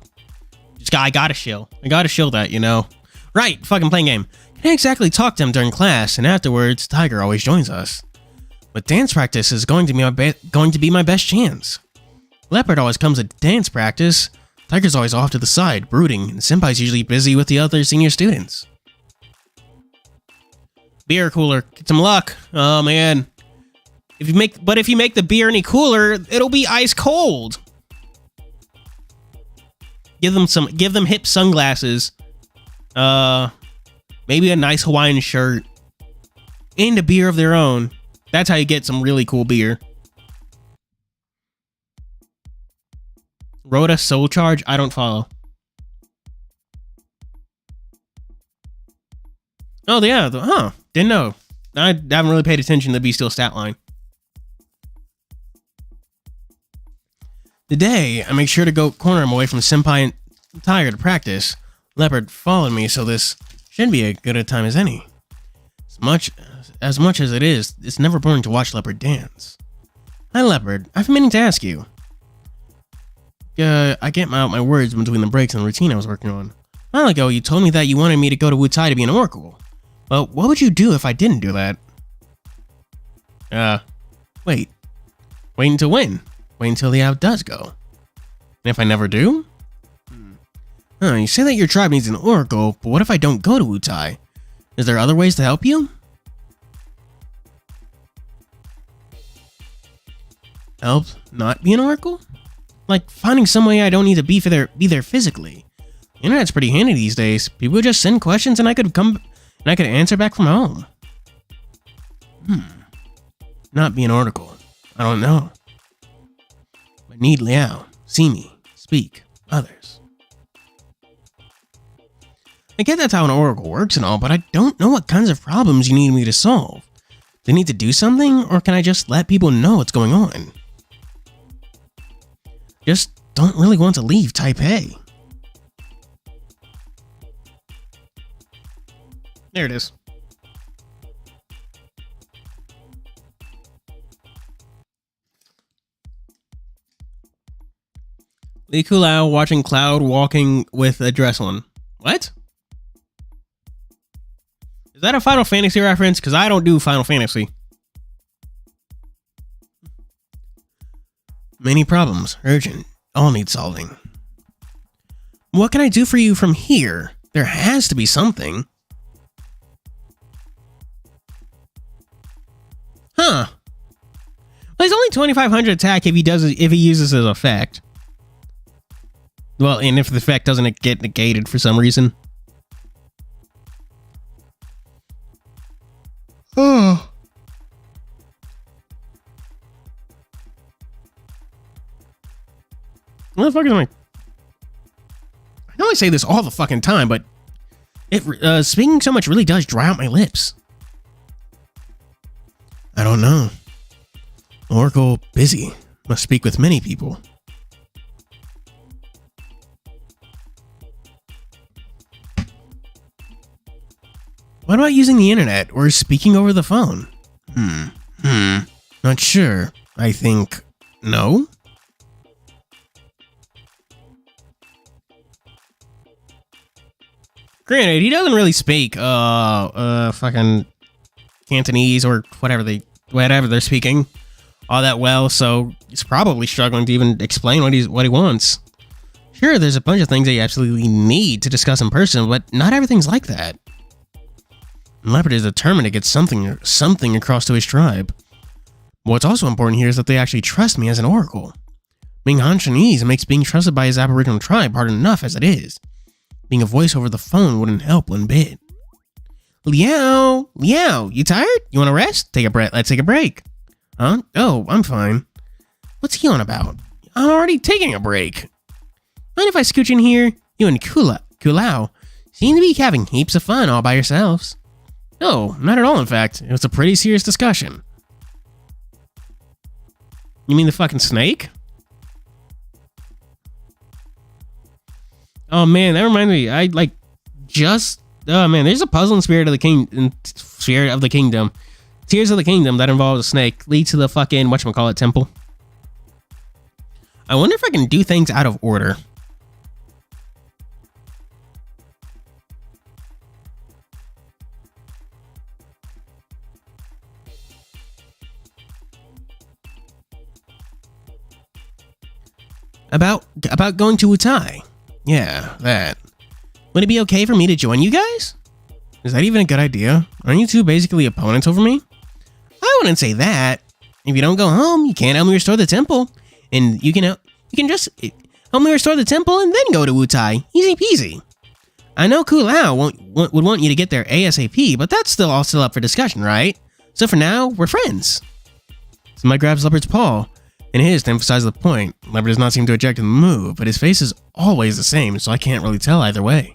I gotta shill. I gotta shill that, you know. Right, fucking playing game. Can't exactly talk to him during class, and afterwards, Tiger always joins us. But dance practice is going to be my best chance. Leopard always comes to dance practice. Tiger's always off to the side, brooding, and Senpai's usually busy with the other senior students. Beer cooler, get some luck. Oh man. If you make the beer any cooler, it'll be ice cold. Give them hip sunglasses. Maybe a nice Hawaiian shirt. And a beer of their own. That's how you get some really cool beer. Rhoda Soul Charge? I don't follow. Oh, yeah. Didn't know. I haven't really paid attention to the Be Still stat line. Today, I make sure to go corner him away from Senpai and Tiger to practice. Leopard followed me, so this should be as good a time as any. As much as it is, it's never boring to watch Leopard dance. Hi, Leopard. I've been meaning to ask you. I get out my words between the breaks and the routine I was working on. A while ago, you told me that you wanted me to go to Wutai to be an oracle. Well, what would you do if I didn't do that? Wait. Wait until when? Wait until the out does go. And if I never do? You say that your tribe needs an oracle, but what if I don't go to Wutai? Is there other ways to help you? Help not be an oracle? Like finding some way I don't need to be there physically. The internet's pretty handy these days. People just send questions and I could answer back from home. Not be an oracle. I don't know. But need Liao, see me, speak, others. I get that's how an oracle works and all, but I don't know what kinds of problems you need me to solve. Do I need to do something, or can I just let people know what's going on? Just don't really want to leave Taipei. There it is. Li Kulao watching Cloud walking with a dress on. What? Is that a Final Fantasy reference? Because I don't do Final Fantasy. Many problems. Urgent. All need solving. What can I do for you from here? There has to be something. Huh. Well, he's only 2,500 attack if he uses his effect. Well, and if the effect doesn't get negated for some reason. Oh. What the fuck am I? I know I say this all the fucking time, but speaking so much really does dry out my lips. I don't know. Oracle busy. Must speak with many people. What about using the internet or speaking over the phone? Not sure. I think no. Granted, he doesn't really speak fucking Cantonese or whatever they're speaking all that well, so he's probably struggling to even explain what he wants. Sure, there's a bunch of things that you absolutely need to discuss in person, but not everything's like that. And Leopard is determined to get something across to his tribe. What's also important here is that they actually trust me as an oracle. Being Han Chinese makes being trusted by his aboriginal tribe hard enough as it is. Being a voice over the phone wouldn't help one bit. Liao, you tired? You want to rest? Let's take a break. Huh? Oh, I'm fine. What's he on about? I'm already taking a break. Mind if I scooch in here? You and Kulao seem to be having heaps of fun all by yourselves. No, not at all, in fact. It was a pretty serious discussion. You mean the fucking snake? Oh man, that reminds me. Oh man, there's a puzzle in Spirit of the Kingdom. Tears of the Kingdom that involves a snake. Leads to the fucking whatchamacallit temple. I wonder if I can do things out of order. About going to Utai. Yeah, that. Would it be okay for me to join you guys? Is that even a good idea? Aren't you two basically opponents over me? I wouldn't say that. If you don't go home, you can't help me restore the temple. And you can just help me restore the temple and then go to Utai. Easy peasy. I know Kulao would want you to get there ASAP, but that's all still up for discussion, right? So for now, we're friends. Somebody grabs Leopard's paw, and his to emphasize the point. Leopard does not seem to object to the move, but his face is always the same, so I can't really tell either way.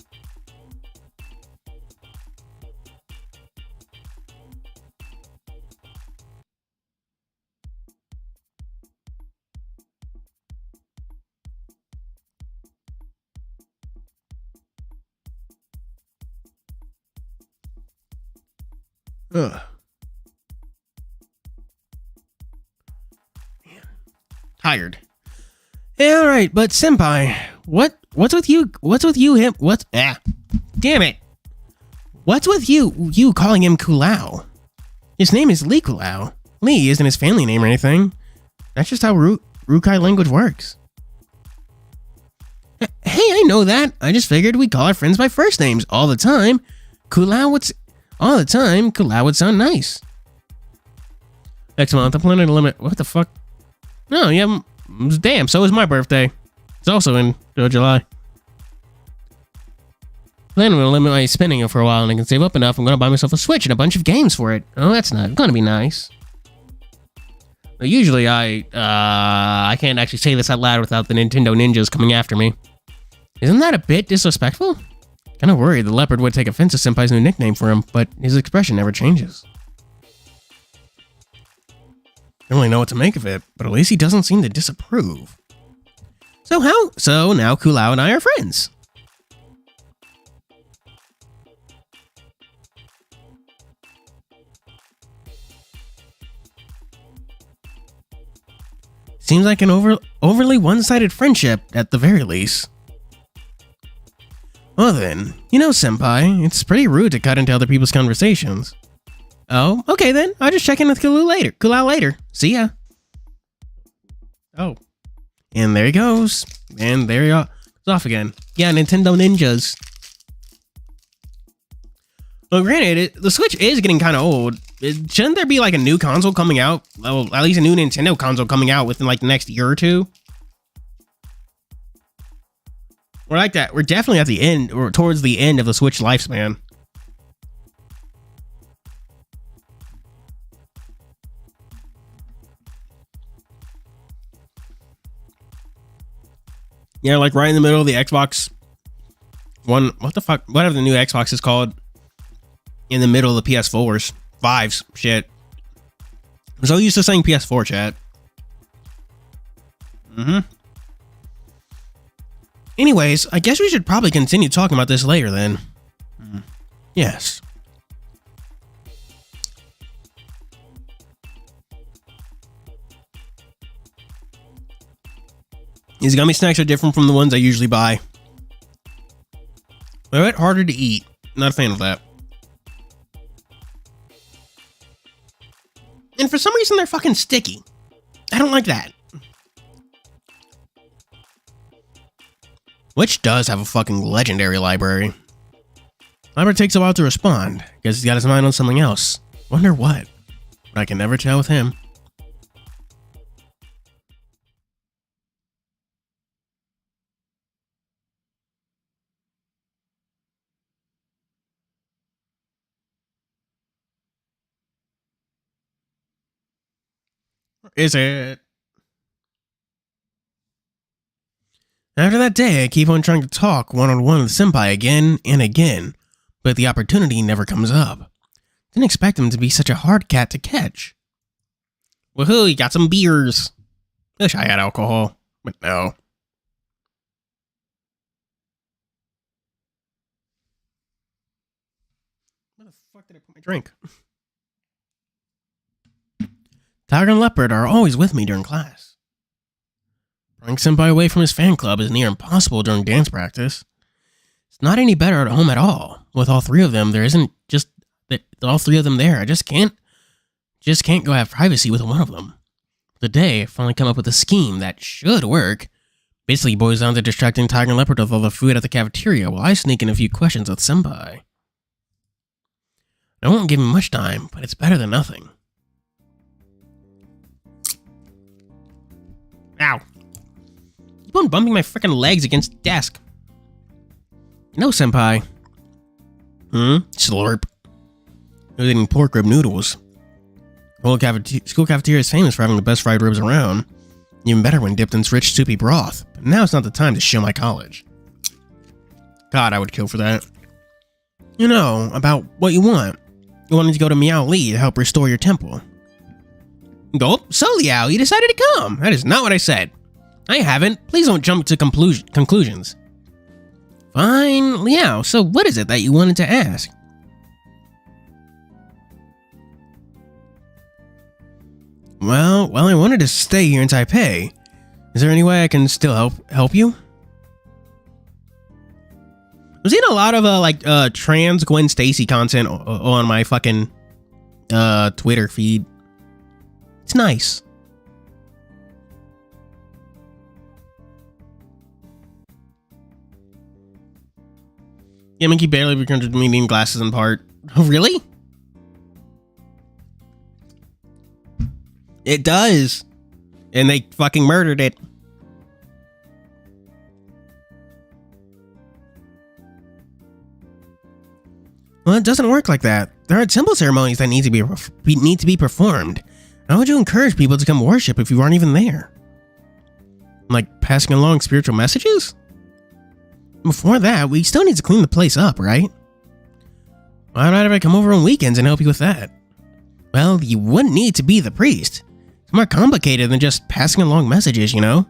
Ugh. Man. Tired. Yeah, alright, but senpai, what's with you damn it. What's with you calling him Kulao? His name is Lee Kulao. Lee isn't his family name or anything. That's just how Rukai language works. Hey, I know that. I just figured we call our friends by first names all the time. Kulao would sound nice. Next month, I'm planning to limit. What the fuck? No, yeah, damn, so is my birthday. It's also in July. Planning to limit my spending for a while and I can save up enough. I'm going to buy myself a Switch and a bunch of games for it. Oh, that's not going to be nice. But usually I can't actually say this out loud without the Nintendo ninjas coming after me. Isn't that a bit disrespectful? Kind of worried the Leopard would take offense to Senpai's new nickname for him, but his expression never changes. Don't really know what to make of it, but at least he doesn't seem to disapprove. So now Kulao and I are friends. Seems like an overly one-sided friendship at the very least. Well then, senpai, it's pretty rude to cut into other people's conversations. Oh, okay then. I'll just check in with Kulao later. See ya. Oh. And there he goes. And there he goes off again. Yeah, Nintendo ninjas. Well, granted, the Switch is getting kind of old. Shouldn't there be like a new console coming out? Well, at least a new Nintendo console coming out within like the next year or two? We're like that. We're definitely at the end, or towards the end of the Switch lifespan. Yeah, like right in the middle of the Xbox One. What the fuck? Whatever the new Xbox is called. In the middle of the PS4s. Fives. Shit. I'm so used to saying PS4, chat. Anyways, I guess we should probably continue talking about this later then. Yes. These gummy snacks are different from the ones I usually buy. They're a bit harder to eat. Not a fan of that. And for some reason, they're fucking sticky. I don't like that. Which does have a fucking legendary library. Leopard takes a while to respond. Guess he's got his mind on something else. Wonder what? But I can never tell with him. Where is it? After that day, I keep on trying to talk one-on-one with Senpai again and again, but the opportunity never comes up. Didn't expect him to be such a hard cat to catch. Woohoo, you got some beers. Wish I had alcohol, but no. Where the fuck did I put my drink? Tiger and Leopard are always with me during class. Prying Senpai away from his fan club is near impossible during dance practice. It's not any better at home at all. With all three of them, there isn't just all three of them there. I just can't go have privacy with one of them. Today, I finally come up with a scheme that should work. Basically boils down to distracting Tiger and Leopard with all the food at the cafeteria while I sneak in a few questions with Senpai. I won't give him much time, but it's better than nothing. Ow. Keep on bumping my frickin' legs against the desk. No, Senpai. Slurp. I was eating pork rib noodles. The school cafeteria is famous for having the best fried ribs around. Even better when dipped in rich soupy broth. But now it's not the time to show my college. God, I would kill for that. You know, about what you want. You wanted to go to Meow Lee to help restore your temple. Gulp, so Liao, you decided to come. That is not what I said. I haven't. Please don't jump to conclusions. Fine, Liao, so what is it that you wanted to ask? Well, I wanted to stay here in Taipei. Is there any way I can still help you? I'm seeing a lot of trans Gwen Stacy content on my fucking Twitter feed. It's nice. Yeah, Mickey barely returns to me needing glasses in part. Oh, really? It does. And they fucking murdered it. Well, it doesn't work like that. There are temple ceremonies that need to be performed. How would you encourage people to come worship if you aren't even there? Like passing along spiritual messages? Before that, we still need to clean the place up, right? Why not if I come over on weekends and help you with that? Well, you wouldn't need to be the priest. It's more complicated than just passing along messages, you know?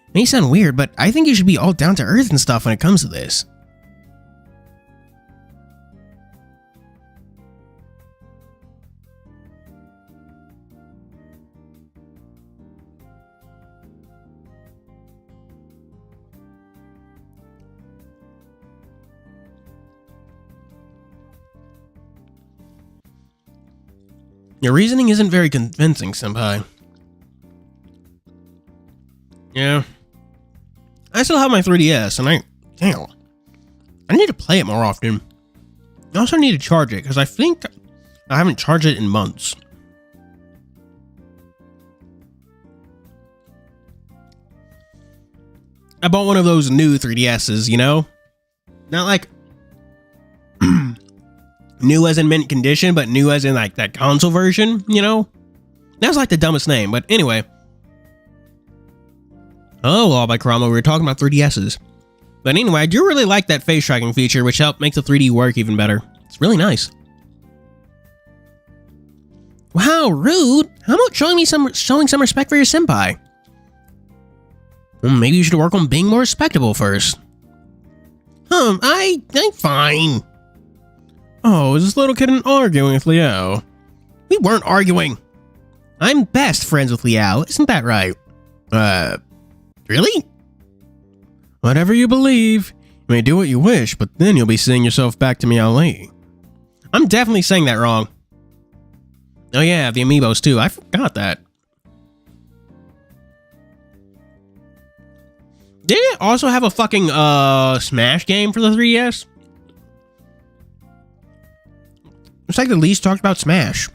It may sound weird, but I think you should be all down to earth and stuff when it comes to this. Your reasoning isn't very convincing, Senpai. Yeah. I still have my 3DS, and I need to play it more often. I also need to charge it, because I think I haven't charged it in months. I bought one of those new 3DSs, you know? Not like new as in mint condition, but new as in like that console version, you know? That's like the dumbest name, but anyway. Oh, all by Karama, we were talking about 3DSs. But anyway, I do really like that face tracking feature, which helped make the 3D work even better. It's really nice. Wow, rude. How about showing some respect for your senpai? Well, maybe you should work on being more respectable first. I'm fine. Oh, is this little kid arguing with Liao? We weren't arguing. I'm best friends with Liao, isn't that right? Really? Whatever you believe. You may do what you wish, but then you'll be seeing yourself back to Meow Lee. I'm definitely saying that wrong. Oh yeah, the amiibos too. I forgot that. Did it also have a fucking Smash game for the 3DS? It's like the least talked about Smash.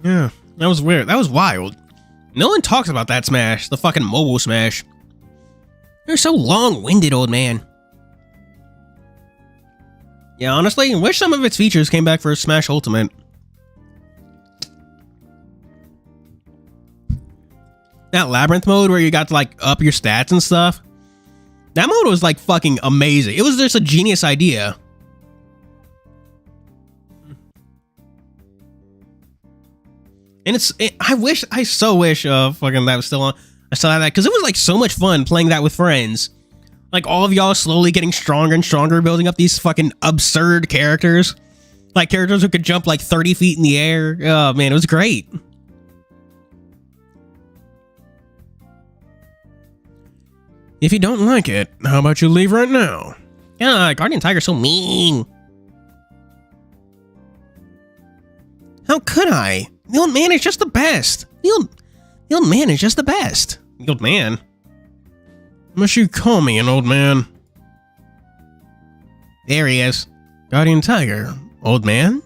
Yeah, that was weird. That was wild. No one talks about that Smash, the fucking mobile Smash. You're so long-winded, old man. Yeah, honestly, I wish some of its features came back for Smash Ultimate. That Labyrinth mode where you got to, like, up your stats and stuff. That mode was, like, fucking amazing. It was just a genius idea. And I so wish fucking that was still on. I still had that because it was like so much fun playing that with friends. Like all of y'all slowly getting stronger and stronger, building up these fucking absurd characters. Like characters who could jump like 30 feet in the air. Oh man, it was great. If you don't like it, how about you leave right now? Yeah, Guardian Tiger's so mean. How could I? The old man is just the best. The old man is just the best. The old man? Must you call me an old man? There he is. Guardian Tiger. Old man?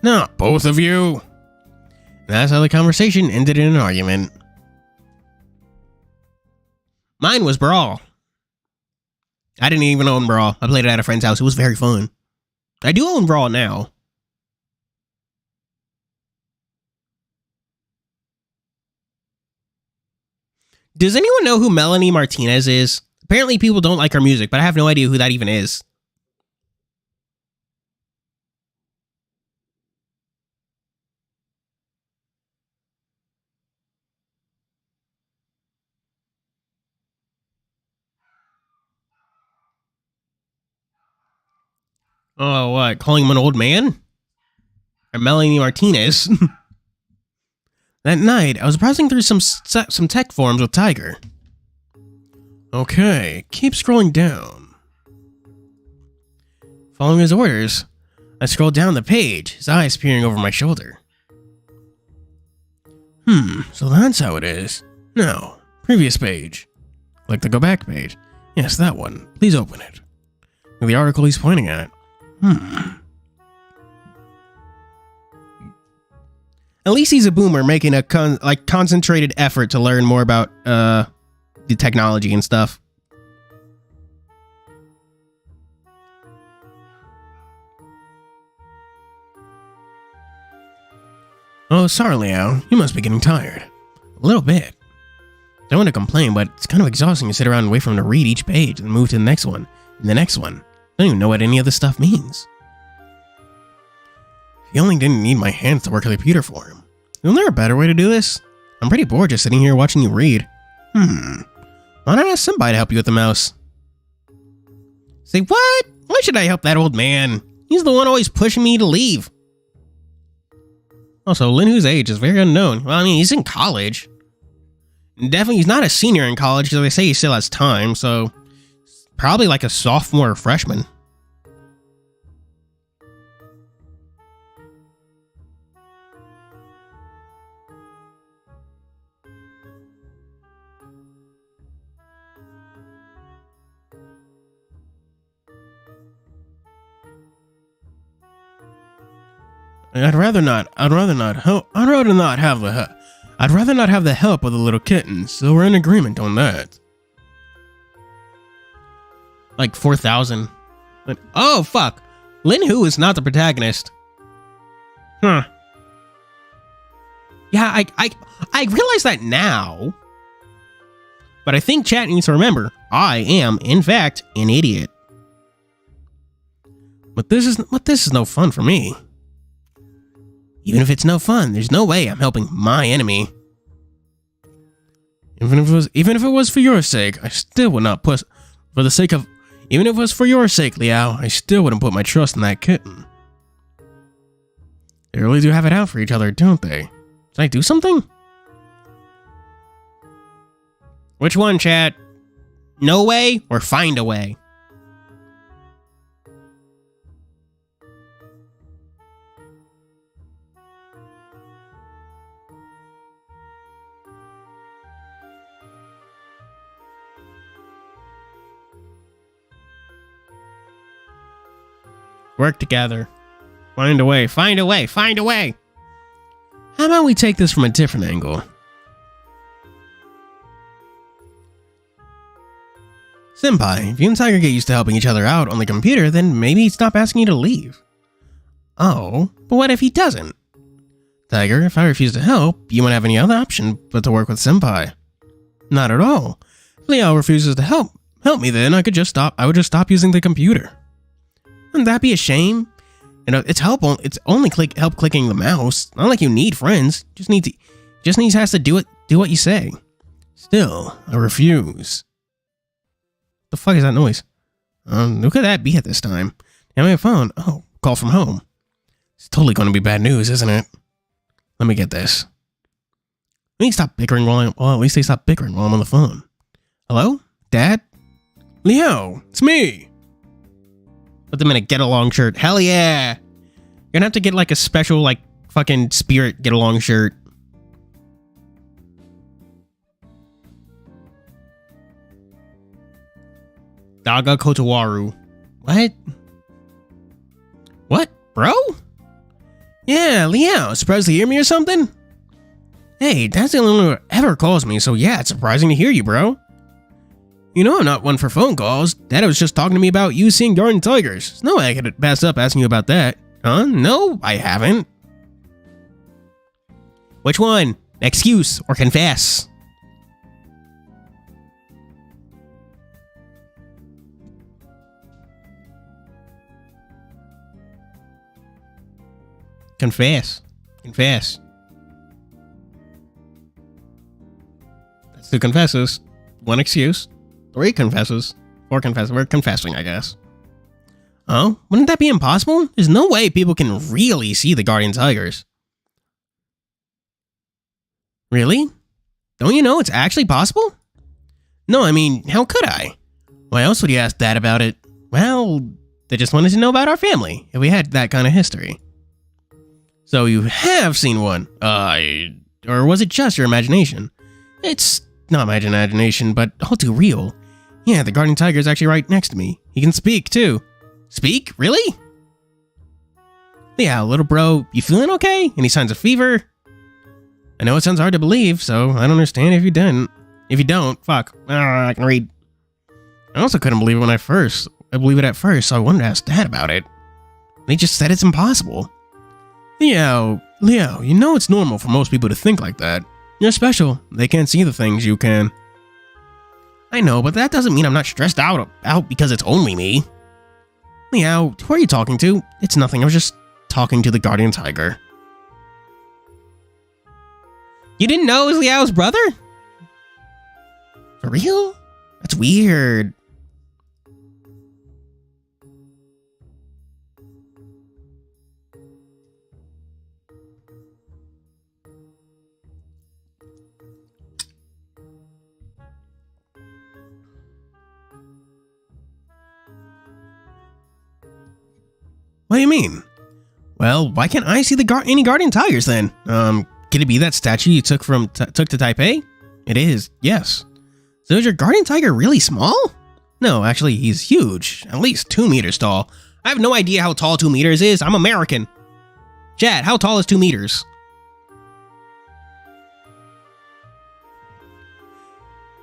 No, both of you. And that's how the conversation ended in an argument. Mine was Brawl. I didn't even own Brawl. I played it at a friend's house. It was very fun. I do own Brawl now. Does anyone know who Melanie Martinez is? Apparently people don't like her music, but I have no idea who that even is. Oh, what? Calling him an old man? Or Melanie Martinez? That night, I was browsing through some tech forums with Tiger. Okay, keep scrolling down. Following his orders, I scrolled down the page, his eyes peering over my shoulder. So that's how it is. No, previous page. Click the go back page. Yes, that one. Please open it. The article he's pointing at. At least he's a boomer making a concentrated effort to learn more about the technology and stuff. Oh, sorry, Leo. You must be getting tired. A little bit. Don't want to complain, but it's kind of exhausting to sit around and wait for him to read each page and move to the next one and the next one. I don't even know what any of this stuff means. He only didn't need my hands to work the computer for him. Isn't there a better way to do this? I'm pretty bored just sitting here watching you read. Why not ask somebody to help you with the mouse? Say what? Why should I help that old man? He's the one always pushing me to leave. Also, Linhu's age is very unknown. Well, I mean, he's in college. Definitely, he's not a senior in college, because they say he still has time, so probably like a sophomore or freshman. I'd rather not have the help of the little kittens, so we're in agreement on that. Like 4,000. Oh, fuck. Linhu is not the protagonist. Yeah, I realize that now. But I think chat needs to remember, I am, in fact, an idiot. But this is no fun for me. Even if it's no fun, there's no way I'm helping my enemy. Even if it was for your sake, I still would not put... Even if it was for your sake, Liao, I still wouldn't put my trust in that kitten. They really do have it out for each other, don't they? Did I do something? Which one, chat? No way or find a way? Work together. Find a way, find a way, find a way! How about we take this from a different angle? Senpai, if you and Tiger get used to helping each other out on the computer, then maybe he'd stop asking you to leave. Oh, but what if he doesn't? Tiger, if I refuse to help, you won't have any other option but to work with Senpai. Not at all. If Leo refuses to help me then I would just stop using the computer. Wouldn't that be a shame? It's only help clicking the mouse. Not like you need friends. Just has to do what you say. Still, I refuse. The fuck is that noise? Who could that be at this time? Am I on my phone? Oh, call from home. It's totally going to be bad news, isn't it? Let me get this. We need to stop bickering at least they stop bickering while I'm on the phone. Hello? Dad? Leo, it's me. Put them in a get-along shirt. Hell yeah! You're gonna have to get like a special like fucking spirit get-along shirt. Daga Kotawaru. What? What, bro? Yeah, Leo, surprised to hear me or something? Hey, that's the only one who ever calls me, so yeah, it's surprising to hear you, bro. You know I'm not one for phone calls. Dad was just talking to me about you seeing Garden Tigers. There's no way I could pass up asking you about that. Huh? No, I haven't. Which one? Excuse or confess? Confess. Confess. That's two confesses. One excuse. 3 confesses. 4 confesses. We're confessing, I guess. Oh, wouldn't that be impossible? There's no way people can really see the Guardian Tigers. Really? Don't you know it's actually possible? No, I mean, how could I? Why else would you ask Dad about it? Well, they just wanted to know about our family, if we had that kind of history. So you have seen one. Or was it just your imagination? It's not my imagination, but all too real. Yeah, the Guardian Tiger is actually right next to me. He can speak, too. Speak? Really? Yeah, little bro, you feeling okay? Any signs of fever? I know it sounds hard to believe, so I don't understand if you didn't. If you don't, fuck. I can read. I also couldn't believe it I believe it at first, so I wanted to ask Dad about it. They just said it's impossible. Leo, you know it's normal for most people to think like that. You're special. They can't see the things you can. I know, but that doesn't mean I'm not stressed out because it's only me. Leo, who are you talking to? It's nothing. I was just talking to the Guardian Tiger. You didn't know it was Liao's brother? For real? That's weird. What do you mean? Well, why can't I see any Guardian Tigers then? Could it be that statue you took to Taipei? It is, yes. So is your Guardian Tiger really small? No, actually, he's huge. At least 2 meters tall. I have no idea how tall 2 meters is. I'm American. Chad, how tall is 2 meters?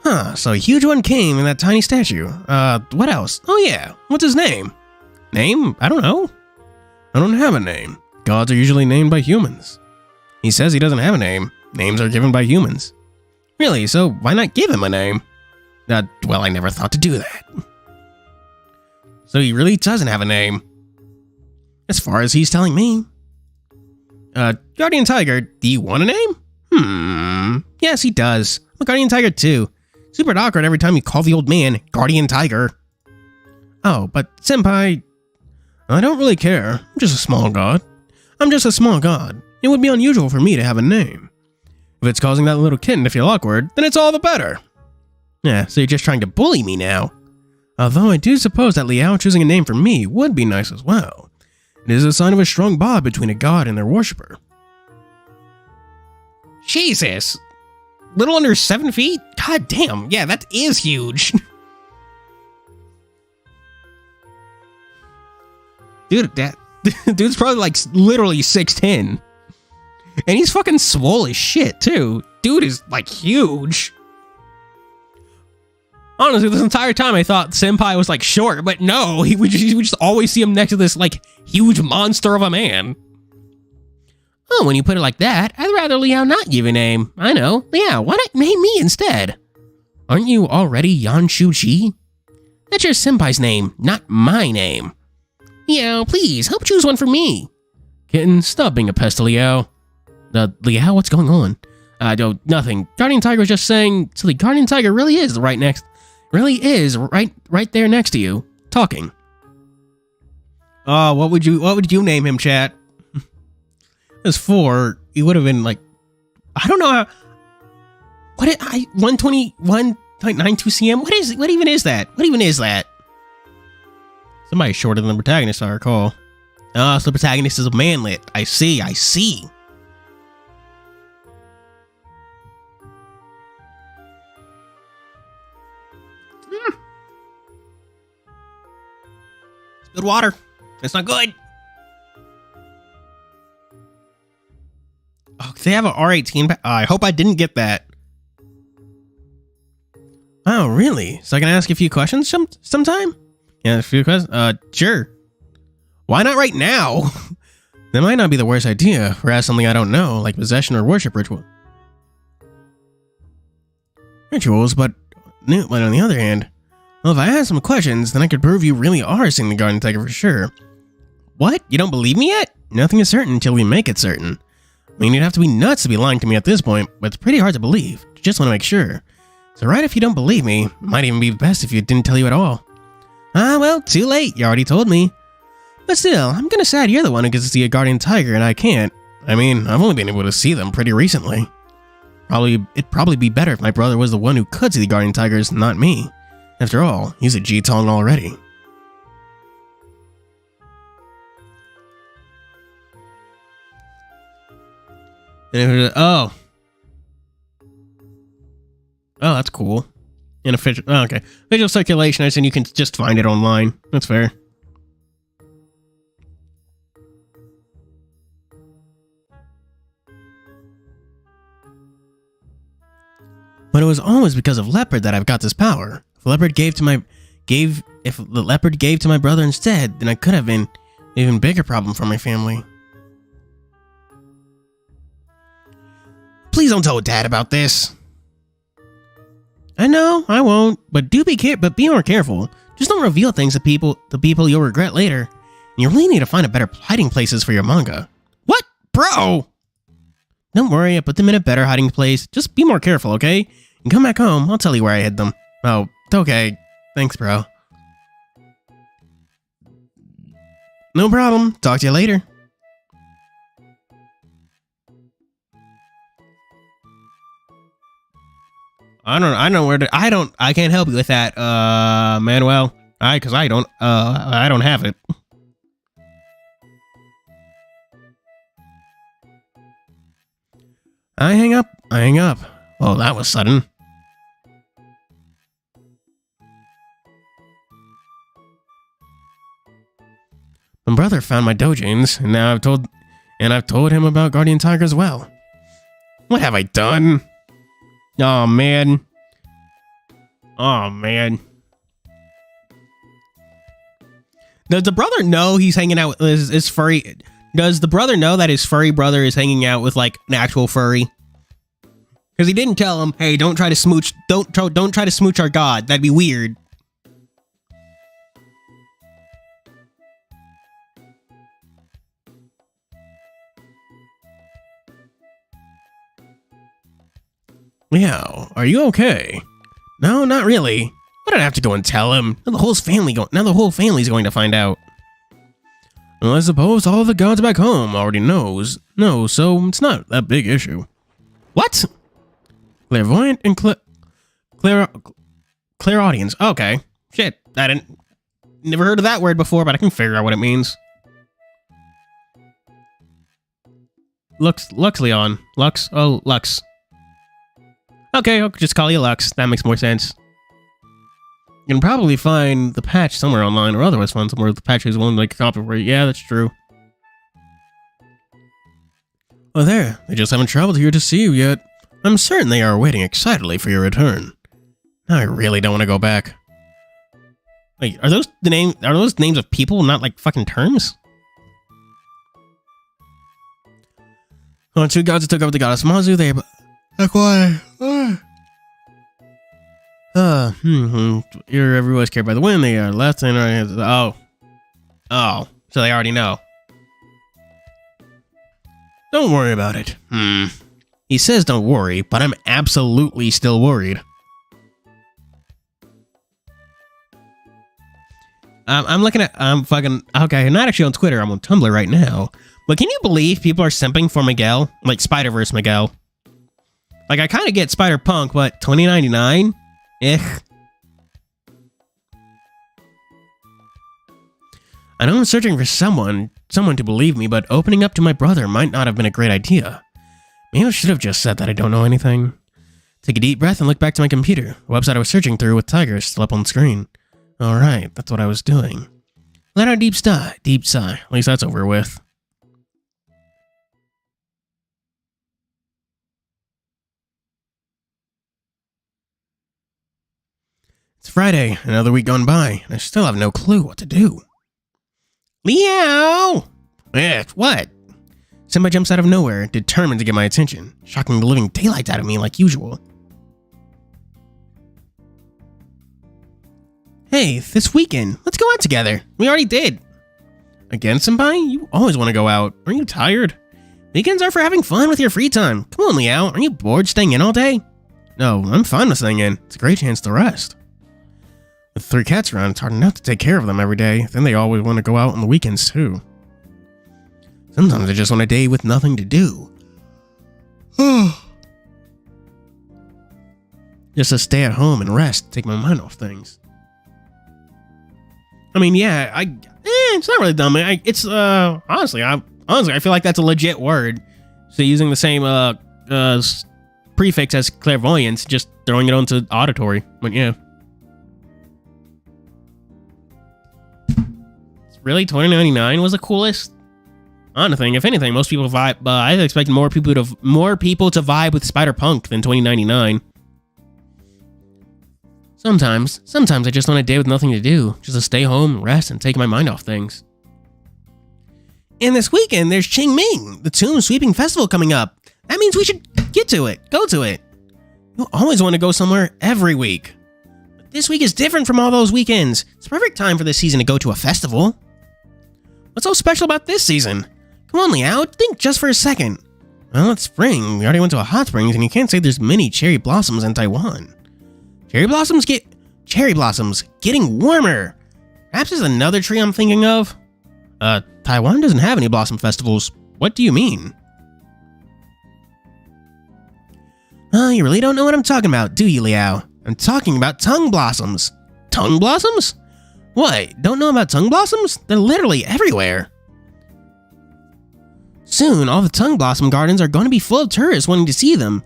Huh, so a huge one came in that tiny statue. What else? Oh yeah, what's his name? Name? I don't know. I don't have a name. Gods are usually named by humans. He says he doesn't have a name. Names are given by humans. Really, so why not give him a name? Well, I never thought to do that. So he really doesn't have a name. As far as he's telling me. Guardian Tiger, do you want a name? Yes, he does. I'm a Guardian Tiger too. Super awkward every time you call the old man Guardian Tiger. Oh, but Senpai... I don't really care. I'm just a small god. It would be unusual for me to have a name. If it's causing that little kitten to feel awkward, then it's all the better. Yeah, so you're just trying to bully me now. Although I do suppose that Liao choosing a name for me would be nice as well. It is a sign of a strong bond between a god and their worshipper. Jesus! Little under 7 feet? God damn, yeah, that is huge. Dude, dude's probably like literally 6'10". And he's fucking swole as shit, too. Dude is like huge. Honestly, this entire time I thought Senpai was like short, but no, we just always see him next to this like huge monster of a man. Oh, when you put it like that, I'd rather Liao not give a name. I know. Liao, why not name me instead? Aren't you already Yan Shu Chi? That's your senpai's name, not my name. Liao, please, help choose one for me. Kitten, stop being a pest, Liao. Liao, what's going on? Nothing. Guardian Tiger was just saying, so the Guardian Tiger really is right there next to you, talking. Oh, what would you name him, chat? As 4, he would have been like, I don't know how. 121.92 cm. What even is that? What even is that? Somebody shorter than the protagonist, I recall. Oh, so the protagonist is a manlet. I see. Good water. It's not good. Oh, they have an R18. I hope I didn't get that. Oh, really? So I can ask you a few questions sometime? Yeah, a few questions? Sure. Why not right now? That might not be the worst idea for ask something I don't know, like possession or worship rituals, but on the other hand, well, if I ask some questions, then I could prove you really are seeing the Guardian Tiger for sure. What? You don't believe me yet? Nothing is certain until we make it certain. I mean, you'd have to be nuts to be lying to me at this point, but it's pretty hard to believe. Just want to make sure. So right if you don't believe me, it might even be best if you didn't tell you at all. Ah, well, too late. You already told me. But still, I'm kinda sad you're the one who gets to see a Guardian Tiger and I can't. I mean, I've only been able to see them pretty recently. It'd probably be better if my brother was the one who could see the Guardian Tigers, not me. After all, he's a G-Tong already. Oh, that's cool. In official, okay. Visual circulation, I said you can just find it online. That's fair. But it was always because of Leopard that I've got this power. If the Leopard gave to my brother instead, then I could have been an even bigger problem for my family. Please don't tell Dad about this. I know, I won't, but be more careful. Just don't reveal things to people you'll regret later. And you really need to find a better hiding places for your manga. What? Bro! Don't worry, I put them in a better hiding place. Just be more careful, okay? And come back home, I'll tell you where I hid them. Oh, okay. Thanks, bro. No problem. Talk to you later. I can't help you with that, Manuel. Because I don't have it. I hang up. Well, that was sudden. My brother found my dojins, and now I've told him about Guardian Tiger as well. What have I done? Oh man. Does the brother know he's hanging out with his furry? Does the brother know that his furry brother is hanging out with like an actual furry? Because he didn't tell him, hey, don't try to smooch. Don't try to smooch our god. That'd be weird. Yeah, are you okay? No, not really. I don't have to go and tell him. Now the whole family's going to find out. Well, I suppose all the gods back home already know, so it's not that big issue. What? Clairvoyant and clairaudience. Okay. Shit. Never heard of that word before, but I can figure out what it means. Lux, Leon. Lux? Oh, Lux. Okay, I'll just call you Lux. That makes more sense. You can probably find the patch somewhere online, or otherwise find somewhere the patch is one like a copy for you. Yeah, that's true. Oh, there. They just haven't traveled here to see you yet. I'm certain they are waiting excitedly for your return. Now I really don't want to go back. Wait, are those names of people, not like fucking terms? Oh, two gods that took over the goddess Mazu, they... That's why... You're everywhere scared by the wind, they are left and right... Oh, so they already know. Don't worry about it. He says don't worry, but I'm absolutely still worried. I'm looking at... Okay, I'm not actually on Twitter, I'm on Tumblr right now. But can you believe people are simping for Miguel? Like Spider-Verse Miguel. Like, I kind of get Spider-Punk, but $20.99? I know I'm searching for someone to believe me, but opening up to my brother might not have been a great idea. Maybe I should have just said that I don't know anything. Take a deep breath and look back to my computer. The website I was searching through with tigers still up on screen. Alright, that's what I was doing. Let out a deep sigh. At least that's over with. It's Friday, another week gone by, and I still have no clue what to do. Leo! What? Somebody jumps out of nowhere, determined to get my attention, shocking the living daylights out of me like usual. Hey, this weekend, let's go out together. We already did. Again, senpai? You always want to go out. Aren't you tired? Weekends are for having fun with your free time. Come on, Leo. Aren't you bored staying in all day? No, I'm fine with staying in. It's a great chance to rest. With 3 cats around, it's hard enough to take care of them every day. Then they always want to go out on the weekends, too. Sometimes I just want a day with nothing to do. Just to stay at home and rest, take my mind off things. I mean, yeah, it's not really dumb. Honestly, I feel like that's a legit word. So using the same prefix as clairvoyance, just throwing it onto auditory. But yeah. Really, $20.99 was the coolest? Honestly, if anything, most people vibe. I expected more people to vibe with Spider-Punk than $20.99. Sometimes I just want a day with nothing to do, just to stay home, rest, and take my mind off things. And this weekend, there's Qingming, the Tomb Sweeping Festival coming up. That means we should go to it. You always want to go somewhere every week. But this week is different from all those weekends. It's the perfect time for this season to go to a festival. What's so special about this season? Come on, Leo, think just for a second. Well, it's spring. We already went to a hot springs, and you can't say there's many cherry blossoms in Taiwan. Cherry blossoms getting warmer. Perhaps there's another tree I'm thinking of. Taiwan doesn't have any blossom festivals. What do you mean? Oh, you really don't know what I'm talking about, do you, Leo? I'm talking about tongue blossoms. Tongue blossoms? What? Don't know about tongue blossoms? They're literally everywhere. Soon, all the tongue blossom gardens are going to be full of tourists wanting to see them.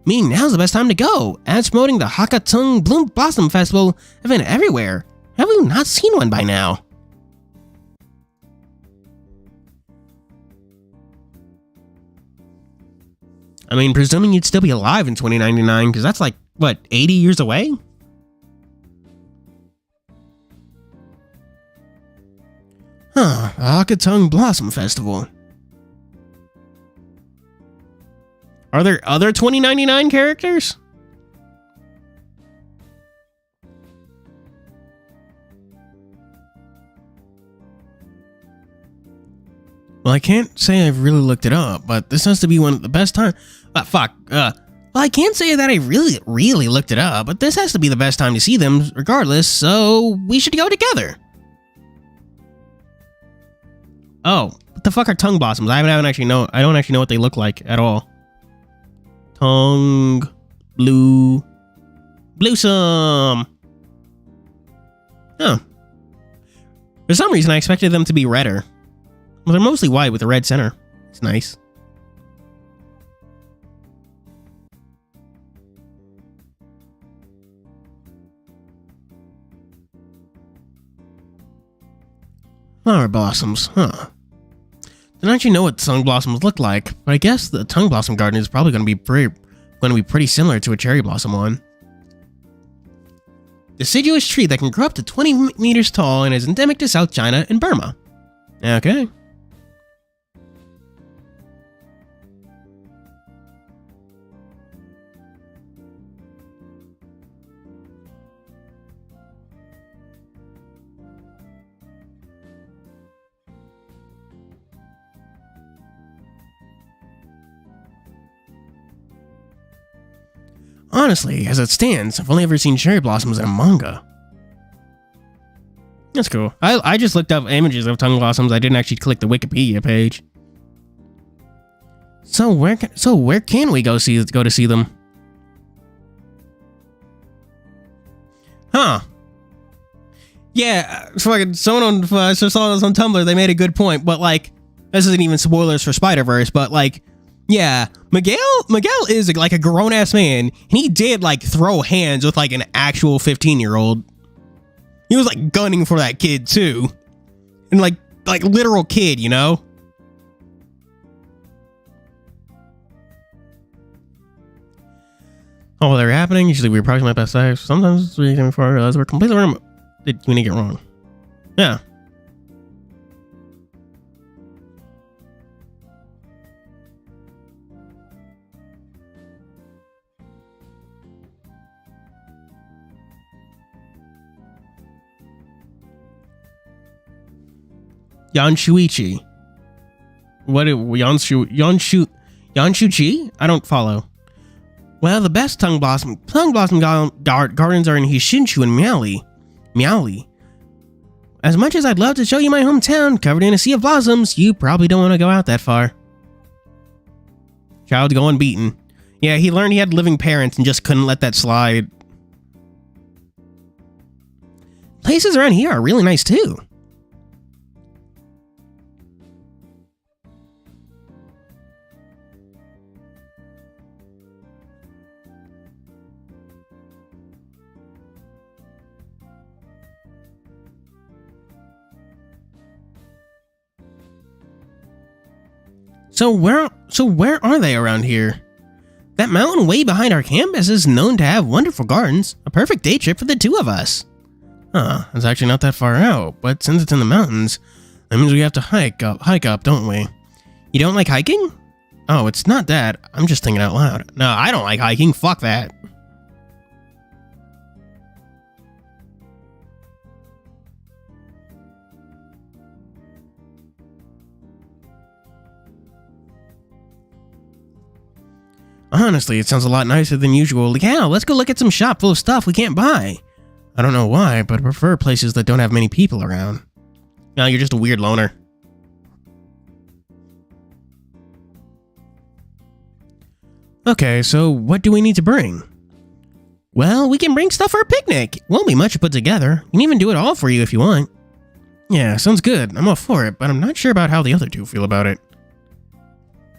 Meaning now's the best time to go, as promoting the Hakka Tongue Bloom Blossom Festival event everywhere. Have we not seen one by now? I mean, presuming you'd still be alive in 2099, because that's like, what, 80 years away? Huh, the Hakka Tongue Blossom Festival. Are there other 2099 characters? Well, I can't say I've really looked it up, but this has to be one of the best time. Well, I can't say that I really looked it up, but this has to be the best time to see them regardless, so we should go together. Oh, what the fuck are tongue blossoms? I don't actually know what they look like at all. Tongue Blue Bluesome. Oh. For some reason, I expected them to be redder. Well, they're mostly white with a red center. It's nice. Flower blossoms, huh? Didn't actually know what tongue blossoms look like, but I guess the tongue blossom garden is probably going to be pretty similar to a cherry blossom one. Deciduous tree that can grow up to 20 meters tall and is endemic to South China and Burma. Okay. Honestly, as it stands, I've only ever seen cherry blossoms in a manga. That's cool. I just looked up images of tongue blossoms. I didn't actually click the Wikipedia page. So where can we go to see them? Huh? Yeah, someone on saw this on Tumblr. They made a good point, but like, this isn't even spoilers for Spider-Verse, but like. Yeah, Miguel is like a grown-ass man, and he did like throw hands with like an actual 15-year-old. He was like gunning for that kid too. And like literal kid, you know? Oh, well, they're happening. Usually we approximate best size. Sometimes we can realize we're completely wrong. Did we get wrong? Yeah. Yanshuichi. What? Yanshuchi? I don't follow. Well, the best tongue blossom gardens are in Hishinshu and Miaoli. As much as I'd love to show you my hometown covered in a sea of blossoms, you probably don't want to go out that far. Child going beaten. Yeah, he learned he had living parents and just couldn't let that slide. Places around here are really nice too. So where are they around here? That mountain way behind our campus is known to have wonderful gardens. A perfect day trip for the two of us. Huh, it's actually not that far out, but since it's in the mountains, that means we have to hike up, don't we? You don't like hiking? Oh, it's not that. I'm just thinking out loud. No, I don't like hiking. Fuck that. Honestly, it sounds a lot nicer than usual. Yeah, let's go look at some shop full of stuff we can't buy. I don't know why, but I prefer places that don't have many people around. No, you're just a weird loner. Okay, so what do we need to bring? Well, we can bring stuff for a picnic. Won't be much to put together. We can even do it all for you if you want. Yeah, sounds good. I'm all for it, but I'm not sure about how the other two feel about it.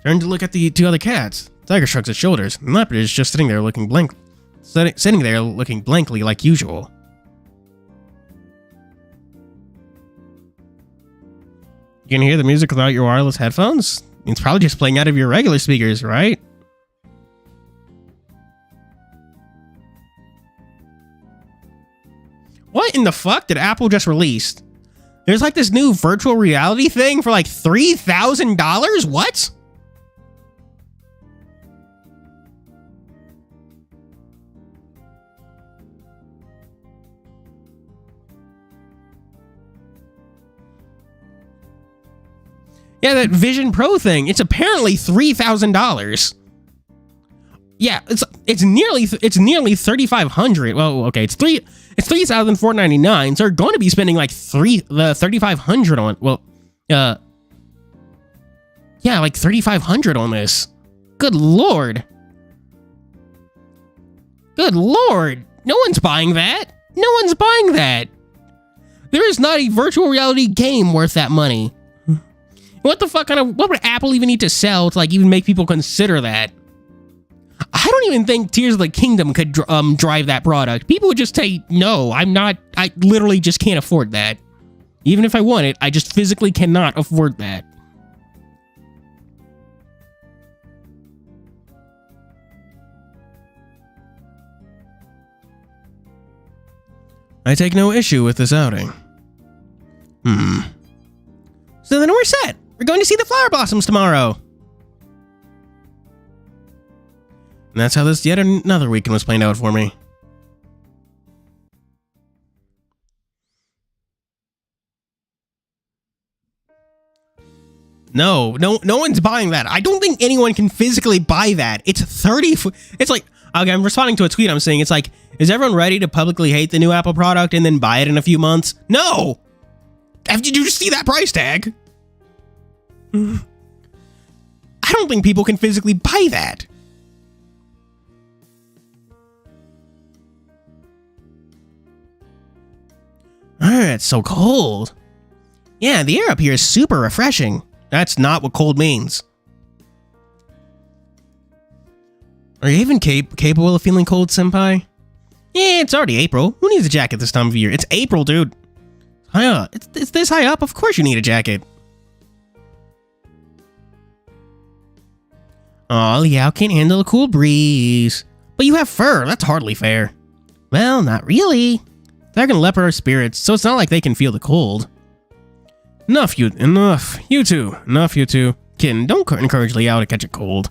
Turn to look at the two other cats. Tiger shrugs his shoulders, and Leopard is just sitting there looking blankly like usual. You can hear the music without your wireless headphones? It's probably just playing out of your regular speakers, right? What in the fuck did Apple just release? There's like this new virtual reality thing for like $3,000? What? Yeah, that Vision Pro thing. It's apparently $3,000. Yeah, it's nearly $3,500. Well, okay, it's $3,499. So they're going to be spending like $3,500 on. Well, yeah, like $3,500 on this. Good lord. Good lord! No one's buying that! No one's buying that! There is not a virtual reality game worth that money. What the fuck what would Apple even need to sell to like even make people consider that? I don't even think Tears of the Kingdom could drive that product. People would just say, no, I literally just can't afford that. Even if I want it, I just physically cannot afford that. I take no issue with this outing. So then we're set. We're going to see the flower blossoms tomorrow. And that's how this yet another weekend was planned out for me. No one's buying that. I don't think anyone can physically buy that. It's 30. It's like, okay, I'm responding to a tweet I'm saying. It's like, is everyone ready to publicly hate the new Apple product and then buy it in a few months? No! Did you just see that price tag? I don't think people can physically buy that. It's so cold. Yeah, the air up here is super refreshing. That's not what cold means. Are you even capable of feeling cold, senpai? Yeah, it's already April. Who needs a jacket this time of year? It's April, dude. It's this high up. Of course you need a jacket. Aw, Liao can't handle a cool breeze. But you have fur. That's hardly fair. Well, not really. They're gonna leopard our spirits, so it's not like they can feel the cold. Enough, you two. Kitten, don't encourage Liao to catch a cold.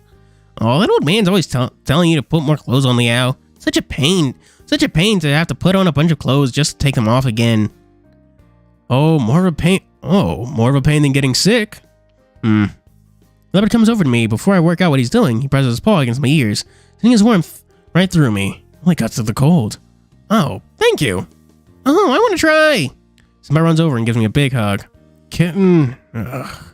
Oh, that old man's always telling you to put more clothes on Liao. Such a pain to have to put on a bunch of clothes just to take them off again. Oh, more of a pain than getting sick. Leopard comes over to me before I work out what he's doing. He presses his paw against my ears, sending his warmth right through me. Only cuts to the cold. Oh, thank you. Oh, I want to try. Senpai runs over and gives me a big hug. Kitten. Ugh.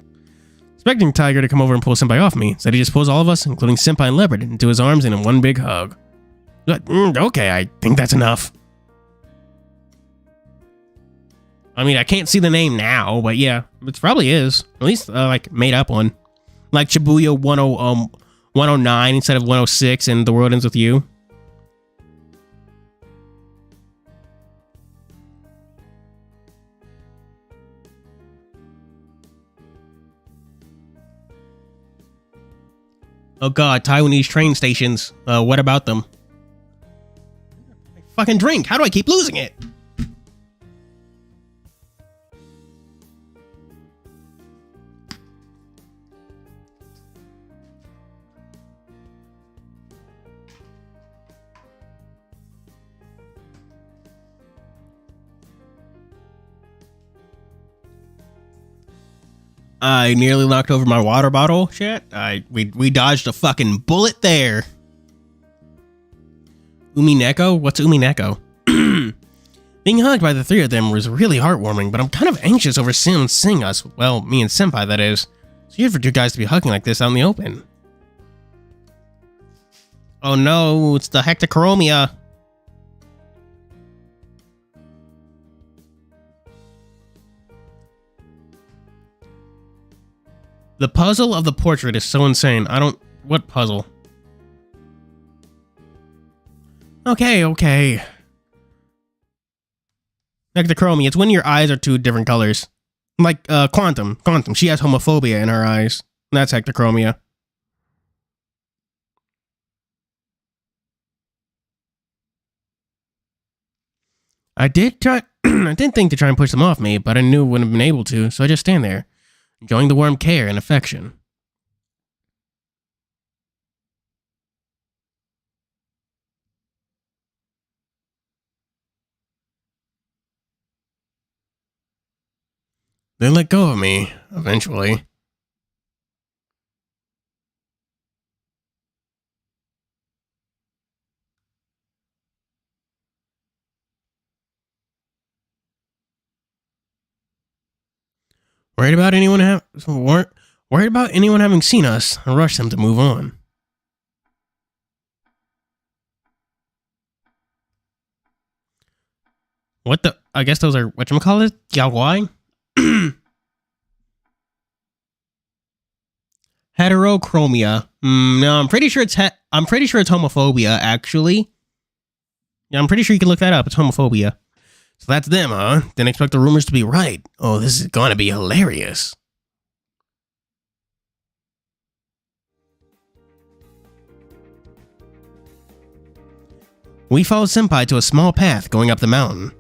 Expecting Tiger to come over and pull Senpai off me, said he just pulls all of us, including Senpai and Leopard, into his arms in one big hug. Okay, I think that's enough. I mean, I can't see the name now, but yeah, it probably is. At least, like, made up one. Like Shibuya 109 instead of 106 and The World Ends With You. Oh god, Taiwanese train stations. What about them? Fucking drink. How do I keep losing it? I nearly knocked over my water bottle. Shit. We dodged a fucking bullet there. Umineko? What's Umineko? Being hugged by the three of them was really heartwarming, but I'm kind of anxious over Sim seeing us. Well, me and Senpai, that is. It's weird for two guys to be hugging like this out in the open. Oh no, it's the hectochromia. The puzzle of the portrait is so insane. What puzzle? Okay. Hectochromia, it's when your eyes are two different colors. Like, Quantum, she has homophobia in her eyes. That's hectochromia. I did think to try and push them off me, but I knew I wouldn't have been able to, so I just stand there, enjoying the warm care and affection. They let go of me, eventually. Worried about anyone having seen us, I rushed them to move on. What the? I guess those are, whatchamacallit? Yaokai? Heterochromia. No, I'm pretty sure it's homophobia, actually. Yeah, I'm pretty sure you can look that up. It's homophobia. So that's them, huh? Didn't expect the rumors to be right. Oh, this is gonna be hilarious. We followed Senpai to a small path going up the mountain.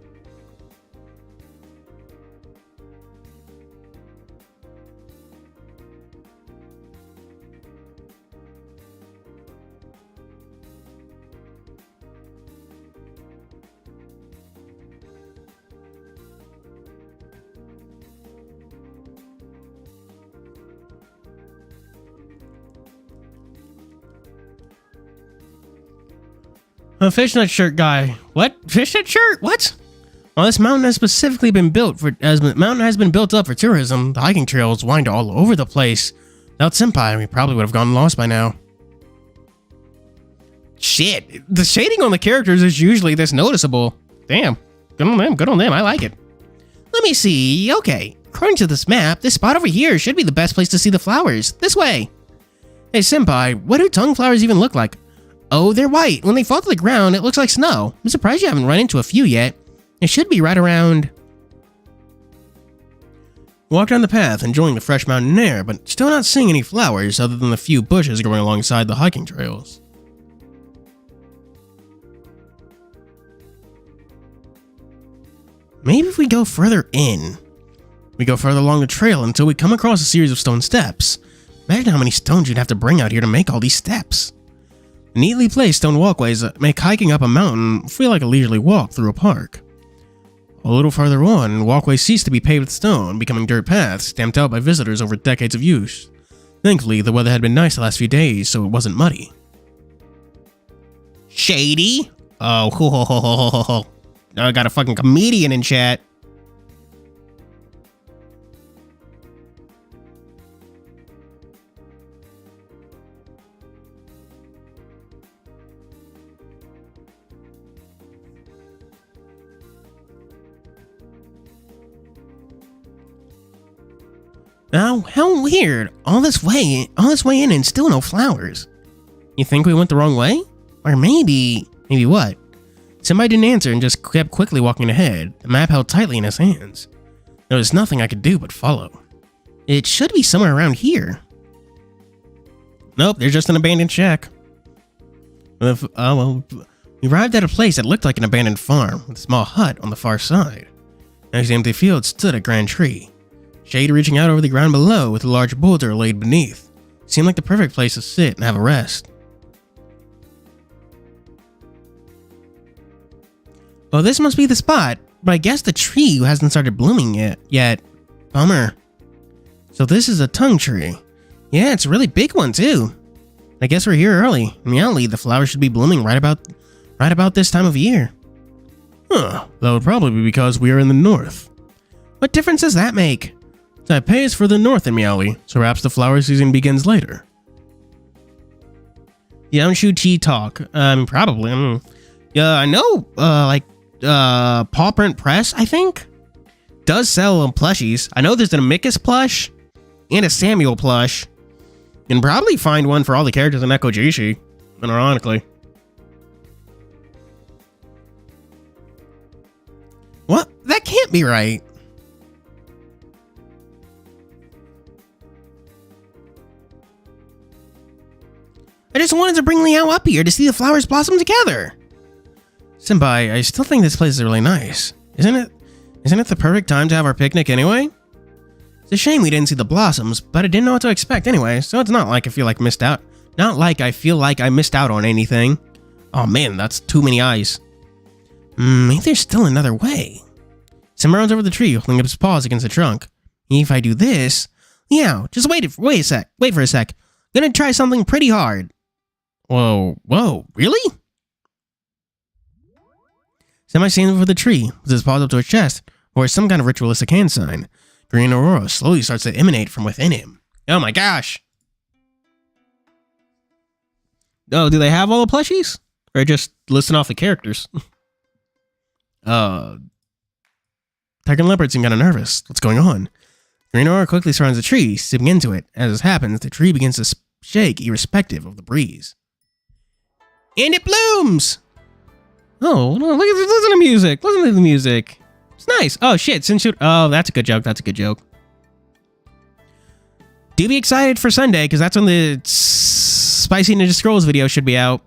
A fishnet shirt guy. What? Fishnet shirt? What? Well, this mountain has specifically been built for, as the mountain has been built up for tourism. The hiking trails wind all over the place. Without Senpai, we probably would have gotten lost by now. Shit, the shading on the characters is usually this noticeable. Damn, good on them, I like it. Let me see, okay. According to this map, this spot over here should be the best place to see the flowers. This way. Hey Senpai, what do tongue flowers even look like? Oh, they're white. When they fall to the ground, it looks like snow. I'm surprised you haven't run into a few yet. It should be right around... Walk down the path, enjoying the fresh mountain air, but still not seeing any flowers other than the few bushes growing alongside the hiking trails. Maybe if we go further in. We go further along the trail until we come across a series of stone steps. Imagine how many stones you'd have to bring out here to make all these steps. Neatly placed stone walkways make hiking up a mountain feel like a leisurely walk through a park. A little farther on, walkways cease to be paved with stone, becoming dirt paths stamped out by visitors over decades of use. Thankfully, the weather had been nice the last few days, so it wasn't muddy. Shady? Oh, ho ho ho ho ho ho. Now I got a fucking comedian in chat. Oh, how weird. All this way in and still no flowers. You think we went the wrong way? Or maybe what? Somebody didn't answer and just kept quickly walking ahead, the map held tightly in his hands. There was nothing I could do but follow. It should be somewhere around here. Nope, there's just an abandoned shack. We arrived at a place that looked like an abandoned farm, with a small hut on the far side. Next to the empty field stood a grand tree. Shade reaching out over the ground below with a large boulder laid beneath. Seemed like the perfect place to sit and have a rest. Well, this must be the spot, but I guess the tree hasn't started blooming yet. Bummer. So this is a tongue tree. Yeah, it's a really big one too. I guess we're here early. In reality, the flowers should be blooming right about this time of year. Huh, that would probably be because we are in the north. What difference does that make? Taipei is further north in Miaoli, so perhaps the flower season begins later. Yanshu Chi talk. Probably. Yeah, I know, Paw Print Press, I think, does sell plushies. I know there's an Amicus plush and a Samuel plush. You can probably find one for all the characters in Nekojishi, ironically. What? That can't be right. I just wanted to bring Liao up here to see the flowers blossom together. Senpai, I still think this place is really nice. Isn't it the perfect time to have our picnic anyway? It's a shame we didn't see the blossoms, but I didn't know what to expect anyway, so it's not like I feel like I missed out on anything. Oh man, that's too many eyes. Maybe there's still another way. Senpai runs over the tree, holding up his paws against the trunk. If I do this... Yeah, just wait for a sec. Gonna try something pretty hard. Whoa, really? Senpai standing before the tree, with his paws up to his chest, or some kind of ritualistic hand sign. Green aurora slowly starts to emanate from within him. Oh my gosh! Oh, do they have all the plushies? Or just listing off the characters? Tiger and Leopard seem kind of nervous. What's going on? Green aura quickly surrounds the tree, seeping into it. As this happens, the tree begins to shake irrespective of the breeze. And it blooms! Oh, no, listen to music. Listen to the music. It's nice. Oh, shit. Oh, that's a good joke. That's a good joke. Do be excited for Sunday, because that's when the Spicy Ninja Scrolls video should be out.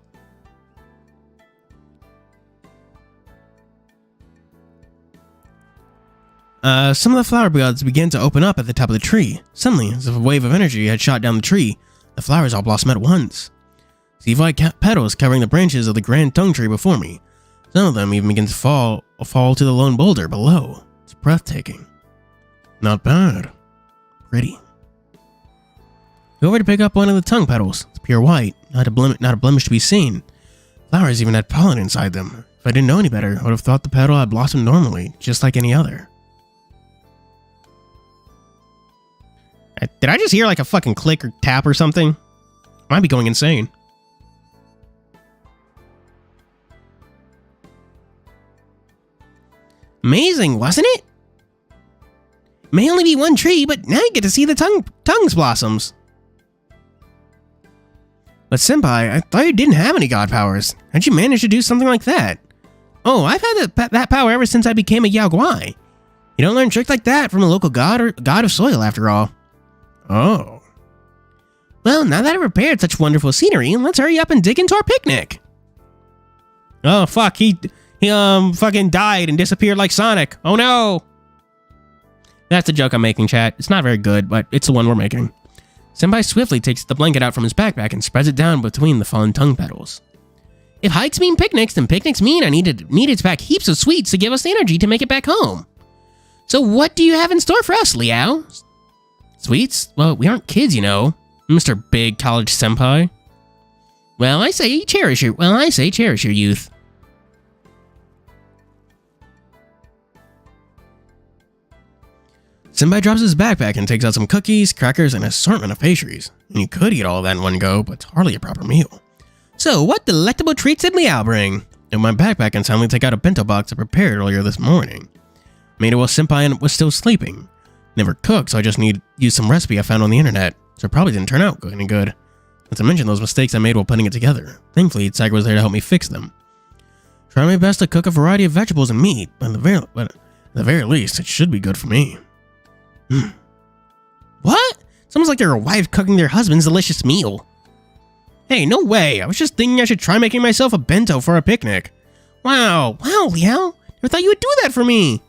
Some of the flower buds began to open up at the top of the tree. Suddenly, as if a wave of energy had shot down the tree, the flowers all blossomed at once. Sea-white petals covering the branches of the grand tongue tree before me. Some of them even begin to fall to the lone boulder below. It's breathtaking. Not bad. Pretty. Go over to pick up one of the tongue petals. It's pure white, not a blemish to be seen. Flowers even had pollen inside them. If I didn't know any better, I would have thought the petal had blossomed normally, just like any other. Did I just hear like a fucking click or tap or something? I might be going insane. Amazing, wasn't it? May only be one tree, but now you get to see the tongues blossoms. But Senpai, I thought you didn't have any god powers. How'd you manage to do something like that? Oh, I've had that power ever since I became a yaokai. You don't learn tricks like that from a local god or god of soil, after all. Oh. Well, now that I've prepared such wonderful scenery, let's hurry up and dig into our picnic. Oh, fuck. He fucking died and disappeared like Sonic. Oh, no. That's the joke I'm making, chat. It's not very good, but it's the one we're making. Senpai swiftly takes the blanket out from his backpack and spreads it down between the fallen tongue petals. If hikes mean picnics, then picnics mean I needed to pack heaps of sweets to give us the energy to make it back home. So what do you have in store for us, Liao? Sweets? Well, we aren't kids, you know, Mr. Big College Senpai. Well, I say cherish your youth. Senpai drops his backpack and takes out some cookies, crackers, and an assortment of pastries. And you could eat all of that in one go, but it's hardly a proper meal. So, what delectable treats did Liao bring? In my backpack and suddenly take out a bento box I prepared earlier this morning. Made it while Senpai was still sleeping. Never cooked, so I just used some recipe I found on the internet. So it probably didn't turn out any good. Not to mention those mistakes I made while putting it together. Thankfully, Tiger was there to help me fix them. Try my best to cook a variety of vegetables and meat, but at the very least, it should be good for me. What? It's almost like they're a wife cooking their husband's delicious meal. Hey, no way. I was just thinking I should try making myself a bento for a picnic. Wow, Liao. Never thought you would do that for me.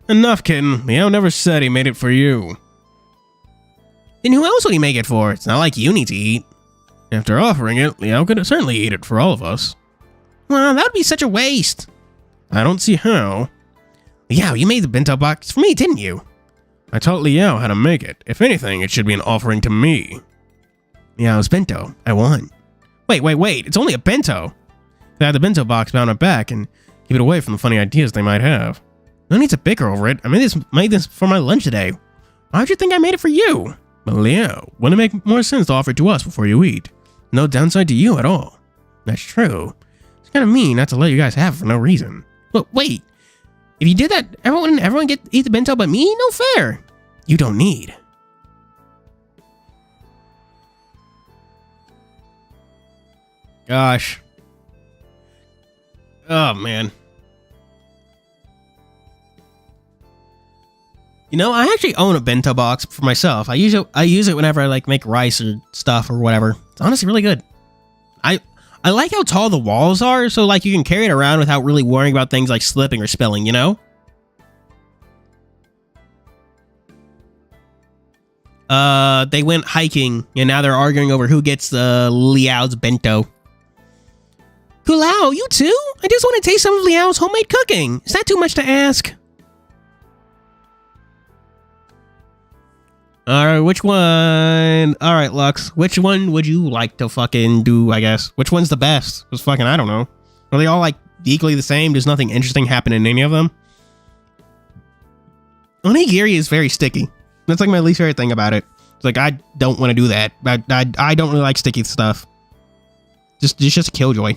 Enough, kitten. Liao never said he made it for you. Then who else would he make it for? It's not like you need to eat. After offering it, Liao could certainly eat it for all of us. Well, that would be such a waste. I don't see how. Liao, you made the bento box for me, didn't you? I taught Liao how to make it. If anything, it should be an offering to me. Liao's bento. I won. Wait. It's only a bento. I had the bento box bound on back and keep it away from the funny ideas they might have. No need to bicker over it. I made this for my lunch today. Why'd you think I made it for you? But Liao, wouldn't it make more sense to offer it to us before you eat? No downside to you at all. That's true. It's kind of mean not to let you guys have it for no reason. But wait. If you did that, everyone eat the bento but me? No fair. You don't need. Gosh. Oh, man. You know, I actually own a bento box for myself. I use it whenever I like make rice or stuff or whatever. It's honestly really good. I like how tall the walls are, so like you can carry it around without really worrying about things like slipping or spilling, you know? They went hiking, and now they're arguing over who gets Liao's bento. Kulao, you too? I just want to taste some of Liao's homemade cooking. Is that too much to ask? Alright, which one? Alright, Lux, which one would you like to fucking do, I guess? Which one's the best? Because fucking, I don't know. Are they all, like, equally the same? Does nothing interesting happen in any of them? Onigiri is very sticky. That's, like, my least favorite thing about it. It's like, I don't want to do that. I don't really like sticky stuff. It's just a killjoy.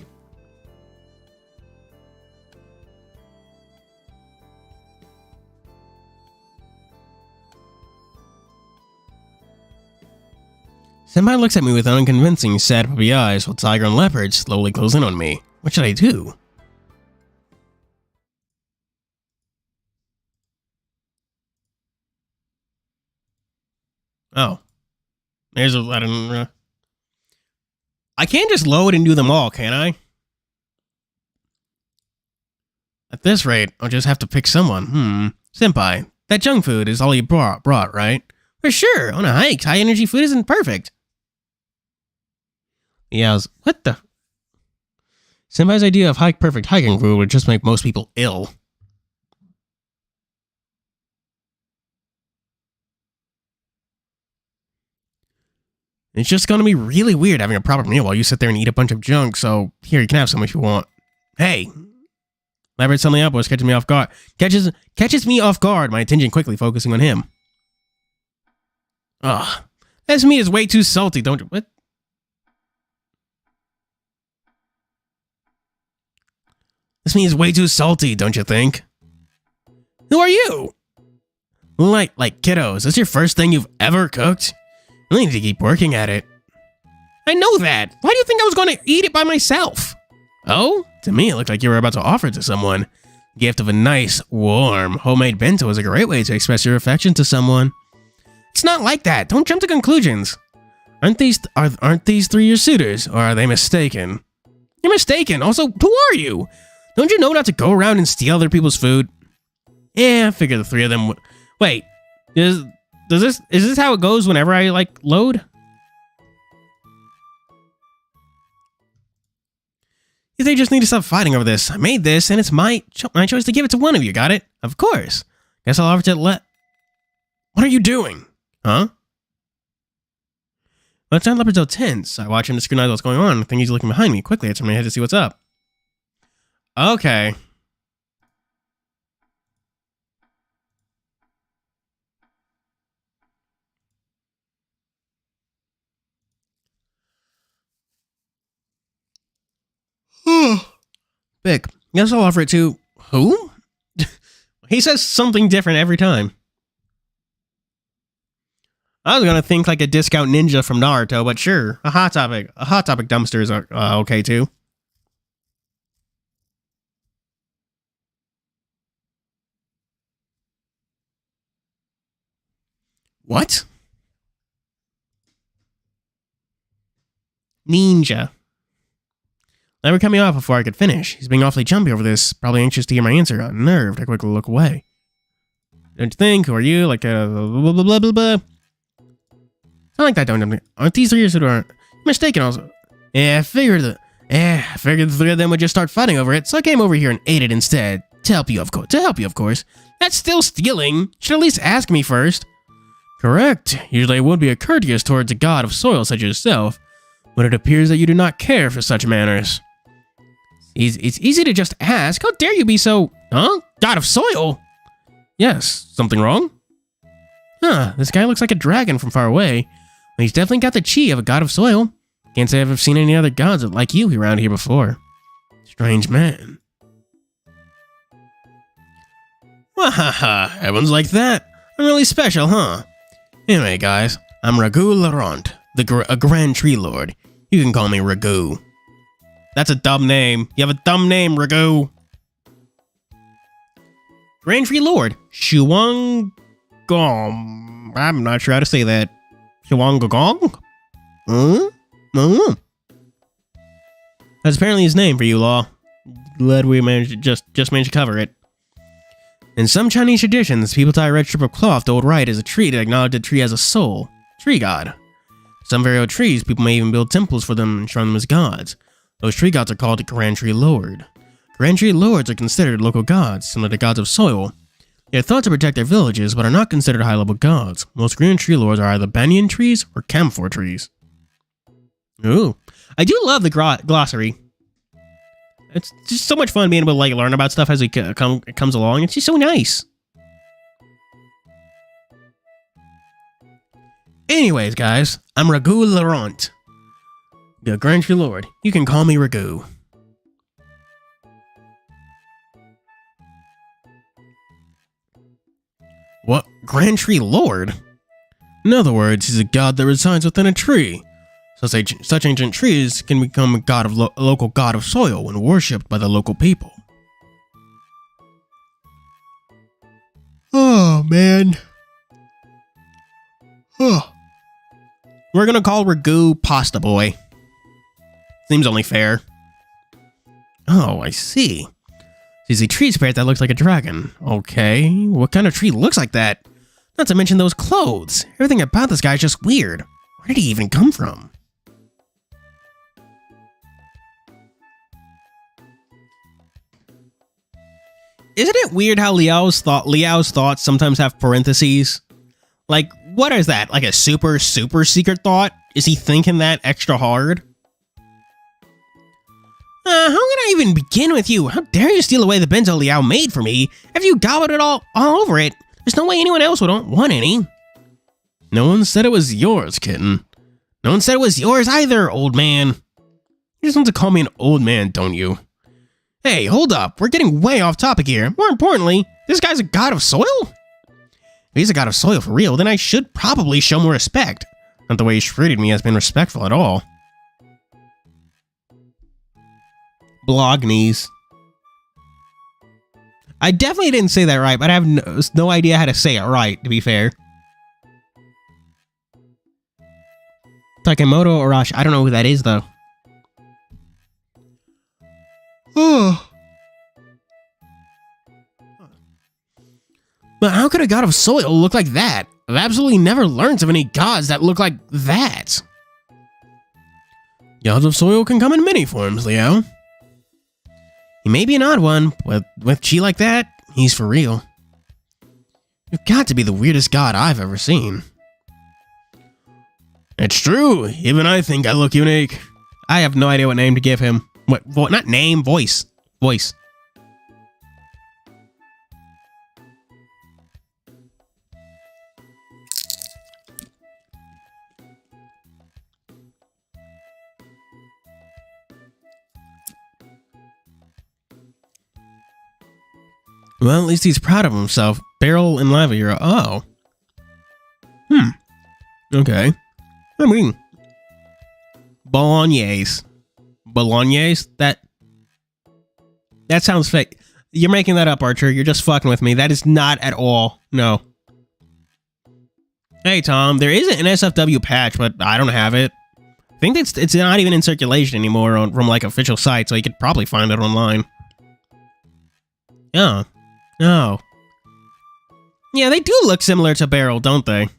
Senpai looks at me with unconvincing, sad puppy eyes while Tiger and Leopard slowly close in on me. What should I do? Oh. There's a... I don't... I can't just load and do them all, can I? At this rate, I'll just have to pick someone. Senpai, that junk food is all you brought, right? For sure, on a hike, high energy food isn't perfect. Yeah, what the? Senpai's idea of perfect hiking food would just make most people ill. It's just gonna be really weird having a proper meal while you sit there and eat a bunch of junk, so here, you can have some if you want. Hey! Leopard suddenly up was catching me off guard. Catches me off guard, my attention quickly focusing on him. Ugh. This meat is way too salty, don't you? What? This meat is way too salty, don't you think? Who are you? Like kiddos, is this your first thing you've ever cooked? I need to keep working at it. I know that. Why do you think I was going to eat it by myself? Oh? To me, it looked like you were about to offer it to someone. The gift of a nice, warm, homemade bento is a great way to express your affection to someone. It's not like that. Don't jump to conclusions. Aren't these three your suitors, or are they mistaken? You're mistaken. Also, who are you? Don't you know not to go around and steal other people's food? Yeah, I figure the three of them would... Wait, is this how it goes whenever I, load? They just need to stop fighting over this. I made this, and it's my choice to give it to one of you, got it? Of course. Guess I'll offer to What are you doing? Huh? Well, it's not Leopard's so tense. I watch him to scrutinize what's going on. I think he's looking behind me. Quickly, I turn my head to see what's up. Okay. Big. Guess I'll offer it to... Who? He says something different every time. I was gonna think like a discount ninja from Naruto, but sure. A Hot Topic dumpsters are okay too. What? Ninja. Never cut me off before I could finish. He's being awfully jumpy over this, probably anxious to hear my answer. Unnerved, I quickly look away. Don't you think? Who are you? Like blah blah blah blah blah. I like that, don't you? Aren't these three who aren't mistaken? Also, I figured the three of them would just start fighting over it, so I came over here and ate it instead. To help you, of course. That's still stealing. Should at least ask me first. Correct. Usually I would be courteous towards a god of soil such as yourself, but it appears that you do not care for such manners. It's easy to just ask. How dare you be so... Huh? God of soil? Yes. Something wrong? Huh. This guy looks like a dragon from far away. But he's definitely got the chi of a god of soil. Can't say I've ever seen any other gods like you around here before. Strange man. Wahaha. Everyone's like that. I'm really special, huh? Anyway, guys. I'm Ragu Laurent, a Grand Tree Lord. You can call me Ragu. That's a dumb name. You have a dumb name, Ragu. Grand Tree Lord. Shuangong. I'm not sure how to say that. Shuangong? That's apparently his name for you, Law. Glad we just managed to cover it. In some Chinese traditions, people tie a red strip of cloth to hold right as a tree to acknowledge the tree as a soul. Tree god. Some very old trees, people may even build temples for them and shrine them as gods. Those tree gods are called Grand Tree Lord. Grand Tree Lords are considered local gods, similar to gods of soil. They are thought to protect their villages, but are not considered high-level gods. Most Grand Tree Lords are either banyan trees or camphor trees. Ooh. I do love the glossary. It's just so much fun being able to learn about stuff as it comes along. It's just so nice. Anyways, guys, I'm Ragu Laurent, the Grand Tree Lord. You can call me Ragu. What? Grand Tree Lord? In other words, he's a god that resides within a tree. Such ancient trees can become a local god of soil when worshipped by the local people. Oh, man. Oh. We're gonna call Ragu Pasta Boy. Seems only fair. Oh, I see. He's a tree spirit that looks like a dragon. Okay, what kind of tree looks like that? Not to mention those clothes. Everything about this guy is just weird. Where did he even come from? Isn't it weird how Liao's thoughts sometimes have parentheses? Like, what is that? Like a super secret thought? Is he thinking that extra hard? How can I even begin with you? How dare you steal away the bento Liao made for me? Have you gobbled it all over it? There's no way anyone else would want any. No one said it was yours, kitten. No one said it was yours either, old man. You just want to call me an old man, don't you? Hey, hold up. We're getting way off topic here. More importantly, this guy's a god of soil? If he's a god of soil for real, then I should probably show more respect. Not the way he's treated me has been respectful at all. Blognies. I definitely didn't say that right, but I have no idea how to say it right, to be fair. Takemoto Arashi. I don't know who that is, though. Oh. But how could a god of soil look like that? I've absolutely never learned of any gods that look like that. Gods of soil can come in many forms, Leo. He may be an odd one, but with chi like that, he's for real. You've got to be the weirdest god I've ever seen. It's true. Even I think I look unique. I have no idea what name to give him. What not name, voice. Voice. Well, at least he's proud of himself. Barrel and lava hero. Oh. Okay. I mean, Bolognese. Bolognese? That sounds fake. You're making that up, Archer. You're just fucking with me. That is not at all. No. Hey, Tom. There is an SFW patch, but I don't have it. I think it's not even in circulation anymore from like official sites, so you could probably find it online. Yeah. Oh. Yeah, they do look similar to Beryl, don't they?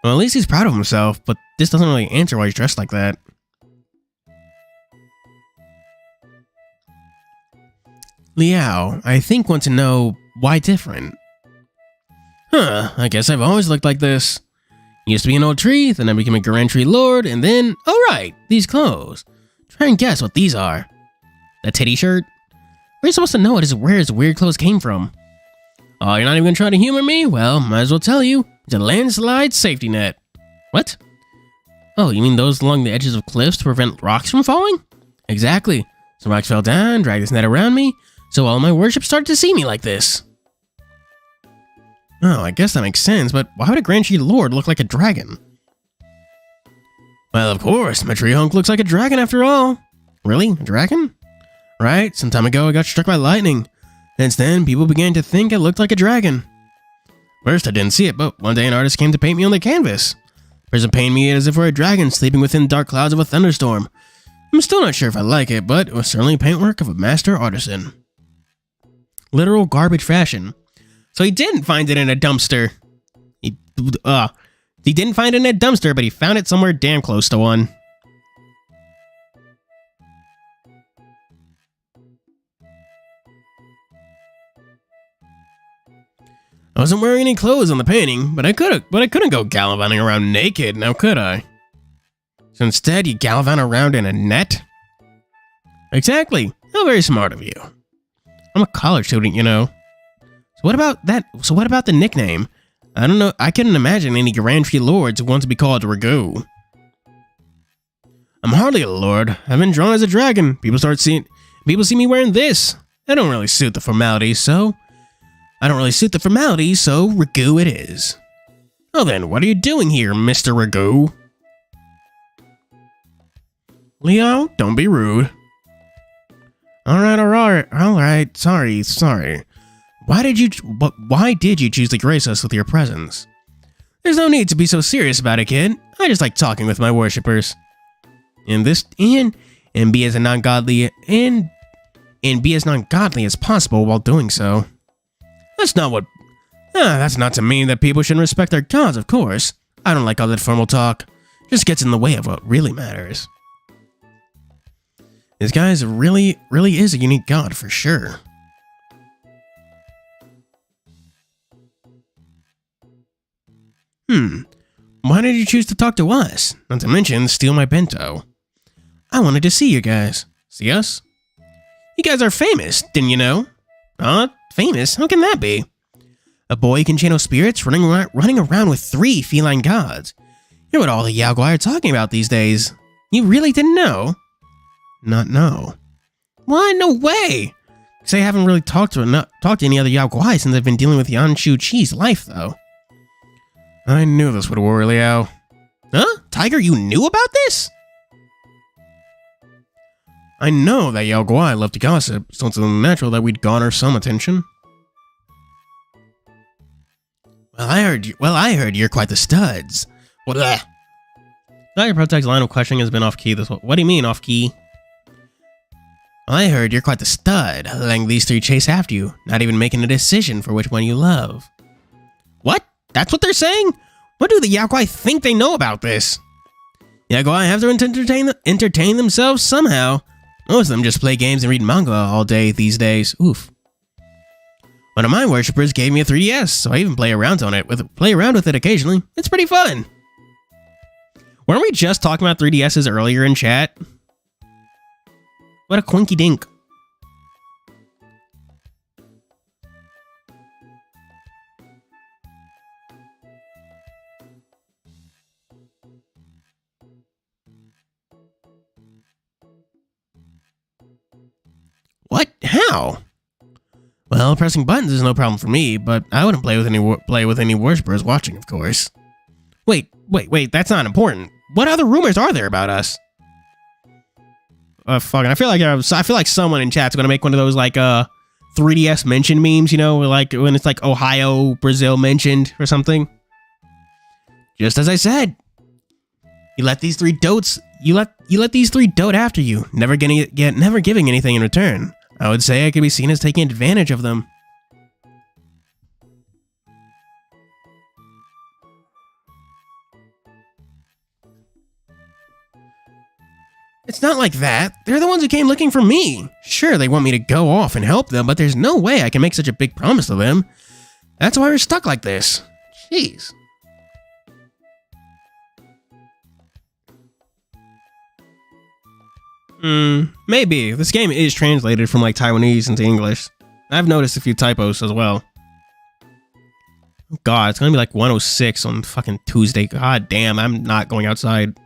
Well, at least he's proud of himself, but this doesn't really answer why he's dressed like that. Liao, I think want to know why different. Huh, I guess I've always looked like this. Used to be an old tree, then I became a Grand Tree Lord, and then, oh right, these clothes. Try and guess what these are. That titty shirt? Where are you supposed to know where his weird clothes came from? Oh, you're not even gonna try to humor me? Well, might as well tell you. It's a landslide safety net. What? Oh, you mean those along the edges of cliffs to prevent rocks from falling? Exactly. Some rocks fell down, dragged this net around me, so all my worship started to see me like this. Oh, I guess that makes sense, but why would a Grand Tree Lord look like a dragon? Well, of course, my tree hunk looks like a dragon after all. Really? A dragon? Right, some time ago I got struck by lightning. Since then, people began to think it looked like a dragon. First, I didn't see it, but one day an artist came to paint me on the canvas. The person painted me as if we're a dragon sleeping within dark clouds of a thunderstorm. I'm still not sure if I like it, but it was certainly paintwork of a master artisan. Literal garbage fashion. So he didn't find it in a dumpster. He didn't find it in a dumpster, but he found it somewhere damn close to one. I wasn't wearing any clothes on the painting, but I couldn't go gallivanting around naked, now could I? So instead, you gallivant around in a net? Exactly. How very smart of you. I'm a college student, you know. So what about that? So what about the nickname? I don't know. I couldn't imagine any Grand Tree Lords who want to be called Ragu. I'm hardly a lord. I've been drawn as a dragon. People see me wearing this. I don't really suit the formalities, so Ragu it is. Well then, what are you doing here, Mr. Ragu? Leo, don't be rude. Alright, sorry. Why did you choose to grace us with your presence? There's no need to be so serious about it, kid. I just like talking with my worshippers. And be as non-godly as possible while doing so. That's not to mean that people shouldn't respect their gods, of course. I don't like all that formal talk. It just gets in the way of what really matters. This guy really is a unique god for sure. Why did you choose to talk to us? Not to mention, steal my bento. I wanted to see you guys. See us? You guys are famous, didn't you know? Famous? How can that be? A boy can channel spirits running around with 3 feline gods. You're what all the yaokai are talking about these days. You really didn't know? Not know. What? No way! Because I haven't really talked to any other yaokai since I've been dealing with Yanshu Chi's life, though. I knew this would worry Liao. Huh? Tiger, you knew about this? I know that yaokai love to gossip, so it's only natural that we'd garner some attention. Well, I heard you're quite the studs. What? Dr. Protect's line of questioning has been off-key this whole... What do you mean, off-key? I heard you're quite the stud, letting these 3 chase after you, not even making a decision for which one you love. What? That's what they're saying? What do the yaokai think they know about this? Yaokai have to entertain themselves somehow. Most of them just play games and read manga all day these days. Oof. One of my worshippers gave me a 3DS, so I even play around with it occasionally. It's pretty fun. Weren't we just talking about 3DSs earlier in chat? What a quinky dink. What? How? Well, pressing buttons is no problem for me, but I wouldn't play with any worshippers watching, of course. Wait, that's not important. What other rumors are there about us? Fucking, I feel like someone in chat's gonna make one of those, like, 3DS mention memes, you know, like, when it's like Ohio, Brazil mentioned, or something. Just as I said. You let these 3 dotes after you, never giving anything in return. I would say I could be seen as taking advantage of them. It's not like that. They're the ones who came looking for me. Sure, they want me to go off and help them, but there's no way I can make such a big promise to them. That's why we're stuck like this. Jeez. Maybe. This game is translated from, like, Taiwanese into English. I've noticed a few typos as well. God, it's gonna be like 106 on fucking Tuesday. God damn, I'm not going outside.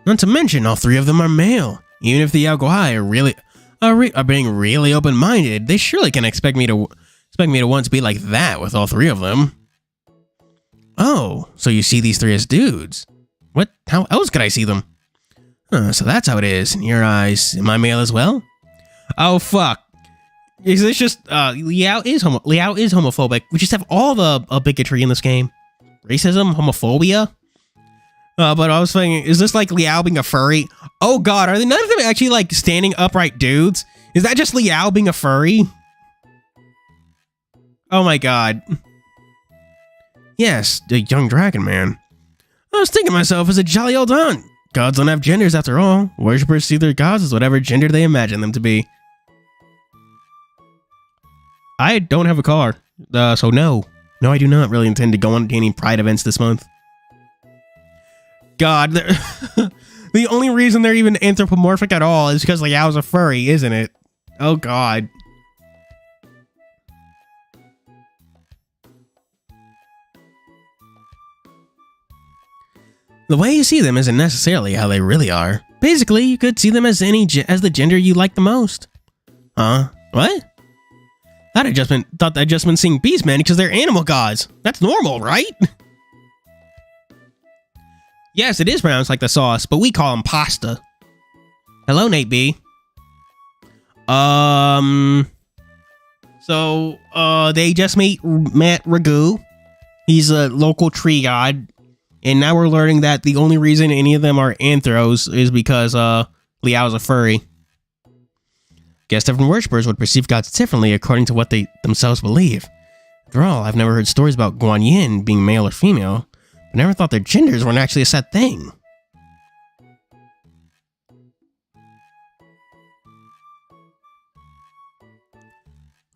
Not to mention, all 3 of them are male. Even if the yaokai are being really open-minded, they surely can expect me to want to be like that with all 3 of them. Oh, so you see these 3 as dudes. What? How else could I see them? So that's how it is in your eyes. Am I male as well? Oh, fuck. Is this just, Liao is homophobic. We just have all the bigotry in this game. Racism, homophobia. But I was thinking, is this like Liao being a furry? Oh god, are none of them actually like standing upright dudes? Is that just Liao being a furry? Oh my god. Yes, the young dragon man. I was thinking myself as a jolly old aunt. Gods don't have genders after all. Worshippers see their gods as whatever gender they imagine them to be. I don't have a car, so no. No, I do not really intend to go on to any Pride events this month. God, the only reason they're even anthropomorphic at all is because Liao's a furry, isn't it? Oh god. The way you see them isn't necessarily how they really are. Basically, you could see them as the gender you like the most. Huh? What? Thought that just been seeing beastmen because they're animal gods. That's normal, right? Yes, it is pronounced like the sauce, but we call them pasta. Hello, Nate B. So, they just met Ragu. He's a local tree god. And now we're learning that the only reason any of them are anthros is because, Liao's a furry. Guess different worshippers would perceive gods differently according to what they themselves believe. After all, I've never heard stories about Guan Yin being male or female, but never thought their genders weren't actually a set thing.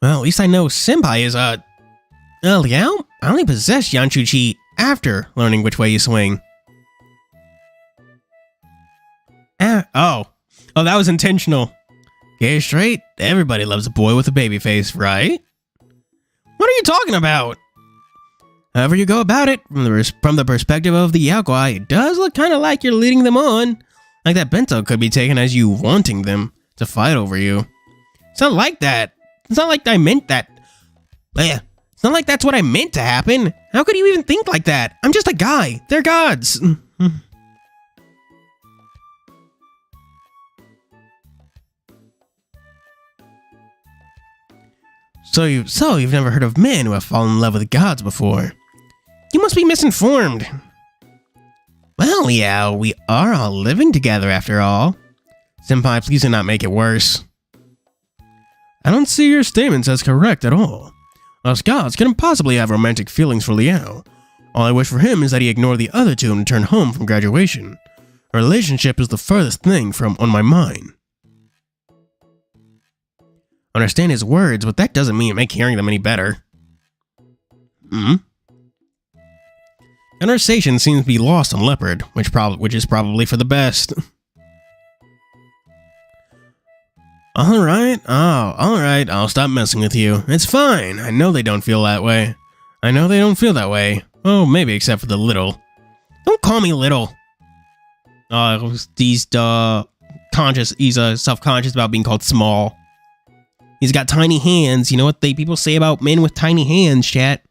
Well, at least I know Senpai is, Liao? I only possessed Yanshu Chi after learning which way you swing. Oh, that was intentional. Get it straight, everybody loves a boy with a baby face, right? What are you talking about? However you go about it, from the perspective of the yaokai, it does look kind of like you're leading them on. Like that bento could be taken as you wanting them to fight over you. It's not like that. It's not like I meant that. It's not like that's what I meant to happen. How could you even think like that? I'm just a guy. They're gods. So you've never heard of men who have fallen in love with gods before. You must be misinformed. Well, yeah, we are all living together after all. Senpai, please do not make it worse. I don't see your statements as correct at all. Us gods couldn't possibly have romantic feelings for Liao. All I wish for him is that he ignore the other two and return home from graduation. A relationship is the furthest thing from on my mind. Understand his words, but that doesn't mean make hearing them any better. Conversation seems to be lost on Leopard, which is probably for the best. Alright, I'll stop messing with you. It's fine, I know they don't feel that way. Oh, maybe except for the little. Don't call me little. He's self-conscious about being called small. He's got tiny hands. You know what people say about men with tiny hands, chat?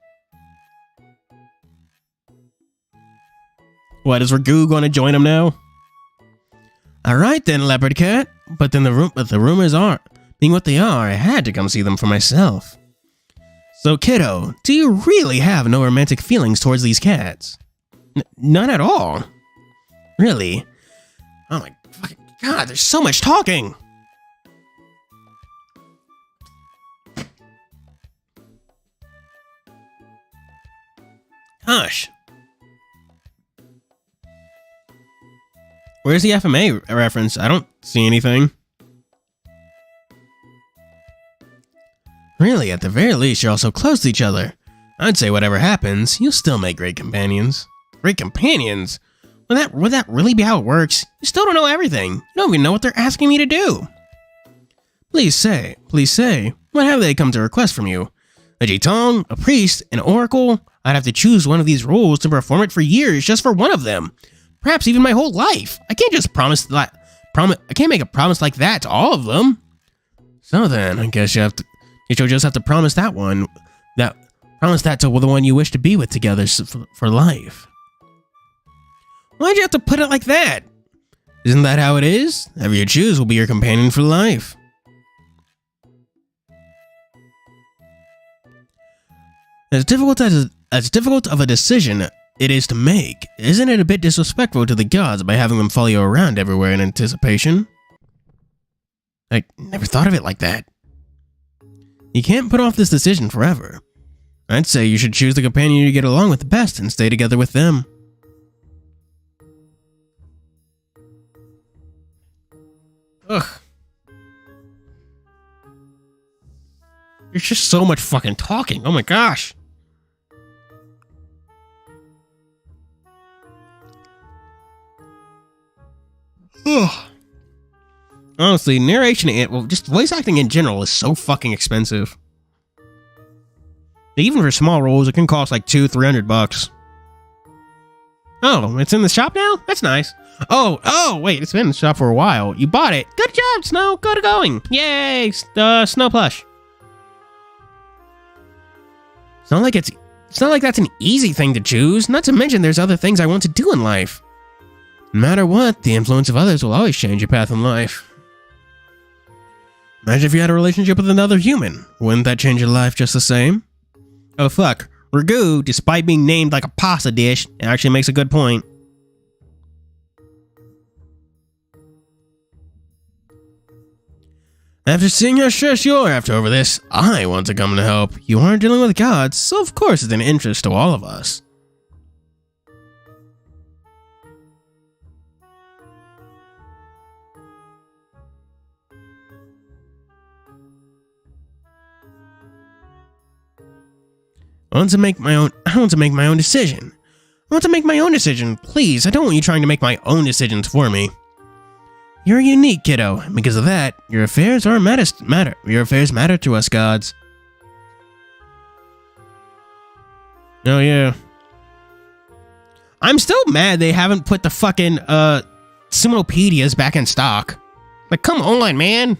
What, is Ragu going to join him now? Alright then, Leopard Cat. But then the rumors are, being what they are, I had to come see them for myself. So, kiddo, do you really have no romantic feelings towards these cats? None at all. Really? Oh my fucking god, there's so much talking! Hush. Where's the FMA reference? I don't see anything. Really, at the very least, you're all so close to each other. I'd say whatever happens, you'll still make great companions. Great companions? Would that really be how it works? You still don't know everything. You don't even know what they're asking me to do. Please say, what have they come to request from you? A Jitong, a priest, an oracle? I'd have to choose one of these roles to perform it for years just for one of them. Perhaps even my whole life. I can't just I can't make a promise like that to all of them. So then, I guess you'll just have to promise that one. Promise that to the one you wish to be with together for life. Why'd you have to put it like that? Isn't that how it is? Whoever you choose will be your companion for life. As difficult of a decision it is to make, isn't it a bit disrespectful to the gods by having them follow you around everywhere in anticipation? I never thought of it like that. You can't put off this decision forever. I'd say you should choose the companion you get along with the best and stay together with them. Ugh. There's just so much fucking talking. Oh my gosh. Ugh. Honestly, narration and just voice acting in general is so fucking expensive. Even for small roles, it can cost like $200-300. Oh, it's in the shop now? That's nice. Oh, wait, it's been in the shop for a while. You bought it. Good job, Snow. Good going. Yay, Snow plush. It's not like that's an easy thing to choose. Not to mention there's other things I want to do in life. No matter what, the influence of others will always change your path in life. Imagine if you had a relationship with another human. Wouldn't that change your life just the same? Oh fuck. Ragu, despite being named like a pasta dish, actually makes a good point. After seeing how stressed you are after over this, I want to come to help. You aren't dealing with gods, so of course it's an interest to all of us. I want to make my own decision. I want to make my own decision. Please, I don't want you trying to make my own decisions for me. You're unique, kiddo. Because of that, your affairs matter. Your affairs matter to us gods. Oh yeah. I'm still mad they haven't put the fucking Sumopedias back in stock. Like, come on, man.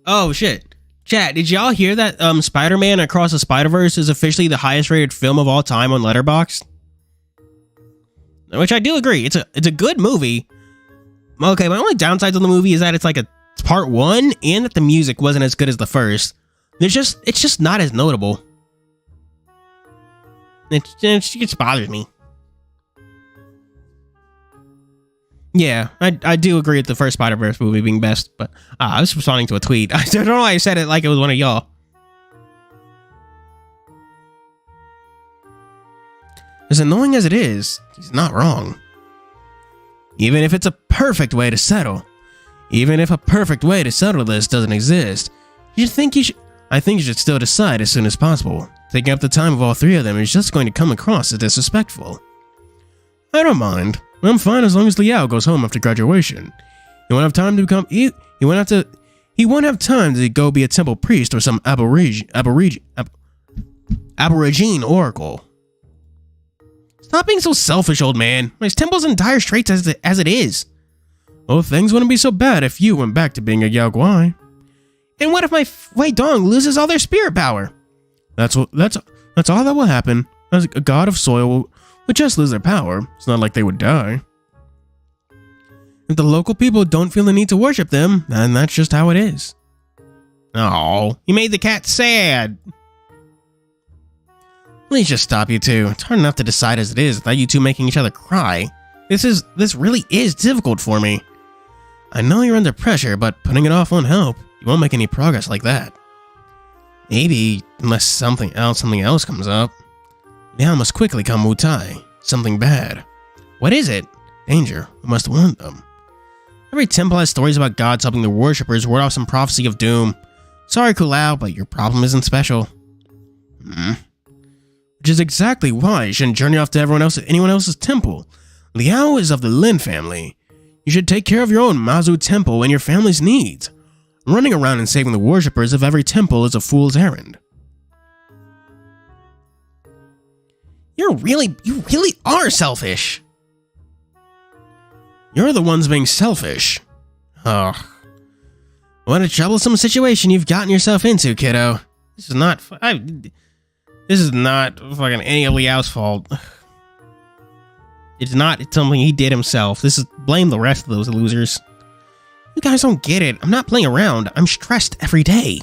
Oh shit. Chat, did y'all hear that Spider-Man Across the Spider-Verse is officially the highest rated film of all time on Letterboxd? Which I do agree. It's a good movie. Okay, my only downside to the movie is that it's part one and that the music wasn't as good as the first. It's just not as notable. It just bothers me. Yeah, I do agree with the first Spider-Verse movie being best, but I was responding to a tweet. I don't know why I said it like it was one of y'all. As annoying as it is, he's not wrong. Even if it's a perfect way to settle. Even if a perfect way to settle this doesn't exist, I think you should still decide as soon as possible. Taking up the time of all three of them is just going to come across as disrespectful. I don't mind. I'm fine as long as Liao goes home after graduation. He won't have time to become. He won't have time to go be a temple priest or some aborigine oracle. Stop being so selfish, old man. My temple's in dire straits as it is. Well, things wouldn't be so bad if you went back to being a yaokai. And what if my Wei Dong loses all their spirit power? That's all that will happen. As a god of soil would just lose their power. It's not like they would die. If the local people don't feel the need to worship them, then that's just how it is. Oh, you made the cat sad. Please just stop, you two. It's hard enough to decide as it is without you two making each other cry. This really is difficult for me. I know you're under pressure, but putting it off won't help. You won't make any progress like that. Maybe, unless something else comes up. Now must quickly come Wu Tai. Something bad. What is it? Danger. We must warn them. Every temple has stories about gods helping their worshippers ward off some prophecy of doom. Sorry, Kulao, but your problem isn't special. Which is exactly why you shouldn't journey off to anyone else's temple. Liao is of the Lin family. You should take care of your own Mazu temple and your family's needs. Running around and saving the worshippers of every temple is a fool's errand. You really are selfish. You're the ones being selfish. Ugh. What a troublesome situation you've gotten yourself into, kiddo. This is not fucking any of Liao's fault. It's not something he did himself. This is blame the rest of those losers. You guys don't get it. I'm not playing around. I'm stressed every day.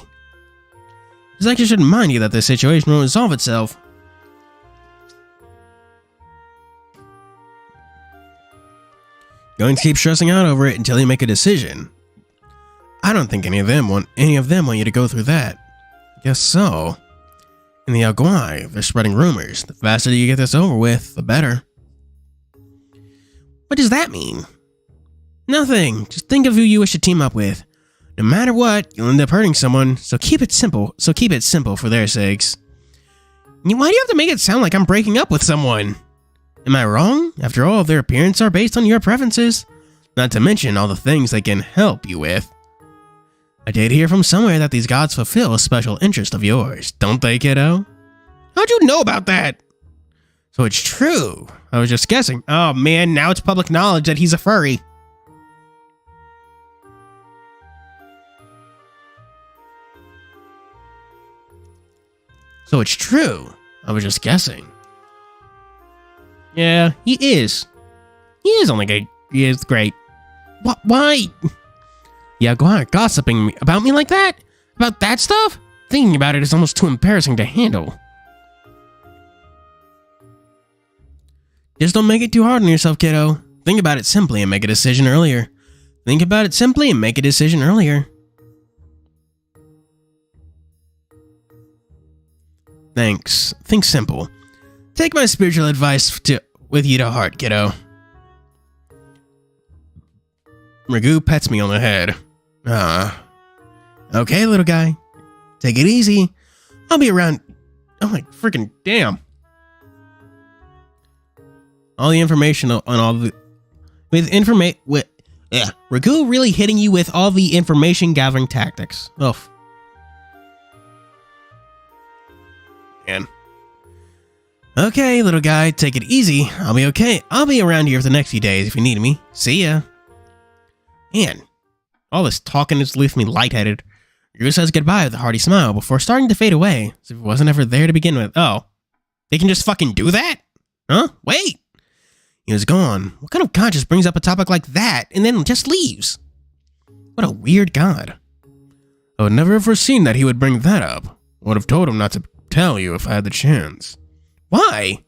It's like I should remind you that this situation will resolve itself. Going to keep stressing out over it until you make a decision. I don't think any of them want you to go through that. Guess so. In the yaokai, they're spreading rumors. The faster you get this over with, the better. What does that mean? Nothing. Just think of who you wish to team up with. No matter what, you'll end up hurting someone, so keep it simple for their sakes. Why do you have to make it sound like I'm breaking up with someone? Am I wrong? After all, their appearances are based on your preferences. Not to mention all the things they can help you with. I did hear from somewhere that these gods fulfill a special interest of yours, don't they, kiddo? How'd you know about that? So it's true. I was just guessing. Oh man, now it's public knowledge that he's a furry. So it's true. I was just guessing. Yeah, he is. He is only gay. He is great. What? Why? Yeah, go on gossiping about me like that? About that stuff? Thinking about it is almost too embarrassing to handle. Just don't make it too hard on yourself, kiddo. Think about it simply and make a decision earlier. Think about it simply and make a decision earlier. Thanks. Think simple. Take my spiritual advice with you to heart, kiddo. Ragu pets me on the head. Okay, little guy. Take it easy. I'll be around. Oh my freaking damn. All the information on all the... Ragu really hitting you with all the information gathering tactics. Oh. Man. Okay, little guy, take it easy. I'll be okay. I'll be around here for the next few days if you need me. See ya. Man, all this talking has left me lightheaded. Ragu says goodbye with a hearty smile before starting to fade away, as if it wasn't ever there to begin with. Oh. They can just fucking do that? Huh? Wait. He was gone. What kind of god just brings up a topic like that and then just leaves? What a weird god. I would never have foreseen that he would bring that up. I would have told him not to tell you if I had the chance. Why?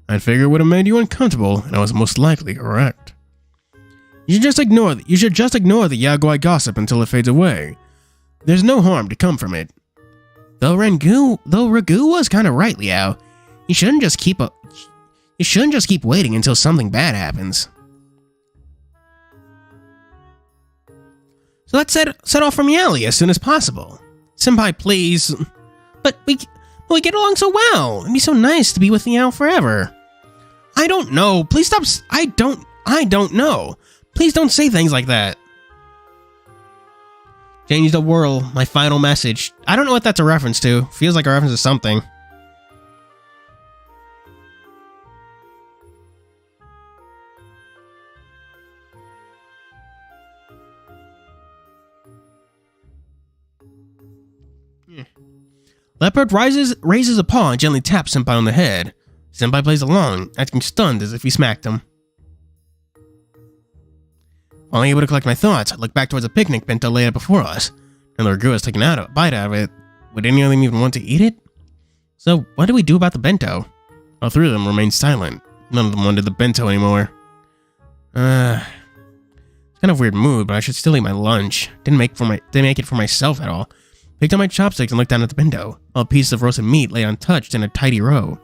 I figured it would have made you uncomfortable, and I was most likely correct. You should just ignore the yaokai gossip until it fades away. There's no harm to come from it. Though Ragu was kind of right, Liao. You shouldn't just keep waiting until something bad happens. So let's set off from Yali as soon as possible. Senpai, please. But we get along so well. It'd be so nice to be with Liao forever. I don't know. Please stop. I don't know. Please don't say things like that. Change the world. My final message. I don't know what that's a reference to. Feels like a reference to something. Leopard raises a paw and gently taps Senpai on the head. Senpai plays along, acting stunned as if he smacked him. Finally able to collect my thoughts, I look back towards a picnic bento laid out before us. And the Ragu has taken a bite out of it. Would any of them even want to eat it? So, what do we do about the bento? All three of them remained silent. None of them wanted the bento anymore. It's kind of a weird mood, but I should still eat my lunch. Didn't make it for myself at all. Picked up my chopsticks and looked down at the bento. All pieces of roasted meat lay untouched in a tidy row.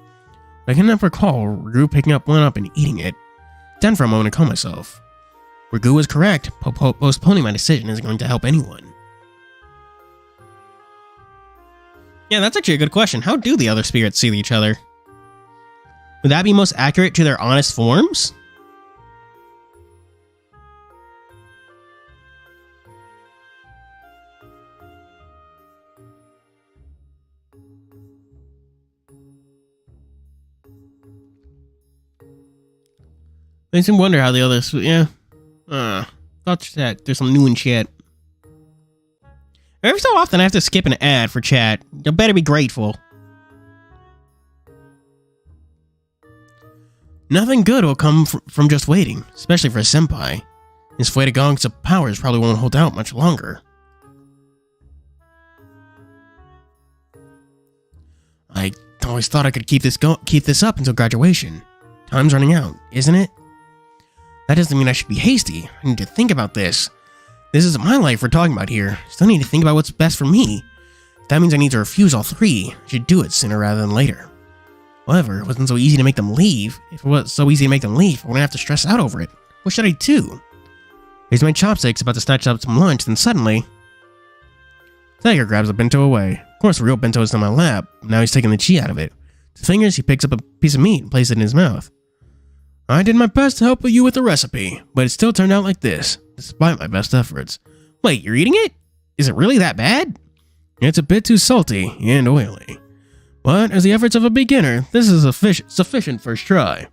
I cannot recall Ragu picking one up and eating it. Down for a moment to calm myself. Ragu was correct. Postponing my decision isn't going to help anyone. Yeah, that's actually a good question. How do the other spirits see each other? Would that be most accurate to their honest forms? Makes me wonder how the others, yeah. Thought that there's some new in chat. Every so often I have to skip an ad for chat. You better be grateful. Nothing good will come from just waiting, especially for a senpai. His Fuetigong's powers probably won't hold out much longer. I always thought I could keep this up until graduation. Time's running out, isn't it? That doesn't mean I should be hasty. I need to think about this. This isn't my life we're talking about here. Still need to think about what's best for me. If that means I need to refuse all three, I should do it sooner rather than later. However, it wasn't so easy to make them leave. If it was so easy to make them leave, I wouldn't have to stress out over it. What should I do? Here's my chopsticks, about to snatch up some lunch, then suddenly... Tiger grabs the bento away. Of course, the real bento is in my lap. Now he's taking the chi out of it. With his fingers, he picks up a piece of meat and places it in his mouth. I did my best to help you with the recipe, but it still turned out like this, despite my best efforts. Wait, you're eating it? Is it really that bad? It's a bit too salty and oily. But as the efforts of a beginner, this is a sufficient first try.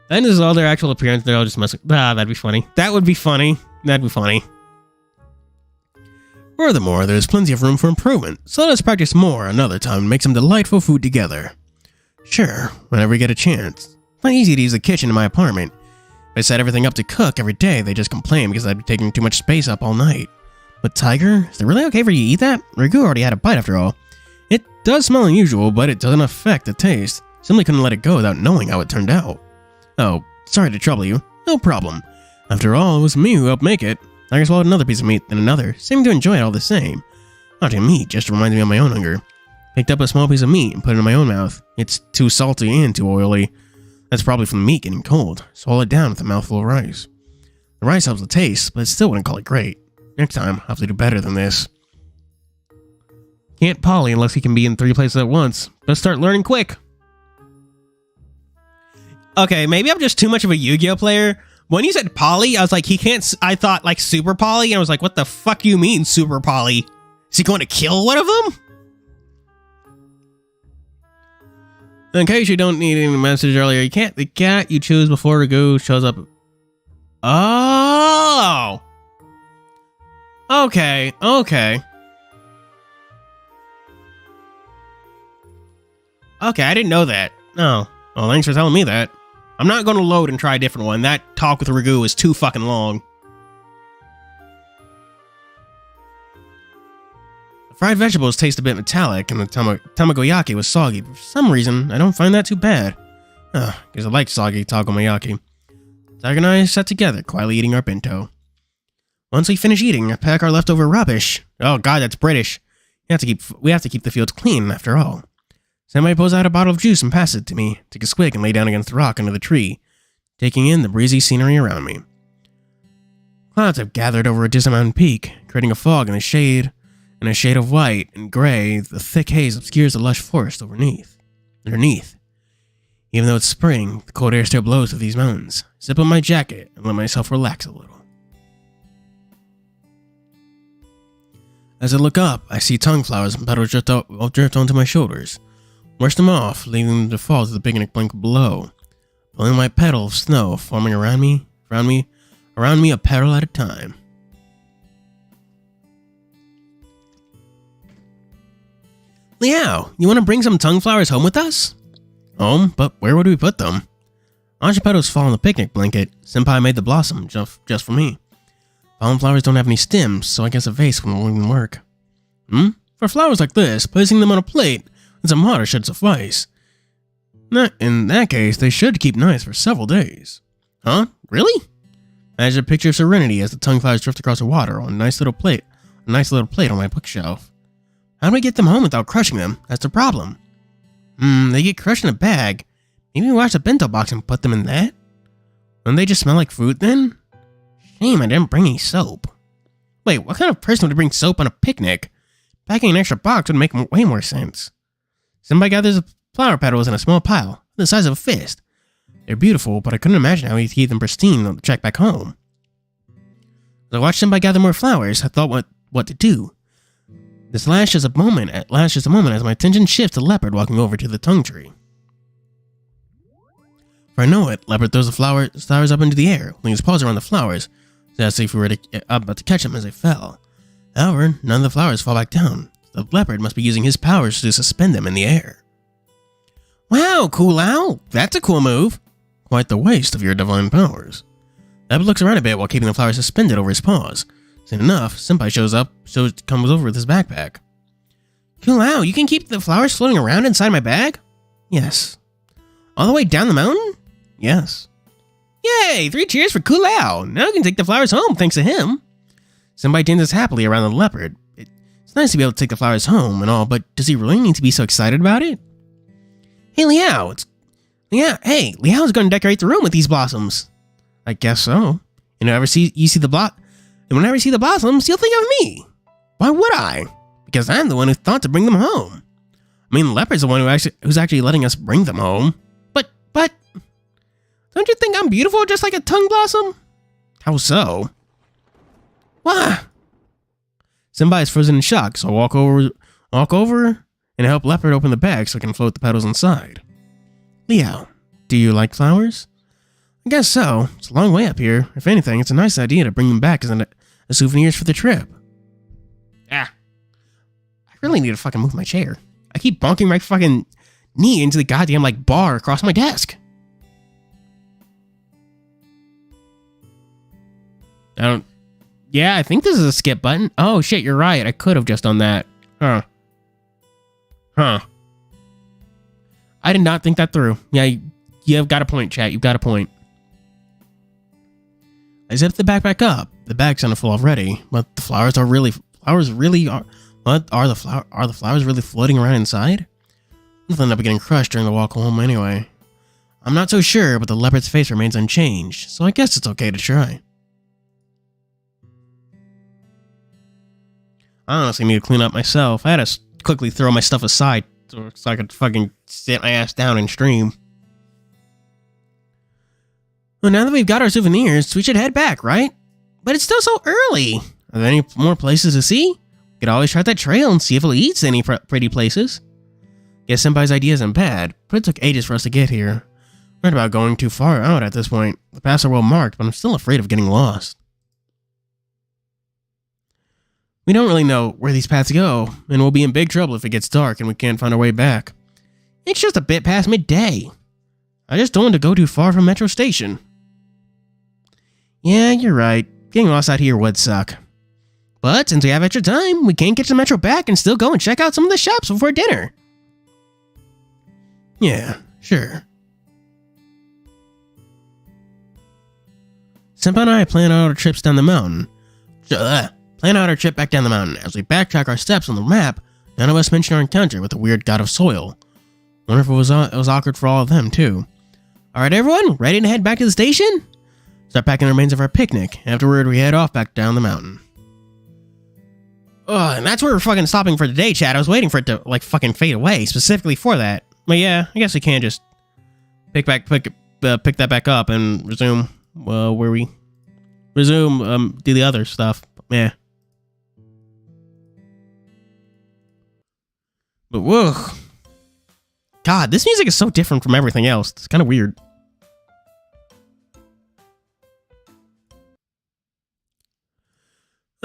Then this is all their actual appearance. They're all just messing. That'd be funny. That would be funny. That'd be funny. Furthermore, there's plenty of room for improvement, so let us practice more another time and make some delightful food together. Sure, whenever we get a chance. It's not easy to use the kitchen in my apartment. If I set everything up to cook every day, they just complain because I'd be taking too much space up all night. But Tiger, is it really okay for you to eat that? Rigu already had a bite after all. It does smell unusual, but it doesn't affect the taste. Simply couldn't let it go without knowing how it turned out. Oh, sorry to trouble you. No problem. After all, it was me who helped make it. Tiger swallowed another piece of meat, then another, seeming to enjoy it all the same. Watching meat just reminds me of my own hunger. Picked up a small piece of meat and put it in my own mouth. It's too salty and too oily. That's probably from the meat getting cold. Swallow it down with a mouthful of rice. The rice helps the taste, but I still wouldn't call it great. Next time, I'll have to do better than this. Can't poly unless he can be in 3 places at once. Let's start learning quick. Okay, maybe I'm just too much of a Yu-Gi-Oh player. When you said poly, I was like, he can't. I thought like super poly, and I was like, what the fuck do you mean super poly? Is he going to kill one of them? In case you don't need any message earlier, you can't. The cat you choose before Rigu shows up. Oh. Okay. Okay. Okay, I didn't know that. No. Well, thanks for telling me that. I'm not going to load and try a different one. That talk with Rigu is too fucking long. The fried vegetables taste a bit metallic, and the tamagoyaki was soggy. For some reason, I don't find that too bad. Because I like soggy takoyaki. Tiger and I sat together, quietly eating our bento. Once we finish eating, I pack our leftover rubbish. Oh god, that's British. We have to keep the fields clean, after all. Somebody pulls out a bottle of juice and passes it to me, take a swig and lay down against the rock under the tree, taking in the breezy scenery around me. Clouds have gathered over a distant mountain peak, creating a fog and a shade of white and gray. The thick haze obscures the lush forest underneath. Even though it's spring, the cold air still blows through these mountains. I zip up my jacket and let myself relax a little. As I look up, I see tongue flowers and petals drift onto my shoulders. Brush them off, leaving them to fall to the picnic blanket below. Pulling my petal of snow, forming around me a petal at a time. Liao, you want to bring some tongue flowers home with us? Home? But where would we put them? Anja petals fall on the picnic blanket. Senpai made the blossom just for me. Fallen flowers don't have any stems, so I guess a vase wouldn't work. For flowers like this, placing them on a plate and some water should suffice. In that case, they should keep nice for several days. Huh? Really? Imagine a picture of serenity as the tongue flowers drift across the water on a nice little plate on my bookshelf. How do I get them home without crushing them? That's the problem. They get crushed in a bag. Maybe we wash the bento box and put them in that? Wouldn't they just smell like fruit then? Shame I didn't bring any soap. Wait, what kind of person would bring soap on a picnic? Packing an extra box would make way more sense. Somebody gathers the flower petals in a small pile, the size of a fist. They're beautiful, but I couldn't imagine how he'd keep them pristine on the trek back home. As I watched somebody gather more flowers, I thought what to do. This lasts just a moment as my attention shifts to Leopard walking over to the tongue tree. For I know it, Leopard throws the flowers up into the air, holding his paws around the flowers, as if we were about to catch them as they fell. However, none of the flowers fall back down. The Leopard must be using his powers to suspend them in the air. Wow, cool owl! That's a cool move! Quite the waste of your divine powers. Leopard looks around a bit while keeping the flowers suspended over his paws. Soon enough, Senpai comes over with his backpack. Cool owl, you can keep the flowers floating around inside my bag? Yes. All the way down the mountain? Yes. Yay! 3 cheers for Cool owl! Now I can take the flowers home thanks to him. Senpai dances happily around the Leopard. It's nice to be able to take the flowers home and all, but does he really need to be so excited about it? Hey, Liao, Liao's going to decorate the room with these blossoms. I guess so. Whenever you see the blossoms, you'll think of me. Why would I? Because I'm the one who thought to bring them home. I mean, Leopard's the one who's actually letting us bring them home. But, don't you think I'm beautiful just like a tongue blossom? How so? Why? Senpai is frozen in shock, so I walk over and help Leopard open the bag so I can float the petals inside. Leo, do you like flowers? I guess so. It's a long way up here. If anything, it's a nice idea to bring them back as souvenirs for the trip. Ah. I really need to fucking move my chair. I keep bonking my fucking knee into the goddamn, like, bar across my desk. Yeah, I think this is a skip button. Oh, shit, you're right. I could have just done that. Huh. I did not think that through. Yeah, you've got a point, chat. You've got a point. I zipped the backpack up. The bag's kind of full already, but the flowers are really... What? Are the flowers really floating around inside? They'll end up getting crushed during the walk home anyway. I'm not so sure, but the leopard's face remains unchanged, so I guess it's okay to try. I honestly need to clean up myself. I had to quickly throw my stuff aside so I could fucking sit my ass down and stream. Well, now that we've got our souvenirs, we should head back, right? But it's still so early. Are there any more places to see? We could always try that trail and see if it leads to any pretty places. Guess Senpai's idea isn't bad, but it took ages for us to get here. Worried about going too far out at this point. The paths are well marked, but I'm still afraid of getting lost. We don't really know where these paths go, and we'll be in big trouble if it gets dark and we can't find our way back. It's just a bit past midday. I just don't want to go too far from Metro Station. Yeah, you're right. Getting lost out here would suck. But since we have extra time, we can catch the Metro back and still go and check out some of the shops before dinner. Yeah, sure. Senpai and I plan out our trips down the mountain. Plan out our trip back down the mountain. As we backtrack our steps on the map, none of us mention our encounter with the weird god of soil. Wonder if it was awkward for all of them, too. Alright, everyone, ready to head back to the station? Start packing the remains of our picnic. Afterward, we head off back down the mountain. And that's where we're fucking stopping for today, chat. I was waiting for it to, like, fucking fade away, specifically for that. But yeah, I guess we can just pick that back up and resume, where we resume, do the other stuff. Yeah. But whoa. God, this music is so different from everything else. It's kind of weird.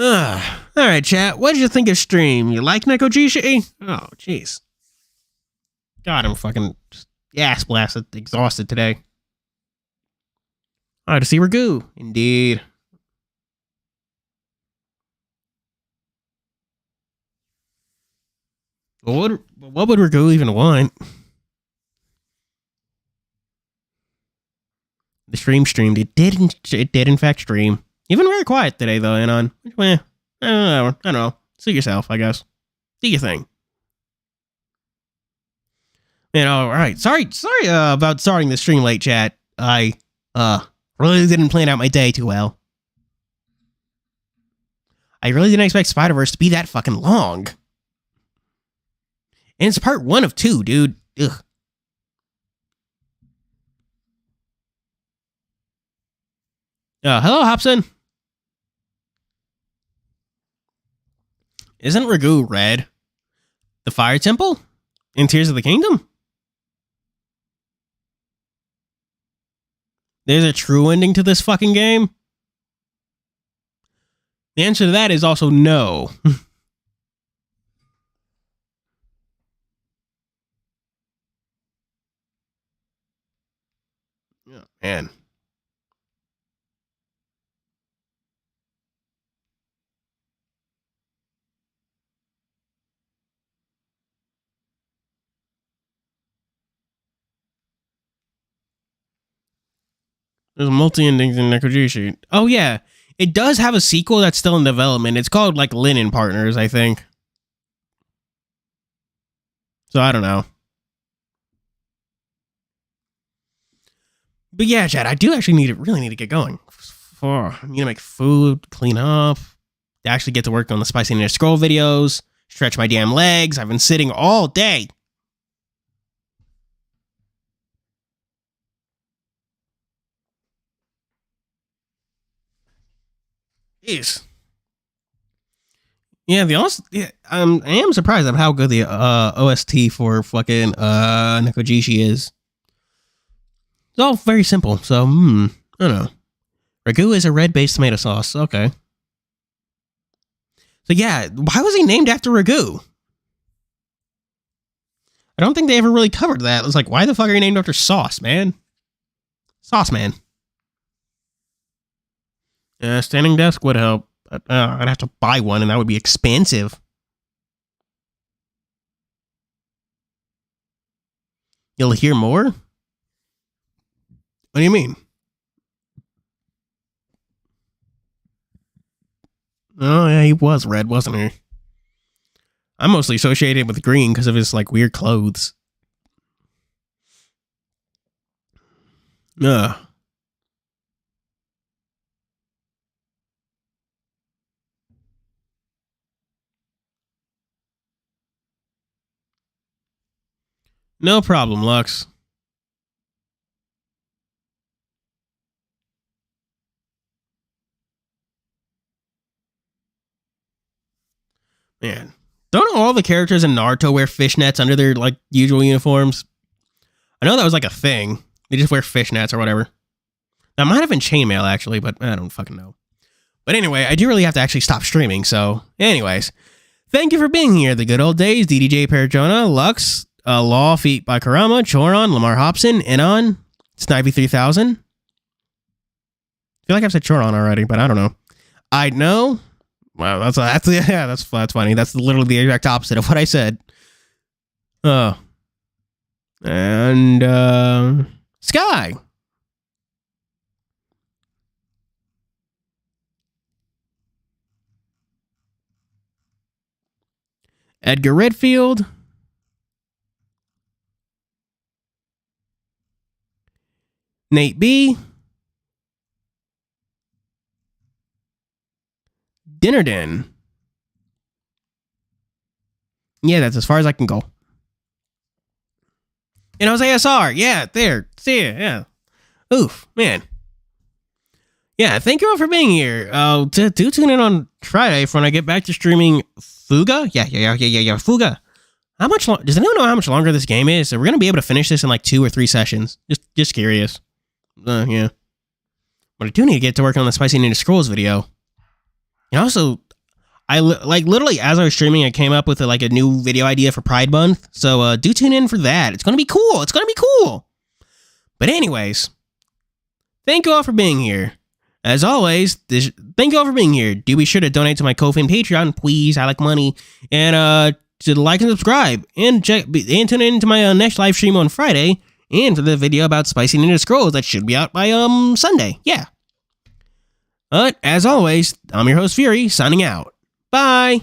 Alright, chat. What did you think of stream? You like Nekojishi? Oh, jeez. God, I'm fucking ass blasted, exhausted today. Alright, to see Ragu. Indeed. What would Ragu even want? The stream streamed. It did in fact stream. Even very quiet today, though, Anon. I don't know. Suit yourself, I guess. Do your thing. Man, alright. Sorry about starting the stream late, chat. I, really didn't plan out my day too well. I really didn't expect Spider-Verse to be that fucking long. And it's part 1 of 2, dude. Ugh. Hello, Hobson. Isn't Ragu red? The Fire Temple? In Tears of the Kingdom? There's a true ending to this fucking game? The answer to that is also no. Oh, man. There's multi-endings in Nekojishi. Oh, yeah. It does have a sequel that's still in development. It's called, like, Linen Partners, I think. So, I don't know. But yeah, Chad, I do actually really need to get going. I need to make food, clean up, actually get to work on the Spicy Ninja Scroll videos, stretch my damn legs. I've been sitting all day. Jeez. Yeah, I am surprised at how good the OST for fucking Nekojishi is. It's all very simple, so I don't know. Ragu is a red-based tomato sauce. Okay. So yeah, why was he named after Ragu? I don't think they ever really covered that. It was like, why the fuck are you named after Sauce, man? Sauce Man. Standing desk would help. I'd have to buy one, and that would be expensive. You'll hear more? What do you mean? Oh, yeah, he was red, wasn't he? I'm mostly associated with green because of his, like, weird clothes. Ugh. No problem, Lux. Man. Don't all the characters in Naruto wear fishnets under their, like, usual uniforms? I know that was, like, a thing. They just wear fishnets or whatever. That might have been chainmail, actually, but I don't fucking know. But anyway, I do really have to actually stop streaming, so... Anyways. Thank you for being here. The good old days. DDJ Perjona, Lux, Law, Feet by Karama, Choron, Lamar Hobson, Inon, Snivy 3000. I feel like I've said Choron already, but I don't know. I know... Wow, that's funny. That's literally the exact opposite of what I said. Oh. And, Sky. Edgar Redfield. Nate B. Dinnerden. Yeah, that's as far as I can go. And Jose SR. Yeah, there. See ya. Yeah. Oof, man. Yeah, thank you all for being here. Do tune in on Friday for when I get back to streaming Fuga. Yeah. Fuga. How much does anyone know how much longer this game is? Are we gonna be able to finish this in like 2 or 3 sessions? Just curious. Yeah. But I do need to get to work on the Spicy Ninja Scrolls video. And also, I literally as I was streaming, I came up with a new video idea for Pride Month. So do tune in for that. It's gonna be cool. But anyways, thank you all for being here. As always, thank you all for being here. Do be sure to donate to my Ko-fi and Patreon, please. I like money. And to like and subscribe. And tune in to my next live stream on Friday. And for the video about Spicy Ninja Scrolls that should be out by Sunday. Yeah. But as always, I'm your host Fuuri, signing out. Bye!